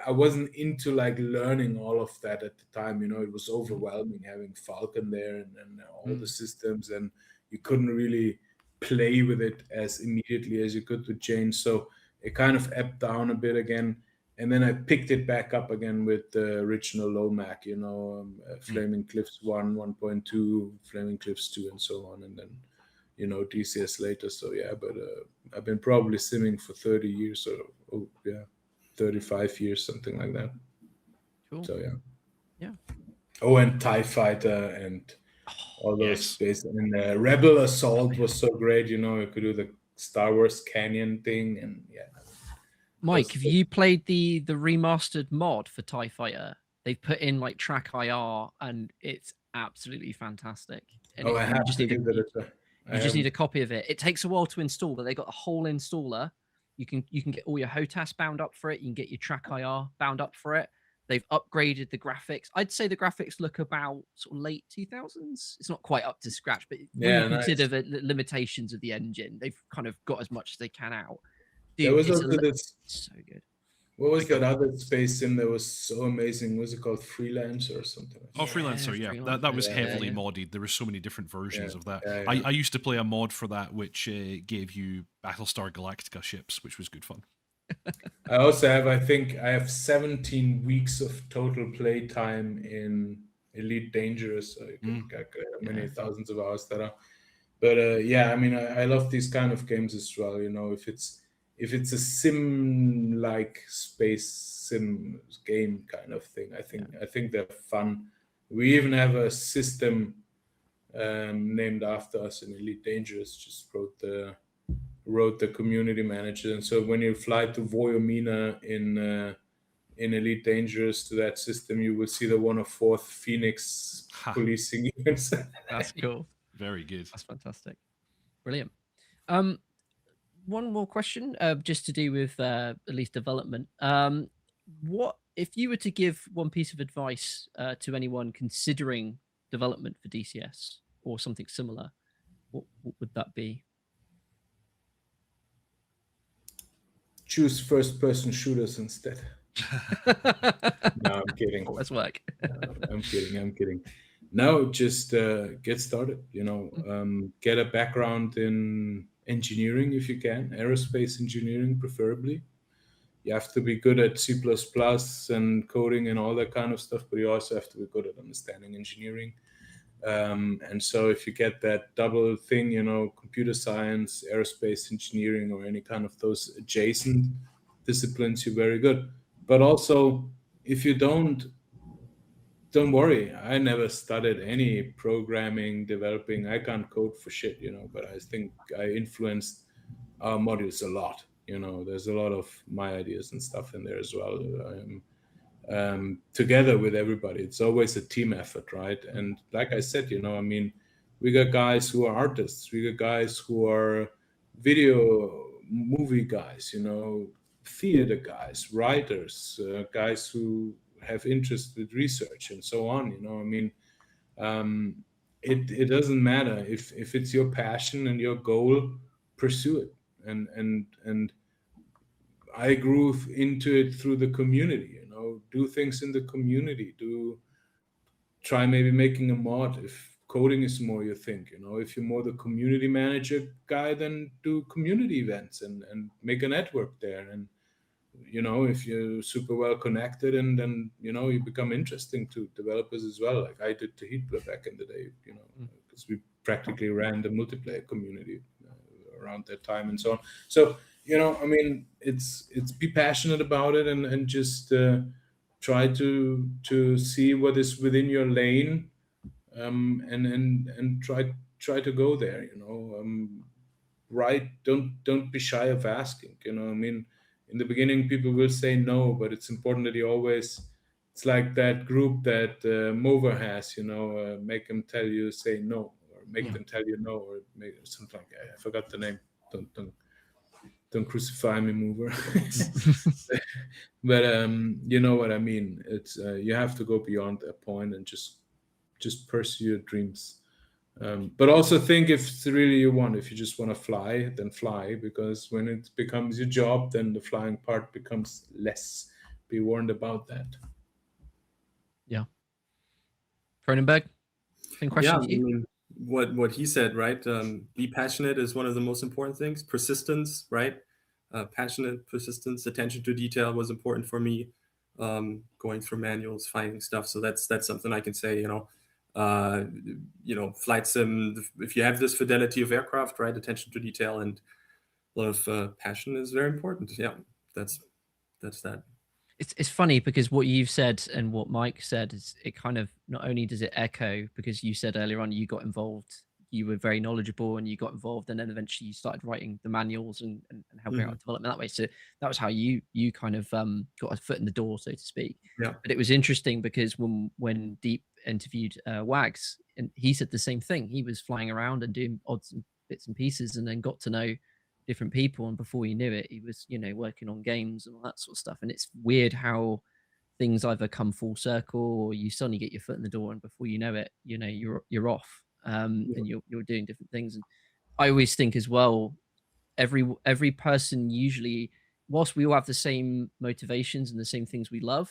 I wasn't into like learning all of that at the time. You know, it was overwhelming having Falcon there and all the systems, and you couldn't really play with it as immediately as you could with Jane. So it kind of ebbed down a bit again. And then I picked it back up again with the original low Mac, you know, Flaming Cliffs 1, 1.2, Flaming Cliffs 2, and so on. And then, you know, DCS later. So yeah, but I've been probably simming for 30 years or 35 years, something like that. Cool. So yeah. Oh, and TIE Fighter and all those space. And Rebel Assault was so great, you know, you could do the Star Wars Canyon thing, and yeah. Mike, have you played the remastered mod for TIE Fighter? They've put in like track IR, and it's absolutely fantastic. And I have just to give it you just need a copy of it. It takes a while to install, but they got a whole installer. You can get all your HOTAS bound up for it. You can get your track IR bound up for it. They've upgraded the graphics. I'd say the graphics look about sort of late 2000s. It's not quite up to scratch, but when you consider the limitations of the engine, they've kind of got as much as they can out. Dude, there was also this so good. What was that other space sim that was so amazing? Was it called Freelancer or something? Oh, Freelancer, yeah. Freelancer. That was heavily modded. There were so many different versions of that. I used to play a mod for that which gave you Battlestar Galactica ships, which was good fun. I also have, I think I have 17 weeks of total play time in Elite Dangerous. So you can calculate how many thousands of hours that are. But yeah, I mean, I love these kind of games as well. You know, if it's a sim-like space sim game kind of thing, I think they're fun. We even have a system named after us in Elite Dangerous. Just wrote the community manager, and so when you fly to Voyomina in Elite Dangerous to that system, you will see the 104th Phoenix policing units. That's cool. Very good. That's fantastic. Brilliant. One more question, just to do with at least development. What if you were to give one piece of advice to anyone considering development for DCS or something similar? What would that be? Choose first-person shooters instead. No, I'm kidding. Let's work. I'm kidding. No, just get started. You know, get a background in engineering if you can, aerospace engineering preferably. You have to be good at C++ and coding and all that kind of stuff, but you also have to be good at understanding engineering. And so if you get that double thing, you know, computer science, aerospace engineering, or any kind of those adjacent disciplines, you're very good. But also, if you don't worry. I never studied any programming, developing. I can't code for shit, you know, but I think I influenced our modules a lot. You know, there's a lot of my ideas and stuff in there as well. Together with everybody. It's always a team effort, right? And like I said, you know, I mean, we got guys who are artists. We got guys who are movie guys, you know, theater guys, writers, guys who have interest with research and so on. You know, I mean, it doesn't matter if it's your passion and your goal, pursue it. And I grew into it through the community. You know, do things in the community. Try maybe making a mod if coding is more your thing. You know, if you're more the community manager guy, then do community events and make a network there. And you know, if you're super well connected, and then you know you become interesting to developers as well, like I did to Heatblur back in the day. You know, because we practically ran the multiplayer community around that time and so on. So you know, I mean, it's be passionate about it and just try to see what is within your lane, and try to go there. You know, right? Don't be shy of asking. You know, I mean. In the beginning, people will say no, but it's important that you always, it's like that group that Mover has, you know, make them tell you, say no, or make them tell you no, or something like that. I forgot the name. Don't. Don't crucify me, mover. But you know what I mean. It's you have to go beyond that point and just pursue your dreams. But also think if it's really you want. If you just want to fly, then fly, because when it becomes your job, then the flying part becomes less. Be warned about that. Yeah. Kronenberg, same question to you. I mean, what he said, right? Be passionate is one of the most important things. Persistence, right? Passionate, persistence, attention to detail was important for me. Going through manuals, finding stuff. So that's something I can say. Flight sim. If you have this fidelity of aircraft, right? Attention to detail and a lot of passion is very important. Yeah, that's that. It's funny because what you've said and what Mike said is it kind of not only does it echo, because you said earlier on you got involved, you were very knowledgeable and you got involved, and then eventually you started writing the manuals and helping out development that way. So that was how you kind of got a foot in the door, so to speak. Yeah. But it was interesting because when Deep interviewed Wags, and he said the same thing. He was flying around and doing odds and bits and pieces, and then got to know different people, and before you knew it, he was working on games and all that sort of stuff. And it's weird how things either come full circle or you suddenly get your foot in the door, and before you know it, you're off, and you're doing different things. And I always think as well, every person usually, whilst we all have the same motivations and the same things we love,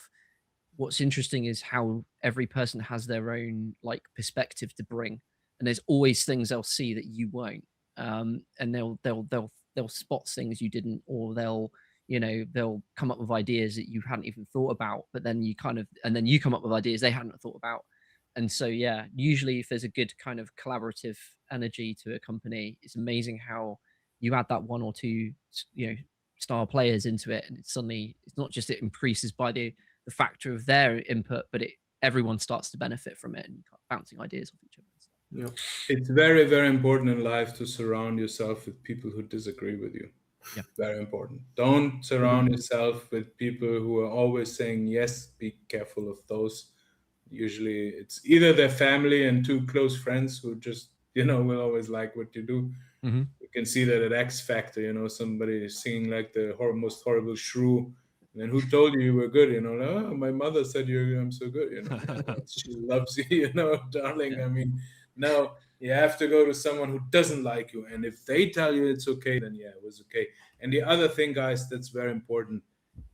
what's interesting is how every person has their own perspective to bring, and there's always things they'll see that you won't, and they'll spot things you didn't, or they'll come up with ideas that you hadn't even thought about, but then you come up with ideas they hadn't thought about. And so usually if there's a good kind of collaborative energy to a company, it's amazing how you add that one or two star players into it, and it's not just it increases by the factor of their input, but everyone starts to benefit from it, and bouncing ideas off each other. Yeah, it's very, very important in life to surround yourself with people who disagree with you. Yeah, very important. Don't surround yourself with people who are always saying yes. Be careful of those. Usually, it's either their family and two close friends who just will always like what you do. You can see that at X Factor. Somebody is singing like the most horrible shrew. And who told you were good? Oh, my mother said I'm so good. She loves you, darling. Yeah. I mean, no, you have to go to someone who doesn't like you. And if they tell you it's okay, then it was okay. And the other thing, guys, that's very important.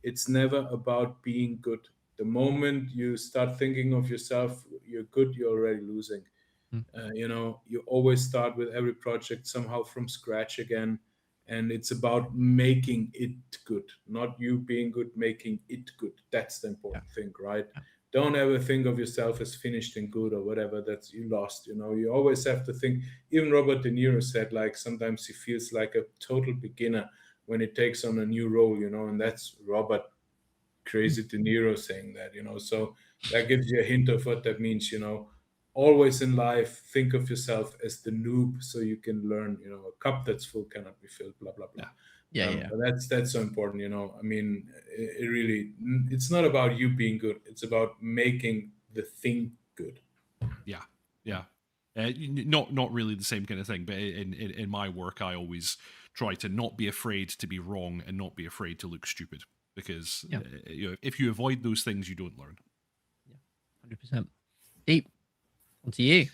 It's never about being good. The moment you start thinking of yourself, you're good, you're already losing. You always start with every project somehow from scratch again. And it's about making it good, not you being good, making it good. That's the important thing, right? Yeah. Don't ever think of yourself as finished and good or whatever. That's you lost. You always have to think. Even Robert De Niro said, sometimes he feels like a total beginner when he takes on a new role. And that's Robert Crazy De Niro saying that. So that gives you a hint of what that means. Always in life, think of yourself as the noob, so you can learn. A cup that's full cannot be filled. Blah blah blah. Yeah. But that's so important. I mean, it really. It's not about you being good. It's about making the thing good. Yeah. Not really the same kind of thing. But in my work, I always try to not be afraid to be wrong and not be afraid to look stupid, because if you avoid those things, you don't learn. Yeah, 100%. Deep. On to you.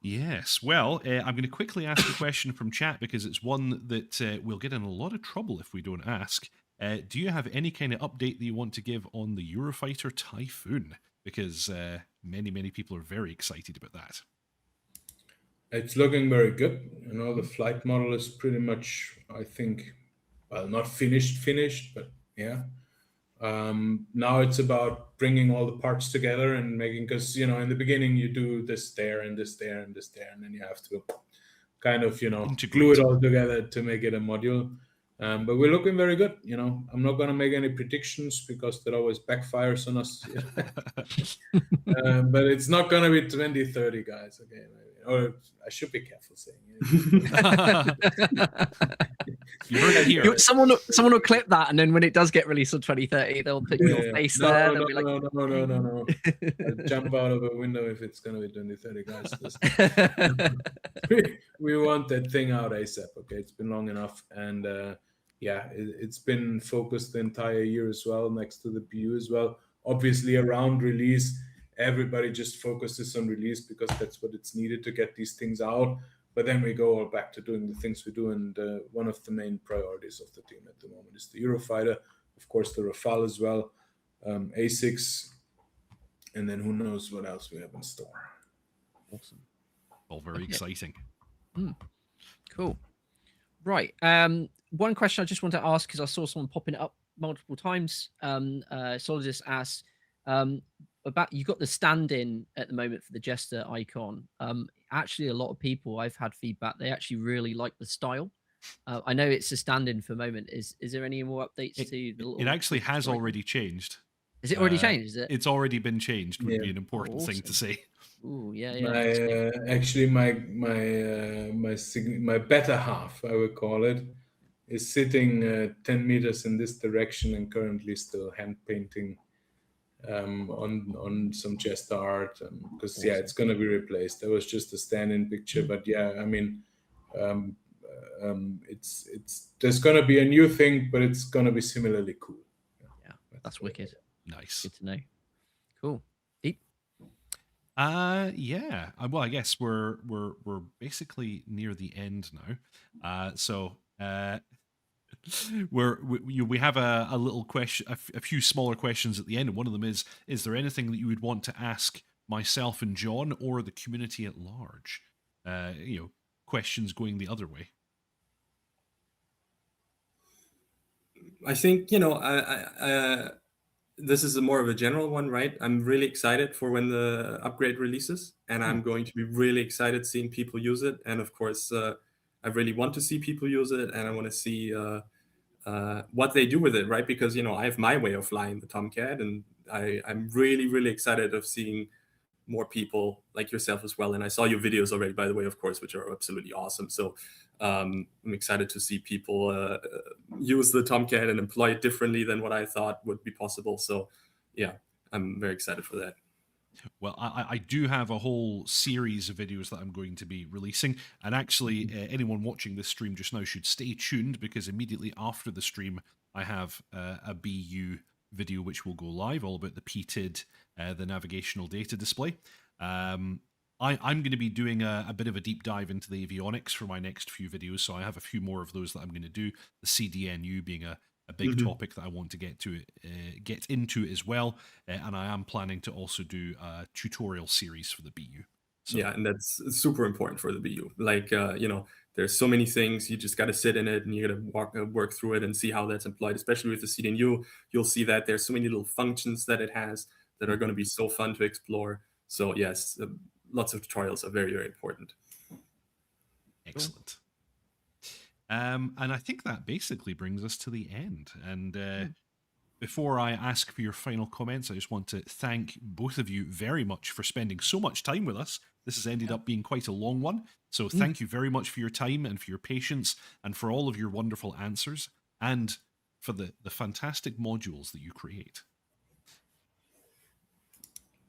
Yes. Well, I'm going to quickly ask a question from chat, because it's one that we'll get in a lot of trouble if we don't ask. Do you have any kind of update that you want to give on the Eurofighter Typhoon? Because many people are very excited about that. It's looking very good. The flight model is pretty much, I think, well, not finished, but yeah. Now it's about bringing all the parts together and making, because in the beginning you do this there and this there and this there, and then you have to kind of glue it all together to make it a module. But we're looking very good. I'm not going to make any predictions because that always backfires on us. But it's not going to be 2030, guys. Okay, or I should be careful saying it. You heard it here. Someone will clip that, and then when it does get released on 2030, they'll put your face there. No. I'll jump out of a window if it's going to be 2030, guys. We want that thing out ASAP. Okay, it's been long enough, and yeah, it's been focused the entire year as well, next to the BU as well. Obviously, around release, everybody just focuses on release because that's what it's needed to get these things out. But then we go all back to doing the things we do, and one of the main priorities of the team at the moment is the Eurofighter, of course, the Rafale as well, A6, and then who knows what else we have in store. Awesome. All very exciting. Cool. Right. One question I just want to ask, because I saw someone popping it up multiple times. Solidus asks about, you've got the stand-in at the moment for the Jester icon. Actually, a lot of people, I've had feedback, they actually really like the style. I know it's a stand-in for the moment. Is there any more updates to the little... It actually has already changed. Is it already changed? Is it? It's already been changed, would be an important thing to say. Ooh, yeah. Actually, my better half, I would call it, is sitting 10 meters in this direction and currently still hand painting on some Jester art, because yeah, it's going to be replaced. That was just a stand-in picture, but yeah, I mean, it's there's going to be a new thing, but it's going to be similarly cool. Yeah, that's wicked. Nice. Good to know. Cool. Deep. Yeah. Well, I guess we're basically near the end now. So we have a little question, a few smaller questions at the end, and one of them is there anything that you would want to ask myself and John or the community at large? Questions going the other way. I think, this is more of a general one, right? I'm really excited for when the upgrade releases, and I'm going to be really excited seeing people use it. And of course, I really want to see people use it, and I want to see what they do with it, right? Because, I have my way of flying the Tomcat, and I'm really, really excited of seeing more people like yourself as well. And I saw your videos already, by the way, of course, which are absolutely awesome. So I'm excited to see people use the Tomcat and employ it differently than what I thought would be possible. So yeah, I'm very excited for that. Well, I do have a whole series of videos that I'm going to be releasing. And actually, anyone watching this stream just now should stay tuned, because immediately after the stream, I have a BU video which will go live, all about the PTID, the navigational data display. I'm going to be doing a bit of a deep dive into the avionics for my next few videos, so I have a few more of those that I'm going to do, the CDNU being a big topic that I want to get into as well, and I am planning to also do a tutorial series for the BU. So. Yeah, and that's super important for the BU. Like, there's so many things, you just got to sit in it and you got to work through it and see how that's employed, especially with the CDNU. You'll see that there's so many little functions that it has that are going to be so fun to explore. So yes, lots of tutorials are very, very important. Excellent. And I think that basically brings us to the end. And before I ask for your final comments, I just want to thank both of you very much for spending so much time with us. This has ended up being quite a long one. So thank you very much for your time and for your patience and for all of your wonderful answers and for the fantastic modules that you create.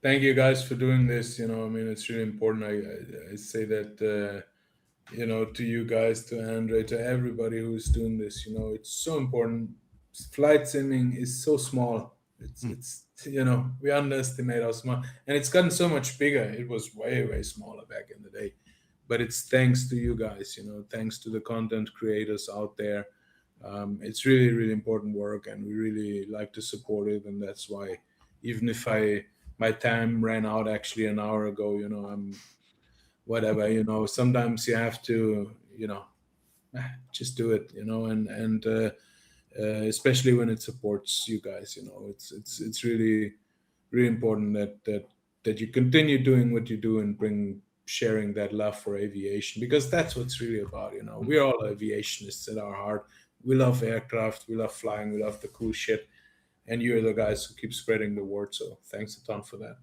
Thank you guys for doing this. It's really important. I say that, to you guys, to Andre, to everybody who's doing this, it's so important. Flight simming is so small. It's we underestimate how small, and it's gotten so much bigger. It was way, way smaller back in the day, but it's thanks to you guys, thanks to the content creators out there. It's really, really important work, and we really like to support it. And that's why, even if my time ran out actually an hour ago, I'm whatever, sometimes you have to, just do it, and especially when it supports you guys, it's really, really important that you continue doing what you do and sharing that love for aviation, because that's what's really about. We're all aviationists at our heart. We love aircraft, we love flying, we love the cool shit, and you're the guys who keep spreading the word. So thanks a ton for that.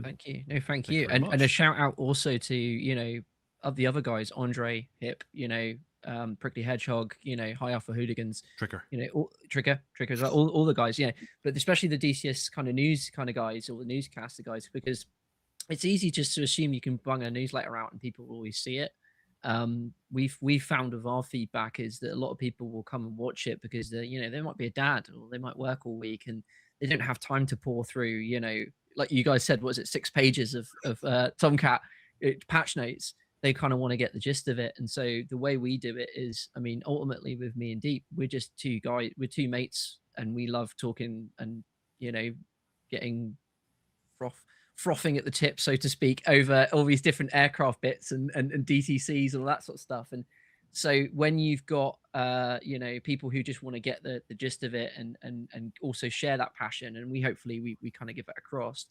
Thank you. No, thank you. And a shout out also to, of the other guys, Andre, Hip, Prickly Hedgehog, High Alpha Hooligans, Tricker, Trickers, all the guys, but especially the DCS kind of news kind of guys, or the newscaster guys, because it's easy just to assume you can bung a newsletter out and people will always see it. we've found with our feedback is that a lot of people will come and watch it because they might be a dad or they might work all week and they don't have time to pour through, like you guys said, was it 6 pages of Tomcat patch notes? They kind of want to get the gist of it. And so the way we do it is, I mean, ultimately with me and Deep, we're just we're two mates, and we love talking and, getting frothing at the tip, so to speak, over all these different aircraft bits and DTCs and all that sort of stuff. And so when you've got, people who just want to get the gist of it and also share that passion, and hopefully we kind of give it across.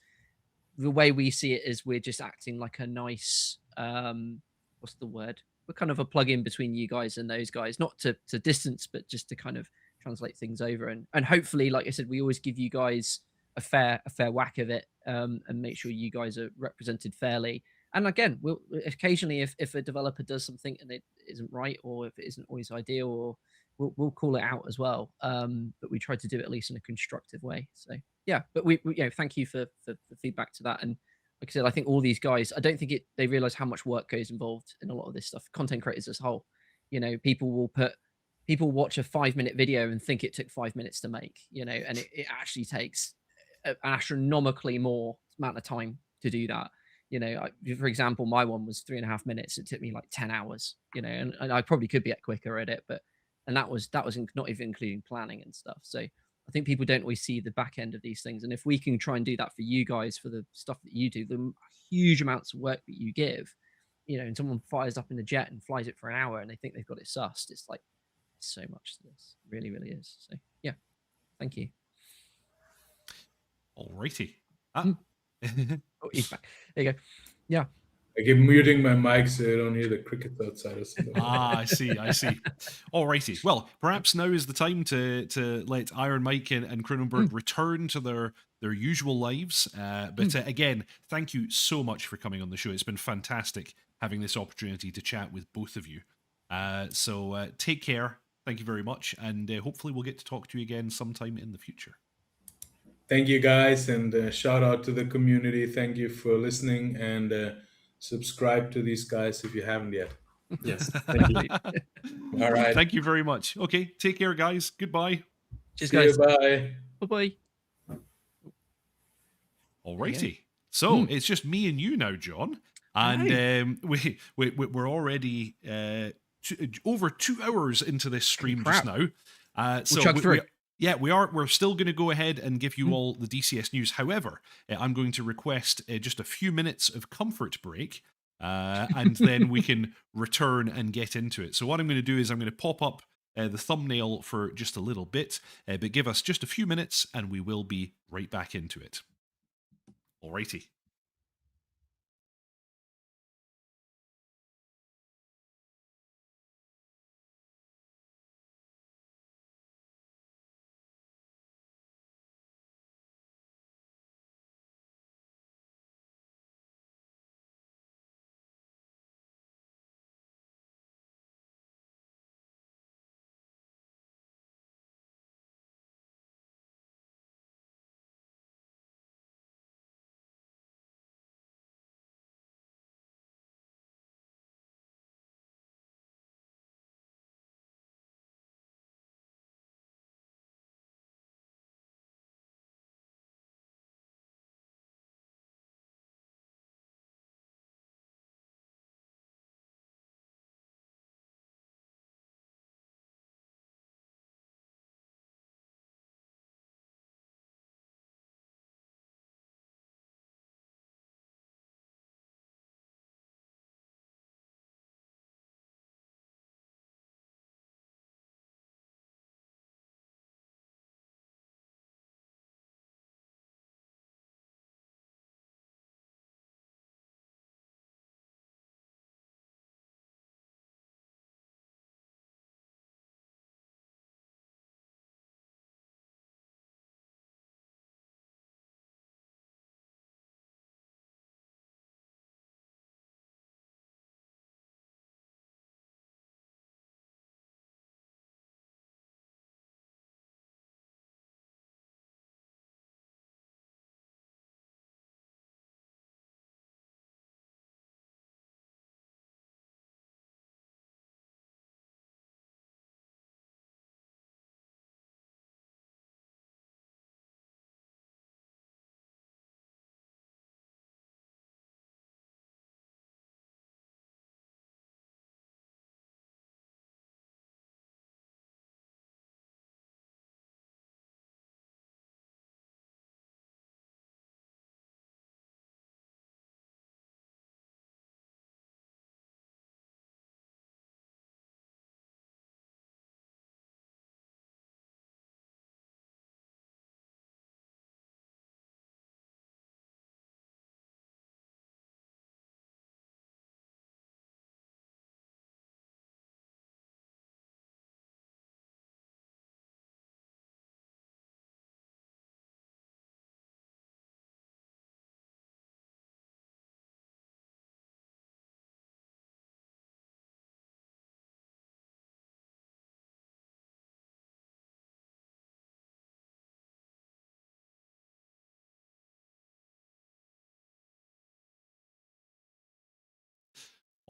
The way we see it is we're just acting like a nice, what's the word? We're kind of a plug-in between you guys and those guys, not to distance, but just to kind of translate things over. And hopefully, like I said, we always give you guys a fair whack of it, and make sure you guys are represented fairly. And again, we'll occasionally, if a developer does something and it isn't right, or if it isn't always ideal, or we'll call it out as well. But we try to do it at least in a constructive way. So yeah, but we thank you for feedback to that. And like I said, I think all these guys, I don't think they realize how much work goes involved in a lot of this stuff. Content creators as a whole, people watch a 5-minute video and think it took 5 minutes to make, and it actually takes an astronomically more amount of time to do that. For example, my one was 3.5 minutes. It took me like 10 hours, and I probably could be quicker at it, and that was not even including planning and stuff. So I think people don't always see the back end of these things. And if we can try and do that for you guys, for the stuff that you do, the huge amounts of work that you give, and someone fires up in a jet and flies it for an hour and they think they've got it sussed, it's like so much to this. It really, really is. So yeah, thank you. Alrighty. Oh, he's back. There you go. Yeah. I keep muting my mic so I don't hear the crickets outside or something. I see. Alrighty. Well, perhaps now is the time to let IronMike and Kronenberg return to their usual lives. But again, thank you so much for coming on the show. It's been fantastic having this opportunity to chat with both of you. So take care. Thank you very much. And hopefully we'll get to talk to you again sometime in the future. Thank you, guys. And shout out to the community. Thank you for listening. And subscribe to these guys if you haven't yet. Yes. Thank you. All right. Thank you very much. Okay. Take care, guys. Goodbye. Cheers, See guys. you, bye. Bye-bye. Alrighty. So it's just me and you now, John. And we're already over 2 hours into this stream just now. We're still going to go ahead and give you all the DCS news. However, I'm going to request just a few minutes of comfort break, and then we can return and get into it. So what I'm going to do is I'm going to pop up the thumbnail for just a little bit, but give us just a few minutes and we will be right back into it. Alrighty.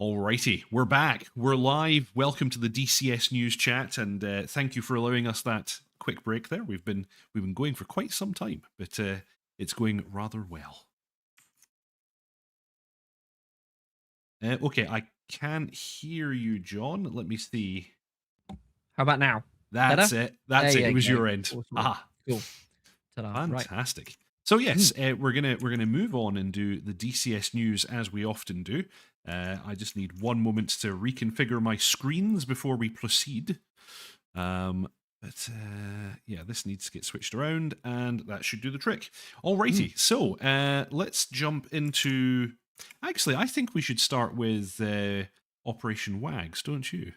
Alrighty, we're back. We're live. Welcome to the DCS News Chat, and thank you for allowing us that quick break there. We've been going for quite some time, but it's going rather well. Okay, I can't hear you, John. Let me see. How about now? That's Better? it. That's There it. It you was go. your end. Awesome. Ah, Cool. Ta-da. Right. fantastic. So yes, we're gonna move on and do the DCS news as we often do. I just need one moment to reconfigure my screens before we proceed. But yeah, this needs to get switched around, and that should do the trick. Alrighty, so let's jump into. Actually, I think we should start with Operation Wags, don't you?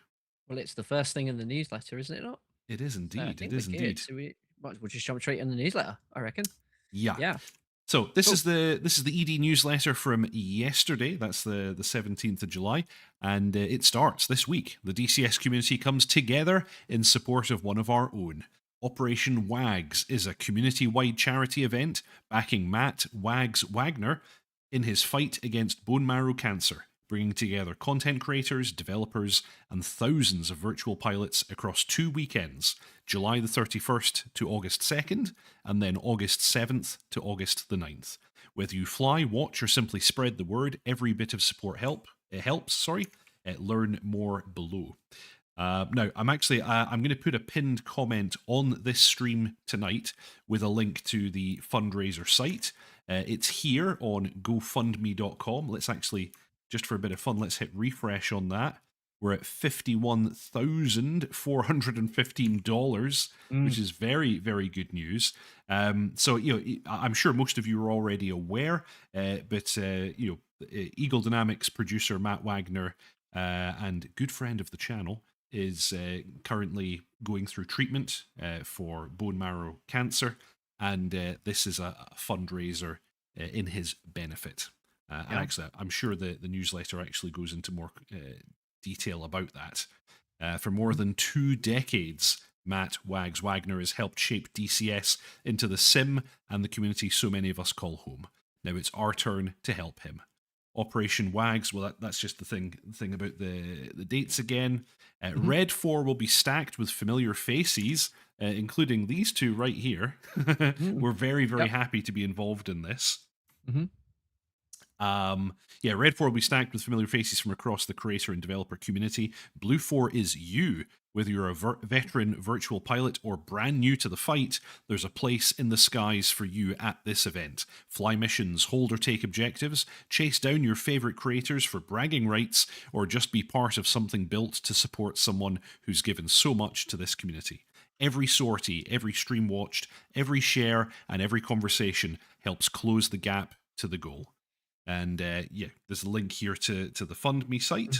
Well, it's the first thing in the newsletter, isn't it not? It is So I indeed. think It is we're good. indeed. So we might as well just jump straight in the newsletter, I reckon. Yeah. Yeah. So this Cool. is the ED newsletter from yesterday. That's the 17th of July, and it starts this week. The DCS community comes together in support of one of our own. Operation Wags is a community-wide charity event backing Matt Wags Wagner in his fight against bone marrow cancer, bringing together content creators, developers, and thousands of virtual pilots across 2 weekends, July the 31st to August 2nd, and then August 7th to August the 9th. Whether you fly, watch, or simply spread the word, every bit of support helps. Learn more below. Now, I'm going to put a pinned comment on this stream tonight with a link to the fundraiser site. It's here on GoFundMe.com. Let's actually, just for a bit of fun, let's hit refresh on that. We're at $51,415, which is very, very good news. So, I'm sure most of you are already aware, but Eagle Dynamics producer Matt Wagner and good friend of the channel is currently going through treatment for bone marrow cancer, and this is a fundraiser in his benefit. And actually, I'm sure the newsletter actually goes into more detail about that. For more than 2 decades, Matt Wags Wagner has helped shape DCS into the sim and the community so many of us call home. Now it's our turn to help him. Operation Wags, well, that's just the thing about the dates again. REDFOR will be stacked with familiar faces, including these two right here. We're very, very happy to be involved in this. REDFOR will be stacked with familiar faces from across the creator and developer community. BLUE4 is you. Whether you're a veteran virtual pilot or brand new to the fight, there's a place in the skies for you at this event. Fly missions, hold or take objectives, chase down your favorite creators for bragging rights, or just be part of something built to support someone who's given so much to this community. Every sortie, every stream watched, every share, and every conversation helps close the gap to the goal. And there's a link here to the FundMe site.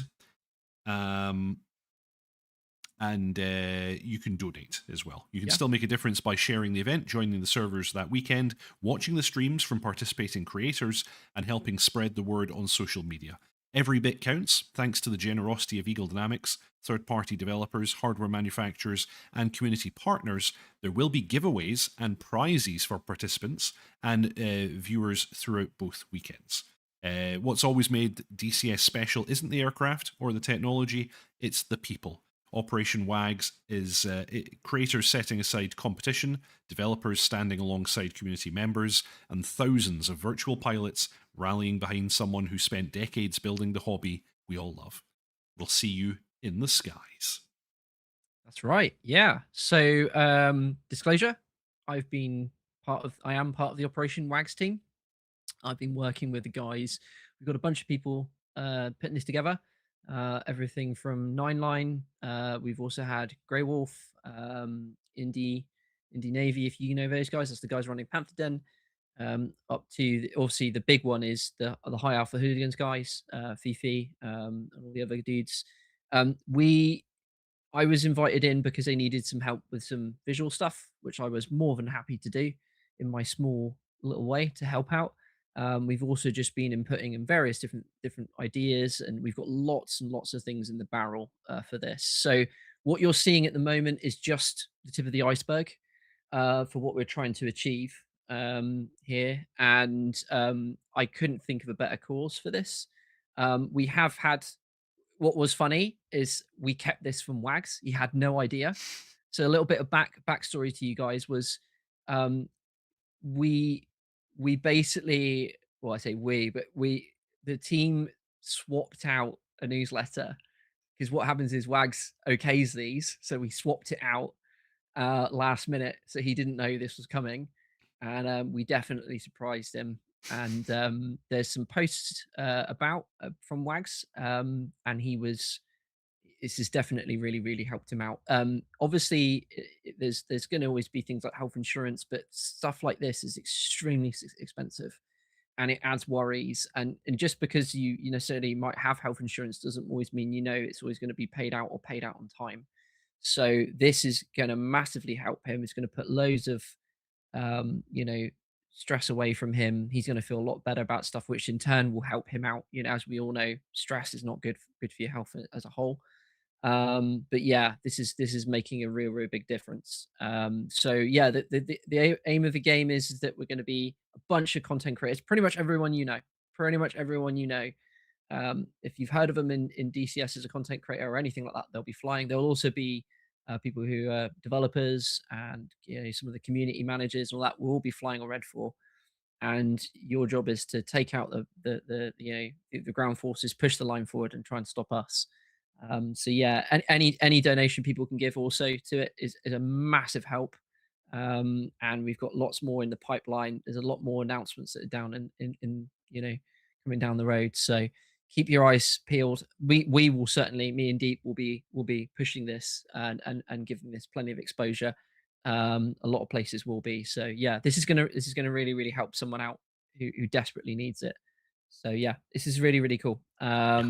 And you can donate as well. You can still make a difference by sharing the event, joining the servers that weekend, watching the streams from participating creators, and helping spread the word on social media. Every bit counts, thanks to the generosity of Eagle Dynamics, third-party developers, hardware manufacturers, and community partners. There will be giveaways and prizes for participants and viewers throughout both weekends. What's always made DCS special isn't the aircraft or the technology, it's the people. Operation Wags is creators setting aside competition, developers standing alongside community members, and thousands of virtual pilots rallying behind someone who spent decades building the hobby we all love. We'll see you in the skies. That's right. Yeah. So, disclosure, I am part of the Operation Wags team. I've been working with the guys. We've got a bunch of people putting this together. Everything from Nine Line. We've also had Grey Wolf, Indie Navy. If you know those guys, that's the guys running Panther Den. Up to obviously the big one is the High Alpha Hooligans guys, Fifi, and all the other dudes. I was invited in because they needed some help with some visual stuff, which I was more than happy to do in my small little way to help out. We've also just been inputting in various different ideas, and we've got lots and lots of things in the barrel for this. So what you're seeing at the moment is just the tip of the iceberg for what we're trying to achieve here. And I couldn't think of a better cause for this. We have had what was funny is we kept this from Wags. He had no idea. So a little bit of backstory to you guys was, um, we basically, well, I say we, but the team swapped out a newsletter, because what happens is Wags okays these, so we swapped it out last minute, so he didn't know this was coming, and we definitely surprised him. And there's some posts about from Wags, and this has definitely really helped him out. Obviously, there's going to always be things like health insurance, but stuff like this is extremely expensive, and it adds worries. And just because you necessarily might have health insurance doesn't always mean it's always going to be paid out or paid out on time. So this is going to massively help him. It's going to put loads of you know stress away from him. He's going to feel a lot better about stuff, which in turn will help him out. As we all know, stress is not good for your health as a whole. But yeah, this is making a real big difference. So yeah, the aim of the game is that we're going to be a bunch of content creators, pretty much everyone if you've heard of them in DCS as a content creator or anything like that, they'll be flying. There'll also be people who are developers, and some of the community managers and all that will all be flying on REDFOR. And your job is to take out the ground forces, push the line forward, and try and stop us. So yeah, any donation people can give also to it is a massive help. And we've got lots more in the pipeline. There's a lot more announcements that are down in coming down the road. So keep your eyes peeled. We will certainly, me and Deep will be pushing this and giving this plenty of exposure. A lot of places will be. So yeah, this is gonna really help someone out who desperately needs it. So yeah, this is really cool. Yeah,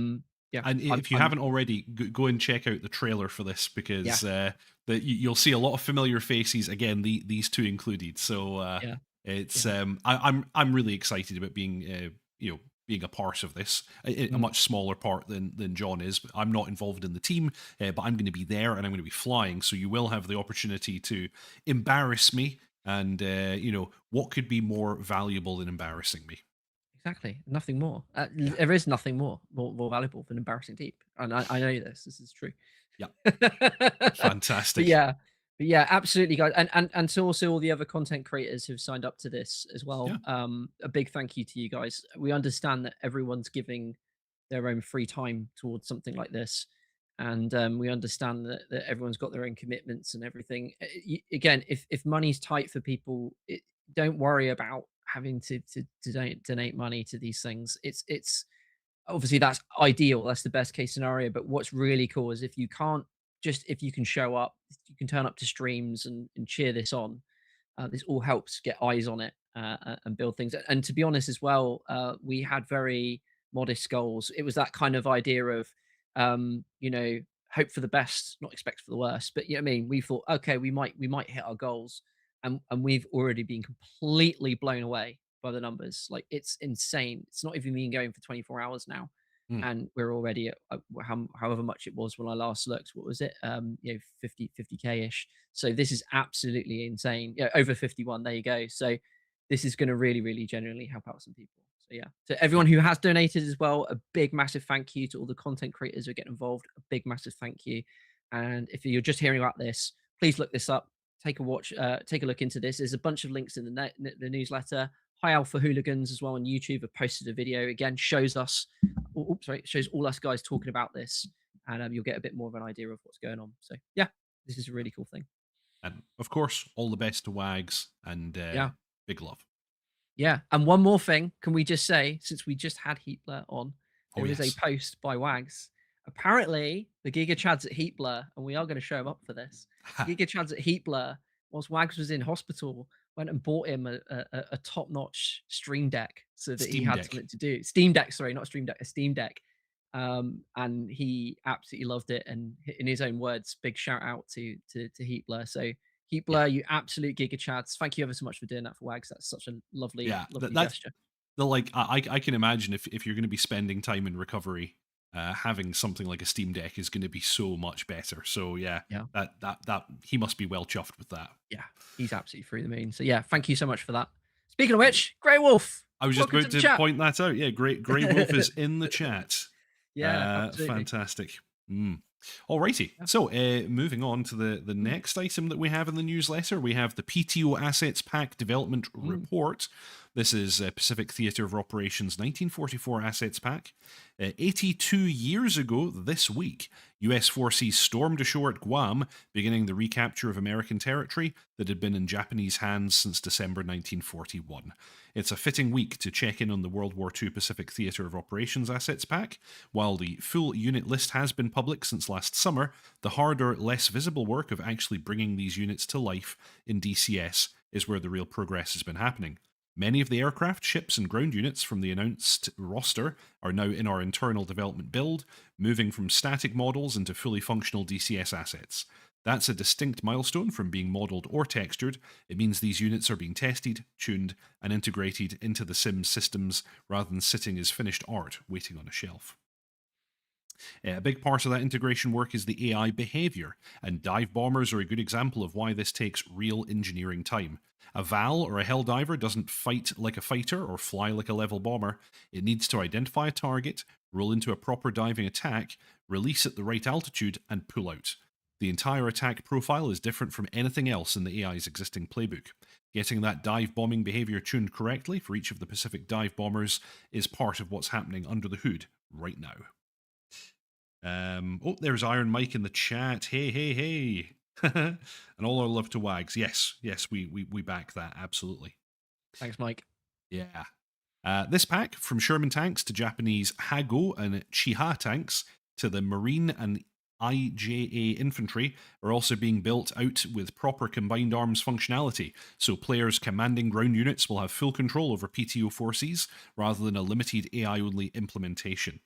and if you haven't already, go and check out the trailer for this, because you'll see a lot of familiar faces again, these two included. So it's I'm really excited about being being a part of this, a much smaller part than John is. I'm not involved in the team, but I'm going to be there and I'm going to be flying. So you will have the opportunity to embarrass me, and what could be more valuable than embarrassing me? Exactly. Nothing more. There is nothing more valuable than embarrassing Deep. And I know this. This is true. Yeah. Fantastic. But yeah, absolutely, guys. And to also all the other content creators who've signed up to this as well. Yeah. A big thank you to you guys. We understand that everyone's giving their own free time towards something like this. And we understand that everyone's got their own commitments and everything. Again, if money's tight for people, don't worry about having to donate money to these things. It's obviously that's ideal, that's the best case scenario, but what's really cool is if you can show up, you can turn up to streams and cheer this on. This all helps get eyes on it and build things. And to be honest as well, we had very modest goals. It was that kind of idea of hope for the best, not expect for the worst. But we thought, okay, we might hit our goals. And we've already been completely blown away by the numbers. Like, it's insane. It's not even been going for 24 hours now. And we're already at however much it was when I last looked. What was it? 50k ish. So this is absolutely insane. Yeah, over 51. There you go. So this is going to really genuinely help out some people. So yeah, to everyone who has donated as well, a big massive thank you. To all the content creators who get involved, a big massive thank you. And if you're just hearing about this, please look this up. Take a look into this. There's a bunch of links in the newsletter. High Alpha Hooligans as well on YouTube have posted a video. Again, shows all us guys talking about this, and you'll get a bit more of an idea of what's going on. So yeah, this is a really cool thing. And of course, all the best to Wags, and big love. Yeah, and one more thing, can we just say, since we just had Heatblur on, there is a post by Wags. Apparently, the Giga Chads at Heatblur, and we are going to show him up for this. Giga Chads at Heatblur, whilst Wags was in hospital, went and bought him a top-notch Stream Deck so that he had something to do. Steam Deck, sorry, not Stream Deck, a Steam Deck. And he absolutely loved it. And in his own words, big shout out to Heatblur. So Heatblur, you absolute Giga Chads. Thank you ever so much for doing that for Wags. That's such a lovely gesture. I can imagine if you're going to be spending time in recovery, having something like a Steam Deck is going to be so much better. So that he must be well chuffed with that. Yeah, he's absolutely through the moon. So yeah, thank you so much for that. Speaking of which, Grey Wolf, I was just about to point that out. Yeah, Grey Wolf is in the chat. Yeah, absolutely. Fantastic. Alrighty. Yeah. So, moving on to the next item that we have in the newsletter, we have the PTO Assets Pack Development Report. This is Pacific Theatre of Operations 1944 Assets Pack. 82 years ago this week, US forces stormed ashore at Guam, beginning the recapture of American territory that had been in Japanese hands since December 1941. It's a fitting week to check in on the World War II Pacific Theatre of Operations Assets Pack. While the full unit list has been public since last summer, the harder, less visible work of actually bringing these units to life in DCS is where the real progress has been happening. Many of the aircraft, ships, and ground units from the announced roster are now in our internal development build, moving from static models into fully functional DCS assets. That's a distinct milestone from being modelled or textured. It means these units are being tested, tuned, and integrated into the Sims systems rather than sitting as finished art waiting on a shelf. A big part of that integration work is the AI behaviour, and dive bombers are a good example of why this takes real engineering time. A Val or a Helldiver doesn't fight like a fighter or fly like a level bomber. It needs to identify a target, roll into a proper diving attack, release at the right altitude, and pull out. The entire attack profile is different from anything else in the AI's existing playbook. Getting that dive bombing behaviour tuned correctly for each of the Pacific dive bombers is part of what's happening under the hood right now. There's IronMike in the chat. Hey. And all our love to Wags. Yes, we back that, absolutely. Thanks, Mike. Yeah. This pack, from Sherman tanks to Japanese Hago and Chiha tanks to the Marine and IJA infantry, are also being built out with proper combined arms functionality, so players commanding ground units will have full control over PTO forces rather than a limited AI-only implementation.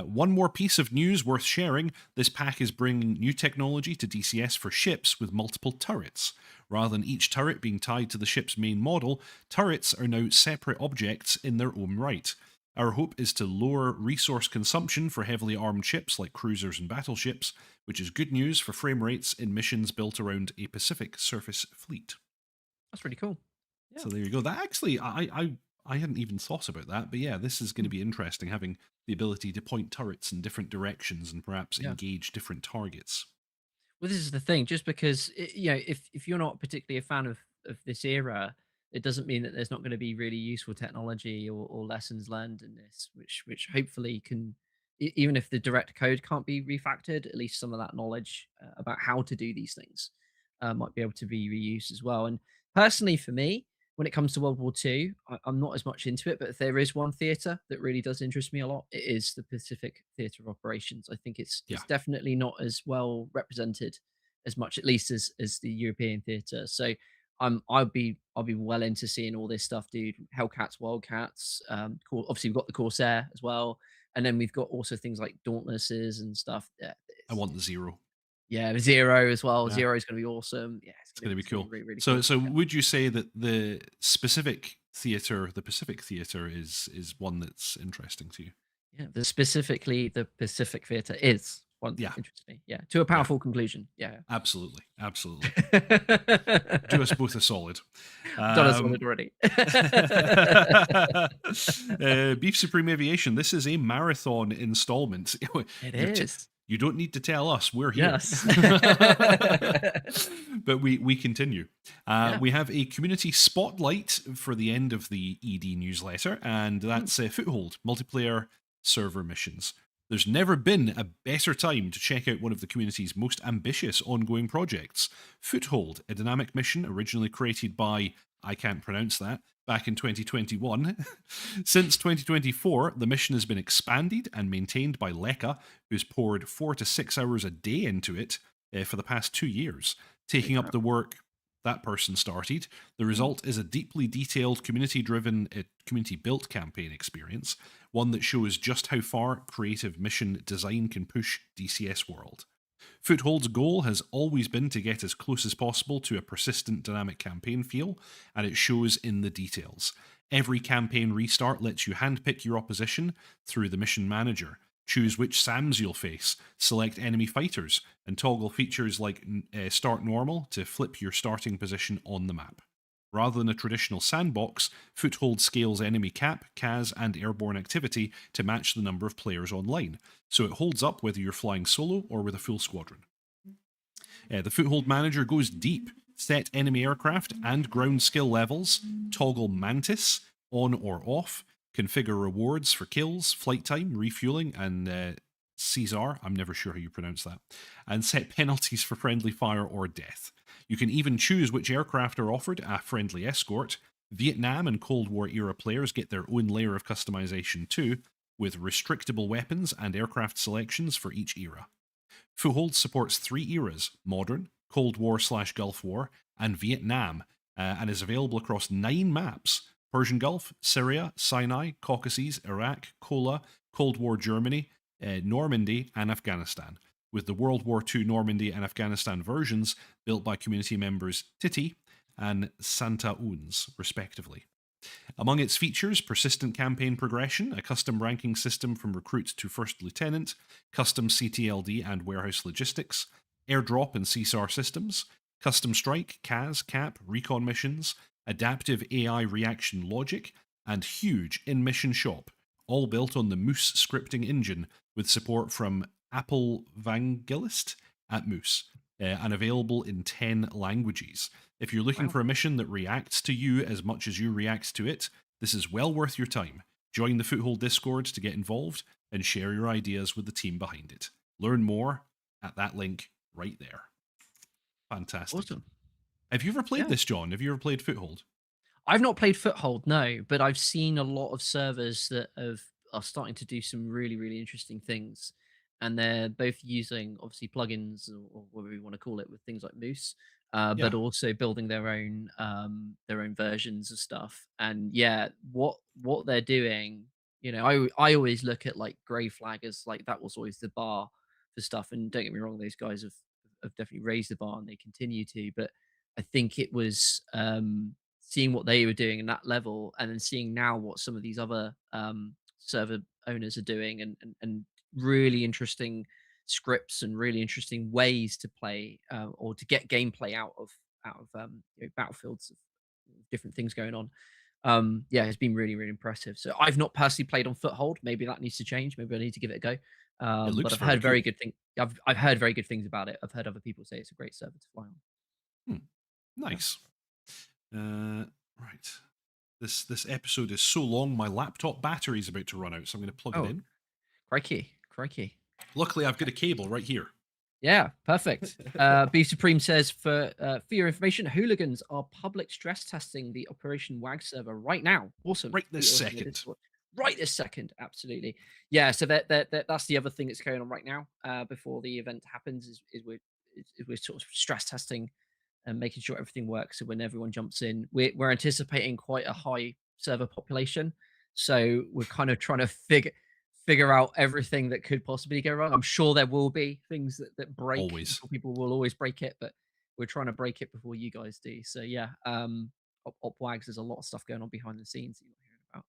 One more piece of news worth sharing, this pack is bringing new technology to DCS for ships with multiple turrets. Rather than each turret being tied to the ship's main model, turrets are now separate objects in their own right. Our hope is to lower resource consumption for heavily armed ships like cruisers and battleships, which is good news for frame rates in missions built around a Pacific surface fleet. That's really cool. Yeah. So there you go. That actually, I hadn't even thought about that, but yeah, this is going to be interesting, having the ability to point turrets in different directions and perhaps engage different targets. Well, this is the thing, just because, if you're not particularly a fan of this era, it doesn't mean that there's not going to be really useful technology or lessons learned in this, which hopefully can, even if the direct code can't be refactored, at least some of that knowledge about how to do these things might be able to be reused as well. And personally, for me, when it comes to World War II, I'm not as much into it, but if there is one theatre that really does interest me a lot, it is the Pacific Theatre of Operations. I think it's definitely not as well represented as much, at least as the European theatre. So I'll be well into seeing all this stuff, dude. Hellcats, Wildcats. Obviously we've got the Corsair as well, and then we've got also things like Dauntlesses and stuff. I want the Zero. Yeah, Zero as well. Yeah. Zero is going to be awesome. Yeah, it's going to be cool. Really, really so, cool. So would you say that the Pacific Theatre is one that's interesting to you? Yeah, specifically the Pacific Theatre is one that interests me. Yeah, to a powerful conclusion. Yeah, absolutely. Do us both a solid. Done a solid already. Beef Supreme Aviation. This is a marathon installment. It is. You don't need to tell us, we're here. Yes. But we continue. We have a community spotlight for the end of the ED newsletter, and that's Foothold, multiplayer server missions. There's never been a better time to check out one of the community's most ambitious ongoing projects. Foothold, a dynamic mission originally created by, I can't pronounce that, back in 2021. Since 2024, the mission has been expanded and maintained by Leka, who's poured 4 to 6 hours a day into it for the past 2 years, taking up the work that person started. The result is a deeply detailed, community-driven, community-built campaign experience, one that shows just how far creative mission design can push DCS world. Foothold's goal has always been to get as close as possible to a persistent dynamic campaign feel, and it shows in the details. Every campaign restart lets you handpick your opposition through the mission manager, choose which SAMs you'll face, select enemy fighters, and toggle features like Start Normal to flip your starting position on the map. Rather than a traditional sandbox, Foothold scales enemy cap, CAS, and airborne activity to match the number of players online, so it holds up whether you're flying solo or with a full squadron. The Foothold Manager goes deep. Set enemy aircraft and ground skill levels, toggle Mantis, on or off, configure rewards for kills, flight time, refueling, and Caesar, I'm never sure how you pronounce that, and set penalties for friendly fire or death. You can even choose which aircraft are offered a friendly escort. Vietnam and Cold War era players get their own layer of customization too, with restrictable weapons and aircraft selections for each era. Foothold supports 3 eras: Modern, Cold War/Gulf War, and Vietnam, and is available across 9 maps: Persian Gulf, Syria, Sinai, Caucasus, Iraq, Kola, Cold War Germany, Normandy, and Afghanistan, with the World War II Normandy and Afghanistan versions built by community members Titi and Santa Uns, respectively. Among its features, persistent campaign progression, a custom ranking system from recruit to first lieutenant, custom CTLD and warehouse logistics, airdrop and CSAR systems, custom strike, CAS, CAP, recon missions, adaptive AI reaction logic, and huge in-mission shop, all built on the Moose scripting engine with support from Apple Vangelist at Moose, and available in 10 languages. If you're looking for a mission that reacts to you as much as you react to it, this is well worth your time. Join the Foothold Discord to get involved and share your ideas with the team behind it. Learn more at that link right there. Fantastic. Awesome. Have you ever played this, John? Have you ever played Foothold? I've not played Foothold, no, but I've seen a lot of servers that are starting to do some really, really interesting things. And they're both using, obviously, plugins or whatever you want to call it, with things like Moose, but also building their own versions of stuff. And yeah, what they're doing, you know, I always look at like Grey Flag as like that was always the bar for stuff. And don't get me wrong, those guys have definitely raised the bar and they continue to. But I think it was seeing what they were doing in that level, and then seeing now what some of these other server owners are doing, and really interesting scripts and really interesting ways to play or to get gameplay out of battlefields of different things going on. Yeah, it's been really, really impressive. So I've not personally played on Foothold. Maybe that needs to change. Maybe I need to give it a go. But I've heard very good things. I've heard very good things about it. I've heard other people say it's a great server to fly on. Nice. Right. This episode is so long, my laptop battery's about to run out, so I'm going to plug it in. Crikey. Luckily, I've got a cable right here. Yeah, perfect. B Supreme says, for your information, hooligans are public stress testing the Operation Wags server right now. Awesome. Right this second. Right this second, absolutely. Yeah, so that's the other thing that's going on right now before the event happens is we're sort of stress testing and making sure everything works. So when everyone jumps in, we're anticipating quite a high server population. So we're kind of trying to figure out everything that could possibly go wrong. I'm sure there will be things that break. Always. People will always break it, but we're trying to break it before you guys do. So yeah, Op Wags, there's a lot of stuff going on behind the scenes that you're hearing about.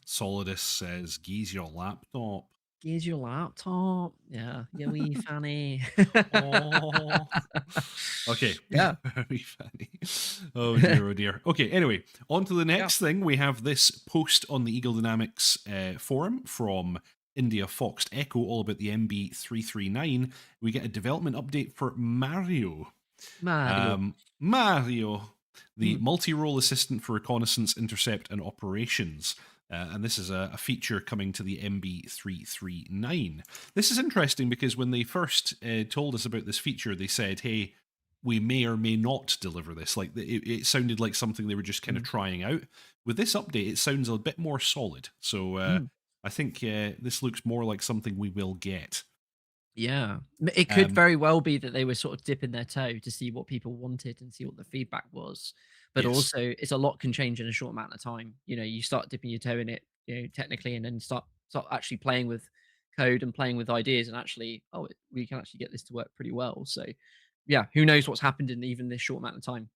Solidus says, "Geez, your laptop." Geez, your laptop. Yeah, wee fanny. Okay. Yeah. Very funny. Oh dear. Okay, anyway, on to the next thing. We have this post on the Eagle Dynamics forum from India Foxed Echo, all about the MB339. We get a development update for M.A.R.I.O. M.A.R.I.O, the multi-role assistant for reconnaissance, intercept, and operations. And this is a feature coming to the MB339. This is interesting because when they first told us about this feature, they said, hey, we may or may not deliver this. Like it sounded like something they were just kind of trying out. With this update, it sounds a bit more solid. So I think this looks more like something we will get. Yeah, it could very well be that they were sort of dipping their toe to see what people wanted and see what the feedback was. But also, it's a lot can change in a short amount of time. You know, you start dipping your toe in it, you know, technically, and then start actually playing with code and playing with ideas, and actually, we can actually get this to work pretty well. So, yeah, who knows what's happened in even this short amount of time?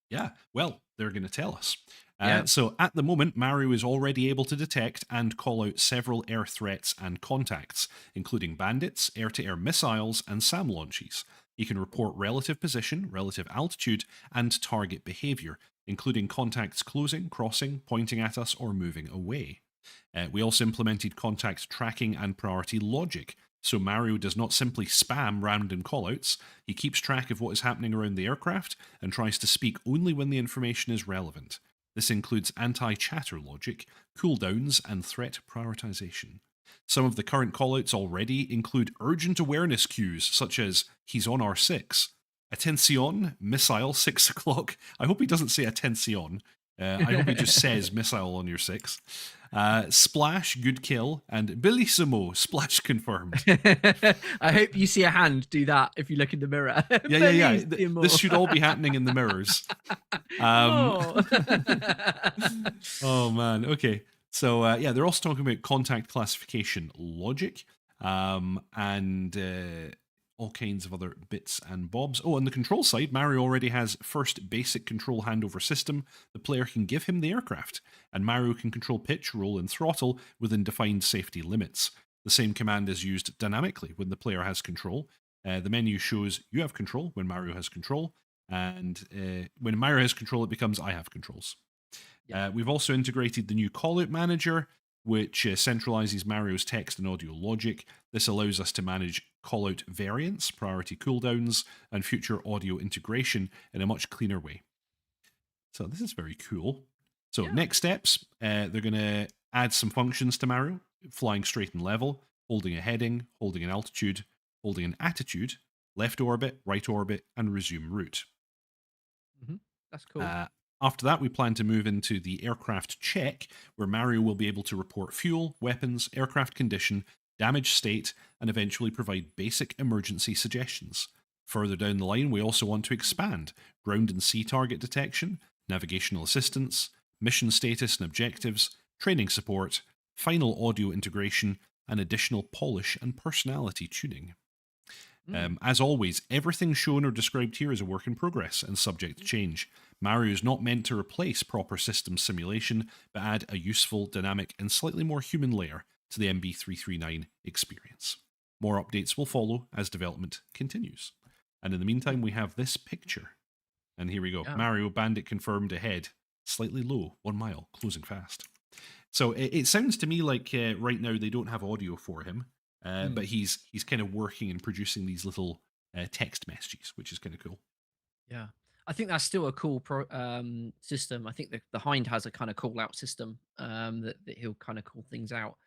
Yeah, well, they're going to tell us. So at the moment, M.A.R.I.O is already able to detect and call out several air threats and contacts, including bandits, air-to-air missiles, and SAM launches. He can report relative position, relative altitude, and target behavior, including contacts closing, crossing, pointing at us, or moving away. We also implemented contact tracking and priority logic, so M.A.R.I.O does not simply spam random callouts. He keeps track of what is happening around the aircraft and tries to speak only when the information is relevant. This includes anti-chatter logic, cooldowns, and threat prioritization. Some of the current callouts already include urgent awareness cues, such as, he's on R6, Attention, missile, 6 o'clock. I hope he doesn't say attention. I hope he just says missile on your 6. Splash, good kill, and bellissimo, splash confirmed. I hope you see a hand do that if you look in the mirror. Yeah. This should all be happening in the mirrors. Oh man, okay. So they're also talking about contact classification logic, and all kinds of other bits and bobs. Oh, on the control side, M.A.R.I.O already has first basic control handover system. The player can give him the aircraft, and M.A.R.I.O can control pitch, roll, and throttle within defined safety limits. The same command is used dynamically when the player has control. The menu shows you have control when M.A.R.I.O has control, and when M.A.R.I.O has control, it becomes I have controls. Yeah. We've also integrated the new callout manager, which centralizes M.A.R.I.O's text and audio logic. This allows us to manage callout variants, priority cooldowns, and future audio integration in a much cleaner way. So this is very cool. So next steps, they're going to add some functions to M.A.R.I.O, flying straight and level, holding a heading, holding an altitude, holding an attitude, left orbit, right orbit, and resume route. That's cool. After that, we plan to move into the aircraft check, where M.A.R.I.O will be able to report fuel, weapons, aircraft condition, damage state, and eventually provide basic emergency suggestions. Further down the line, we also want to expand ground and sea target detection, navigational assistance, mission status and objectives, training support, final audio integration, and additional polish and personality tuning. As always, everything shown or described here is a work in progress and subject to change. M.A.R.I.O is not meant to replace proper system simulation, but add a useful, dynamic, and slightly more human layer to the MB339 experience. More updates will follow as development continues. And in the meantime, we have this picture. And here we go. M.A.R.I.O bandit confirmed ahead. Slightly low, 1 mile, closing fast. So it sounds to me like right now they don't have audio for him. But he's kind of working and producing these little text messages, which is kind of cool. Yeah, I think that's still a cool system. I think the Hind has a kind of call out system that he'll kind of call things out,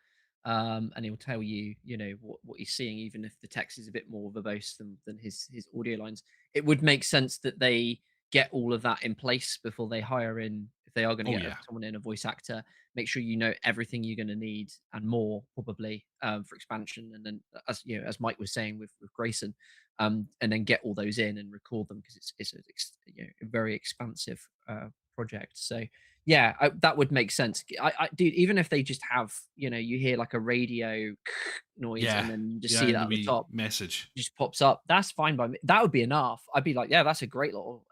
and he'll tell you, what he's seeing, even if the text is a bit more verbose than his audio lines. It would make sense that they get all of that in place before they hire in. If they are going to get someone in, a voice actor, make sure you know everything you're going to need and more, probably, for expansion. And then, as Mike was saying with Grayson, and then get all those in and record them, because it's a very expansive project. So that would make sense. Dude, even if they just have, you hear like a radio noise and then you just see it at the top, message just pops up. That's fine by me. That would be enough. I'd be like, that's a great little,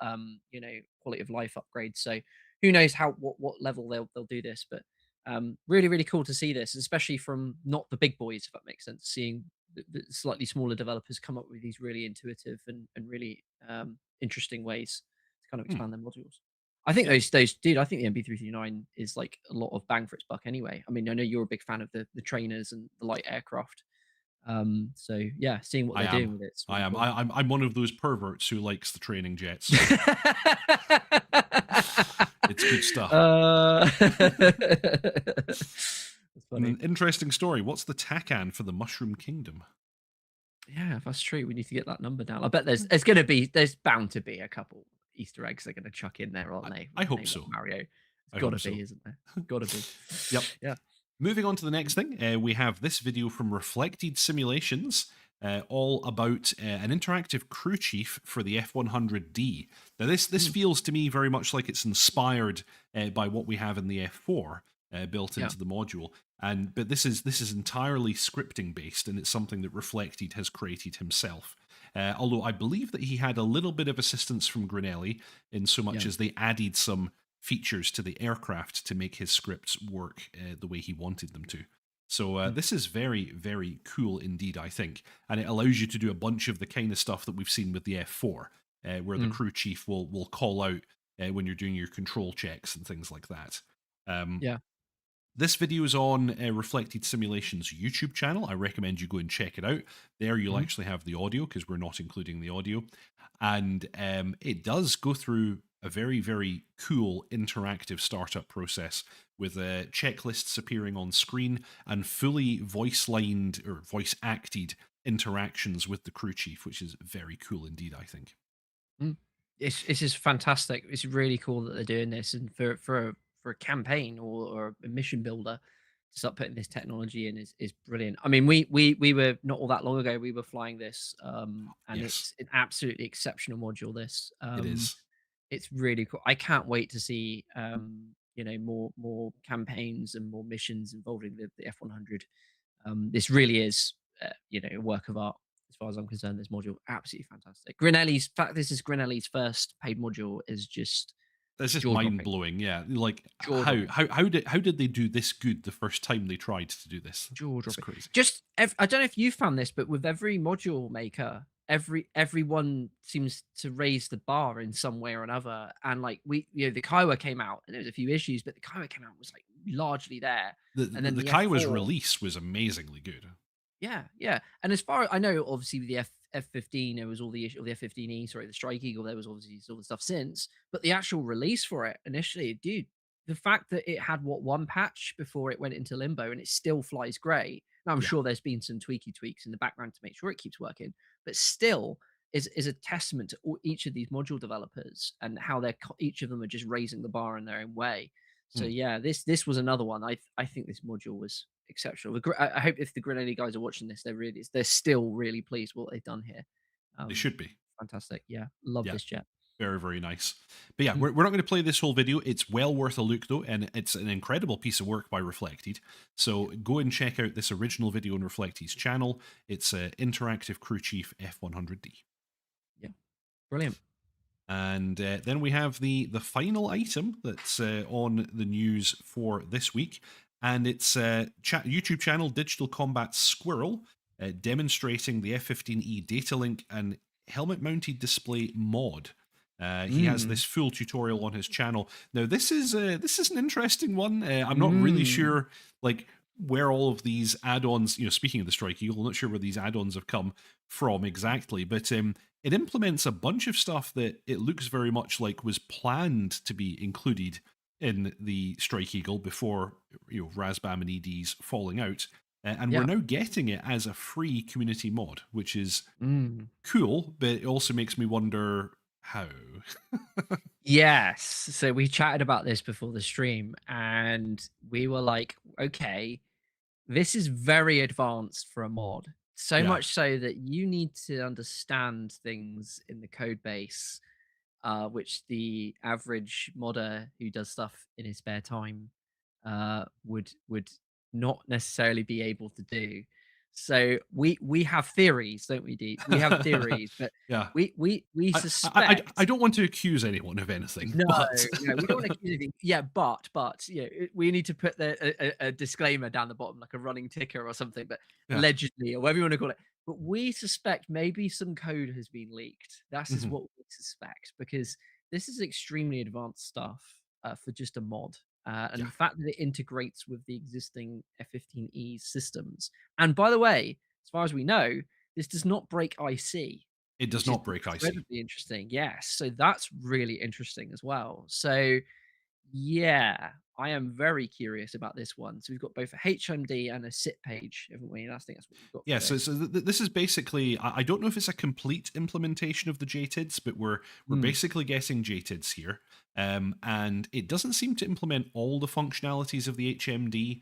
quality of life upgrade. So who knows what level they'll do this, but really, really cool to see this, especially from not the big boys, if that makes sense. Seeing the slightly smaller developers come up with these really intuitive and really interesting ways to kind of expand their modules. I think those dude, I think the MB339 is like a lot of bang for its buck anyway. I mean, I know you're a big fan of the trainers and the light aircraft. So seeing what they're doing with it. I am. Cool. I'm one of those perverts who likes the training jets. It's good stuff. That's funny. An interesting story. What's the TACAN for the Mushroom Kingdom? Yeah, that's true. We need to get that number down. I bet there's bound to be a couple Easter eggs they're going to chuck in there, aren't they? I hope so. Mario. It's got to be, isn't there? Got to be. Yep. Yeah. Moving on to the next thing, we have this video from Reflected Simulations, all about an interactive crew chief for the F100D. Now, this feels to me very much like it's inspired by what we have in the F4 built into the module. But this is entirely scripting based, and it's something that Reflected has created himself. Although I believe that he had a little bit of assistance from Grinelli, in so much as they added some features to the aircraft to make his scripts work the way he wanted them to. So this is very, very cool indeed, I think. And it allows you to do a bunch of the kind of stuff that we've seen with the F4, where the crew chief will call out when you're doing your control checks and things like that. Yeah. This video is on Reflected Simulations YouTube channel. I recommend you go and check it out. There you'll actually have the audio, because we're not including the audio. And it does go through a very, very cool interactive startup process with checklists appearing on screen and fully voice-lined or voice-acted interactions with the crew chief, which is very cool indeed, I think. It's just fantastic. It's really cool that they're doing this, and for a campaign or a mission builder to start putting this technology in is brilliant. I mean, we were not all that long ago, we were flying this, and Yes. it's an absolutely exceptional module. This It is. it's really cool. I can't wait to see you know, more campaigns and more missions involving the F-100. This really is you know, a work of art as far as I'm concerned. This module absolutely fantastic. Grinelli's fact, this is Grinelli's first paid module, is just That's just jaw-dropping. mind blowing, yeah. Like Jaw-dropping. how did they do this good the first time they tried to do this? It's Jaw-dropping. crazy. Just I don't know if you found this, but with every module maker, everyone seems to raise the bar in some way or another. And like you know, the Kiowa came out and there was a few issues, but the Kiowa came out was like largely there. And then The the Kiowa's F4 release was amazingly good. Yeah. And as far as I know, obviously with the F-15, there was all the issue, or the F-15E, sorry, the Strike Eagle, there was obviously all the stuff since, but the actual release for it initially, dude, the fact that it had one patch before it went into limbo and it still flies great. Now I'm sure there's been some tweaks in the background to make sure it keeps working, but still is a testament to each of these module developers and how each of them are just raising the bar in their own way. So yeah, this was another one. I think this module was exceptional. I hope if the Grenadier guys are watching this, they're still really pleased with what they've done here. They should be. Fantastic. Yeah, love this jet. Very, very nice. But yeah, we're not going to play this whole video. It's well worth a look though, and it's an incredible piece of work by Reflected. So go and check out this original video on Reflected's channel. It's Interactive Crew Chief F-100D. Yeah, brilliant. And then we have the final item that's on the news for this week, and it's YouTube channel Digital Combat Squirrel demonstrating the F-15E Datalink and helmet-mounted display mod. He has this full tutorial on his channel. Now, this is an interesting one. I'm not really sure, like, where all of these add-ons, you know, speaking of the Strike Eagle, I'm not sure where these add-ons have come from exactly, but it implements a bunch of stuff that it looks very much like was planned to be included in the Strike Eagle before, you know, Razbam and ED's falling out. And we're now getting it as a free community mod, which is cool, but it also makes me wonder how. Yes. So we chatted about this before the stream, and we were like, okay, this is very advanced for a mod. So much so that you need to understand things in the code base, which the average modder who does stuff in his spare time would not necessarily be able to do. So we have theories, don't we, Deep? We have theories, but we suspect. I don't want to accuse anyone of anything. No, but... no, we don't want to accuse anything. Yeah, but you know, we need to put a disclaimer down the bottom, like a running ticker or something. But allegedly, or whatever you want to call it. But we suspect maybe some code has been leaked. That is what we suspect, because this is extremely advanced stuff for just a mod. And the fact that it integrates with the existing F-15E systems. And by the way, as far as we know, this does not break IC. It does not break IC. Incredibly interesting. Yes. So that's really interesting as well. So yeah, I am very curious about this one. So we've got both a HMD and a SIT page, haven't we? And I think that's what we've got. Yeah, so this is basically, I don't know if it's a complete implementation of the JTIDs, but we're basically getting JTIDs here. And it doesn't seem to implement all the functionalities of the HMD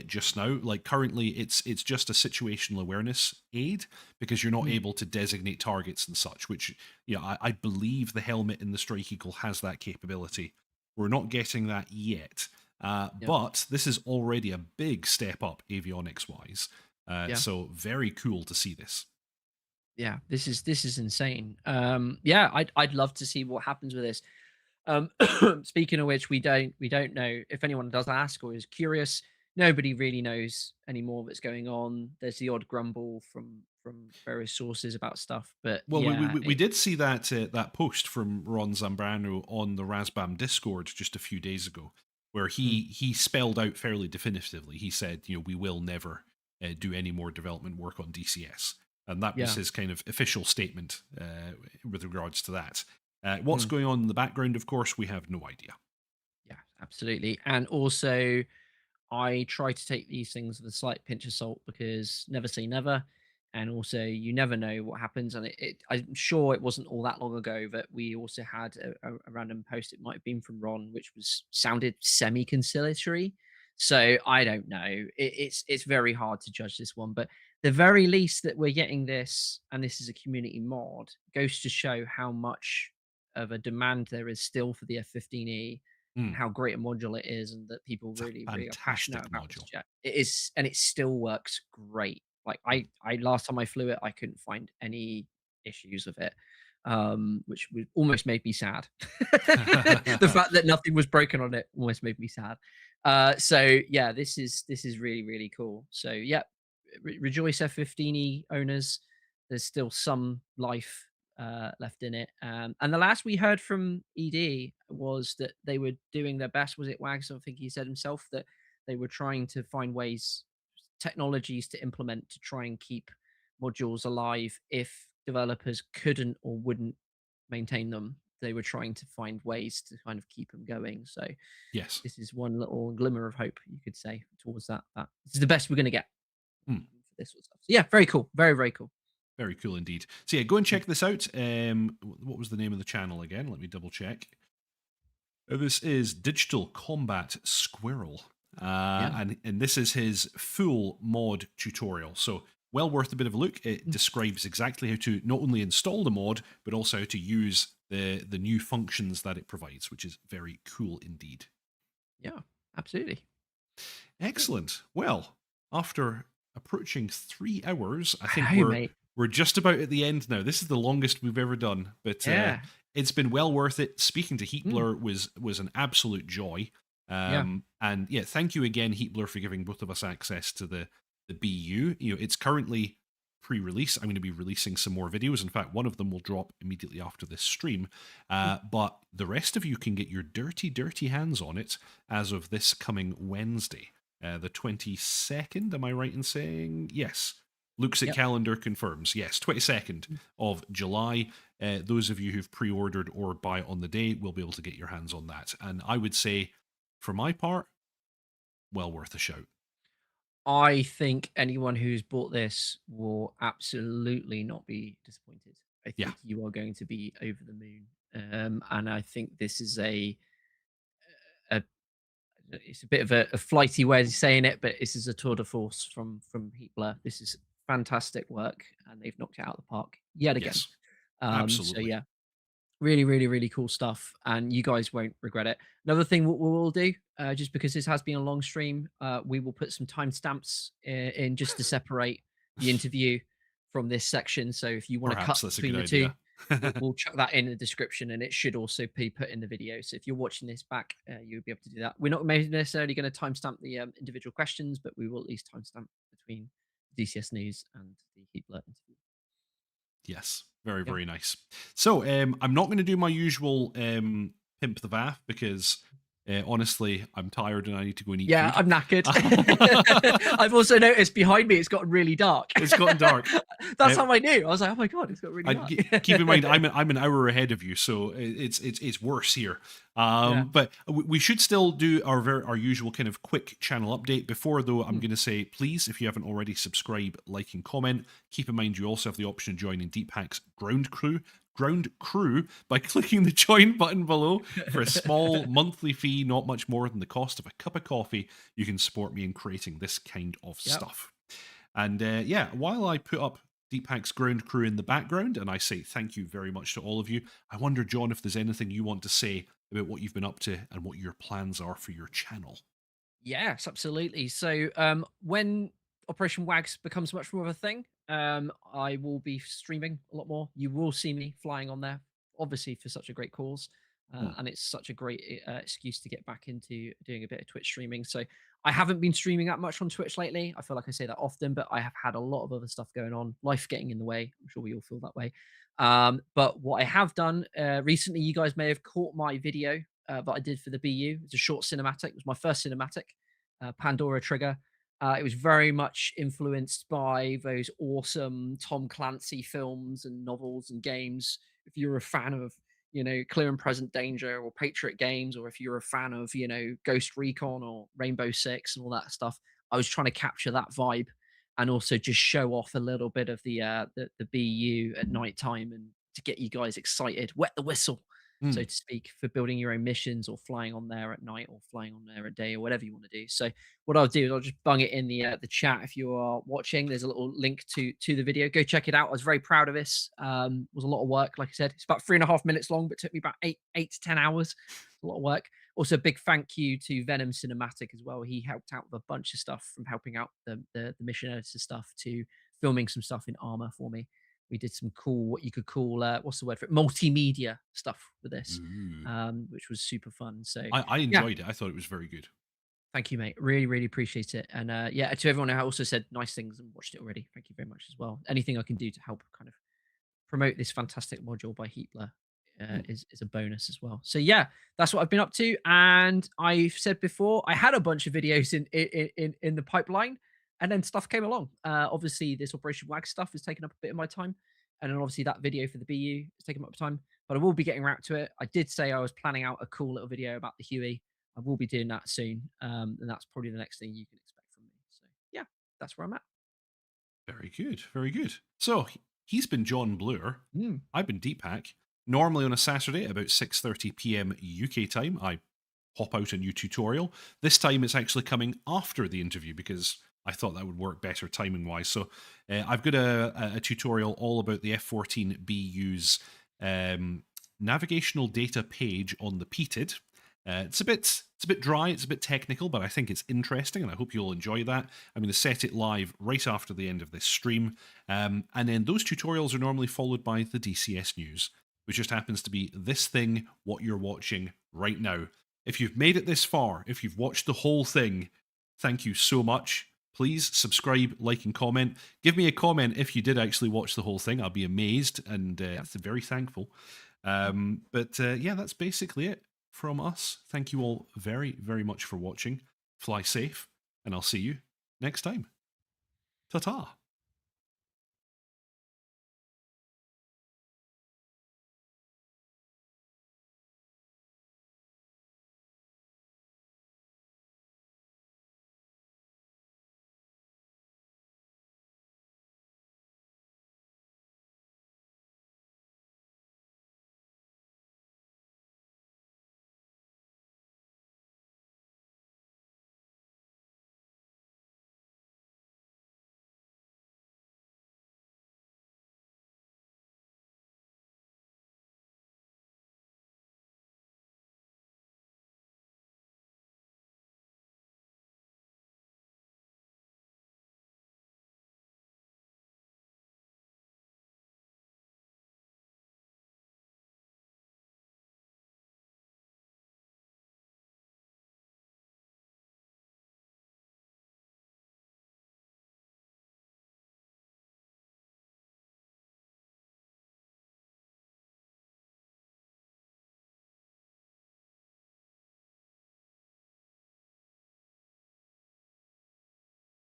just now. Like currently, it's just a situational awareness aid, because you're not able to designate targets and such, which, you know, I believe the helmet in the Strike Eagle has that capability. We're not getting that yet, but this is already a big step up avionics-wise. So very cool to see this. Yeah, this is insane. Yeah, I'd love to see what happens with this. Speaking of which, we don't know if anyone does ask or is curious. nobody really knows anymore what's going on. There's the odd grumble from various sources about stuff, but Well, yeah, we did see that that post from Ron Zambrano on the Razbam Discord just a few days ago, where he spelled out fairly definitively. He said, we will never do any more development work on DCS, and that was Yeah. his kind of official statement with regards to that. What's going on in the background, of course, we have no idea. Yeah, absolutely. And also, I try to take these things with a slight pinch of salt because never say never. And also, you never know what happens. And I'm sure it wasn't all that long ago that we also had a random post. It might have been from Ron, which sounded semi-conciliatory. So I don't know. It's very hard to judge this one, but the very least that we're getting this, and this is a community mod, goes to show how much of a demand there is still for the F-15E, and how great a module it is, and that people It's a really are passionate fantastic about this module. jet. It is, and it still works great. Like I last time I flew it, I couldn't find any issues with it, which almost made me sad. The fact that nothing was broken on it almost made me sad. So yeah, this is really really cool. So yeah, rejoice F-15E owners. There's still some life left in it. And the last we heard from ED was that they were doing their best. Was it Wags? I think he said himself that they were trying to find ways, technologies to implement to try and keep modules alive if developers couldn't or wouldn't maintain them. They were trying to find ways to kind of keep them going. So Yes. this is one little glimmer of hope, you could say, towards that. This is the best we're going to get for this sort of stuff. So yeah, very cool. Very, very cool. Very cool indeed. So yeah, go and check this out. What was the name of the channel again? Let me double check. This is Digital Combat Squirrel. And this is his full mod tutorial. So well worth a bit of a look. It describes exactly how to not only install the mod, but also how to use the new functions that it provides, which is very cool indeed. Yeah, absolutely. Excellent. Well, after approaching 3 hours, I think Mate. we're just about at the end now. This is the longest we've ever done, but it's been well worth it. Speaking to Heatblur was an absolute joy. And yeah, thank you again, Heatblur, for giving both of us access to the BU. It's currently pre-release. I'm going to be releasing some more videos. In fact, one of them will drop immediately after this stream. But the rest of you can get your dirty, dirty hands on it as of this coming Wednesday, the 22nd. Am I right in saying? Yes. Looks at calendar, confirms. Yes, 22nd of July. Those of you who've pre-ordered or buy it on the day will be able to get your hands on that. And I would say, for my part, well worth a shout. I think anyone who's bought this will absolutely not be disappointed. I think you are going to be over the moon. And I think this is it's a bit of a flighty way of saying it, but this is a tour de force from Heatblur. This is fantastic work, and they've knocked it out of the park yet again. Yes, So absolutely. yeah, really, really, really cool stuff, and you guys won't regret it. Another thing what we'll do, just because this has been a long stream, we will put some timestamps in just to separate the interview from this section. So if you want to cut between the two, we'll chuck that in the description, and it should also be put in the video. So if you're watching this back, you'll be able to do that. We're not necessarily going to timestamp the individual questions, but we will at least timestamp between DCS News and the Heatblur interview. Yes, very, very nice. So I'm not going to do my usual pimp the VAF because honestly, I'm tired and I need to go and eat food. I'm knackered. I've also noticed behind me it's gotten really dark. It's gotten dark. That's how I knew. I was like, oh my god, it's got really dark. Keep in mind, I'm an hour ahead of you, so it's worse here. But we should still do our usual kind of quick channel update. Before though, I'm going to say, please, if you haven't already, subscribe, like, and comment. Keep in mind, you also have the option of joining Deephack's ground crew by clicking the join button below. For a small monthly fee, not much more than the cost of a cup of coffee, you can support me in creating this kind of stuff. And while I put up Deephack's ground crew in the background, and I say thank you very much to all of you, I wonder, John, if there's anything you want to say about what you've been up to and what your plans are for your channel. Yes, absolutely. So when Operation Wags becomes much more of a thing, I will be streaming a lot more. You will see me flying on there, obviously for such a great cause. And it's such a great excuse to get back into doing a bit of Twitch streaming. So I haven't been streaming that much on Twitch lately. I feel like I say that often, but I have had a lot of other stuff going on, life getting in the way. I'm sure we all feel that way. But what I have done recently, you guys may have caught my video that I did for the BU. It's a short cinematic. It was my first cinematic, Pandora Trigger. It was very much influenced by those awesome Tom Clancy films and novels and games. If you're a fan of, Clear and Present Danger or Patriot Games, or if you're a fan of, Ghost Recon or Rainbow Six and all that stuff, I was trying to capture that vibe and also just show off a little bit of the BU at night time and to get you guys excited, wet the whistle, so to speak, for building your own missions or flying on there at night or flying on there at day or whatever you want to do. So what I'll do is I'll just bung it in the chat if you are watching. There's a little link to the video. Go check it out. I was very proud of this. It was a lot of work. Like I said, it's about 3.5 minutes long, but it took me about eight to 10 hours. A lot of work. Also, a big thank you to Venom Cinematic as well. He helped out with a bunch of stuff, from helping out the mission editor stuff to filming some stuff in Armor for me. We did some cool, what you could call, what's the word for it? Multimedia stuff with this, which was super fun. So I enjoyed it. I thought it was very good. Thank you, mate. Really, really appreciate it. And yeah, to everyone who also said nice things and watched it already, thank you very much as well. Anything I can do to help kind of promote this fantastic module by Heatblur is a bonus as well. So yeah, that's what I've been up to. And I've said before, I had a bunch of videos in the pipeline. And then stuff came along. Obviously, this Operation Wags stuff has taken up a bit of my time. And then obviously that video for the BU has taken up time. But I will be getting around to it. I did say I was planning out a cool little video about the Huey. I will be doing that soon. And that's probably the next thing you can expect from me. So yeah, that's where I'm at. Very good. Very good. So he's been John Bloor. I've been Deephack. Normally on a Saturday at about 6:30 p.m. UK time, I pop out a new tutorial. This time it's actually coming after the interview because I thought that would work better timing-wise. So I've got a tutorial all about the F-14BU's navigational data page on the PTID. It's a bit dry, it's a bit technical, but I think it's interesting, and I hope you'll enjoy that. I'm going to set it live right after the end of this stream. And then those tutorials are normally followed by the DCS News, which just happens to be this thing, what you're watching right now. If you've made it this far, if you've watched the whole thing, thank you so much. Please subscribe, like, and comment. Give me a comment if you did actually watch the whole thing. I'll be amazed and very thankful. But yeah, that's basically it from us. Thank you all very, very much for watching. Fly safe, and I'll see you next time. Ta-ta.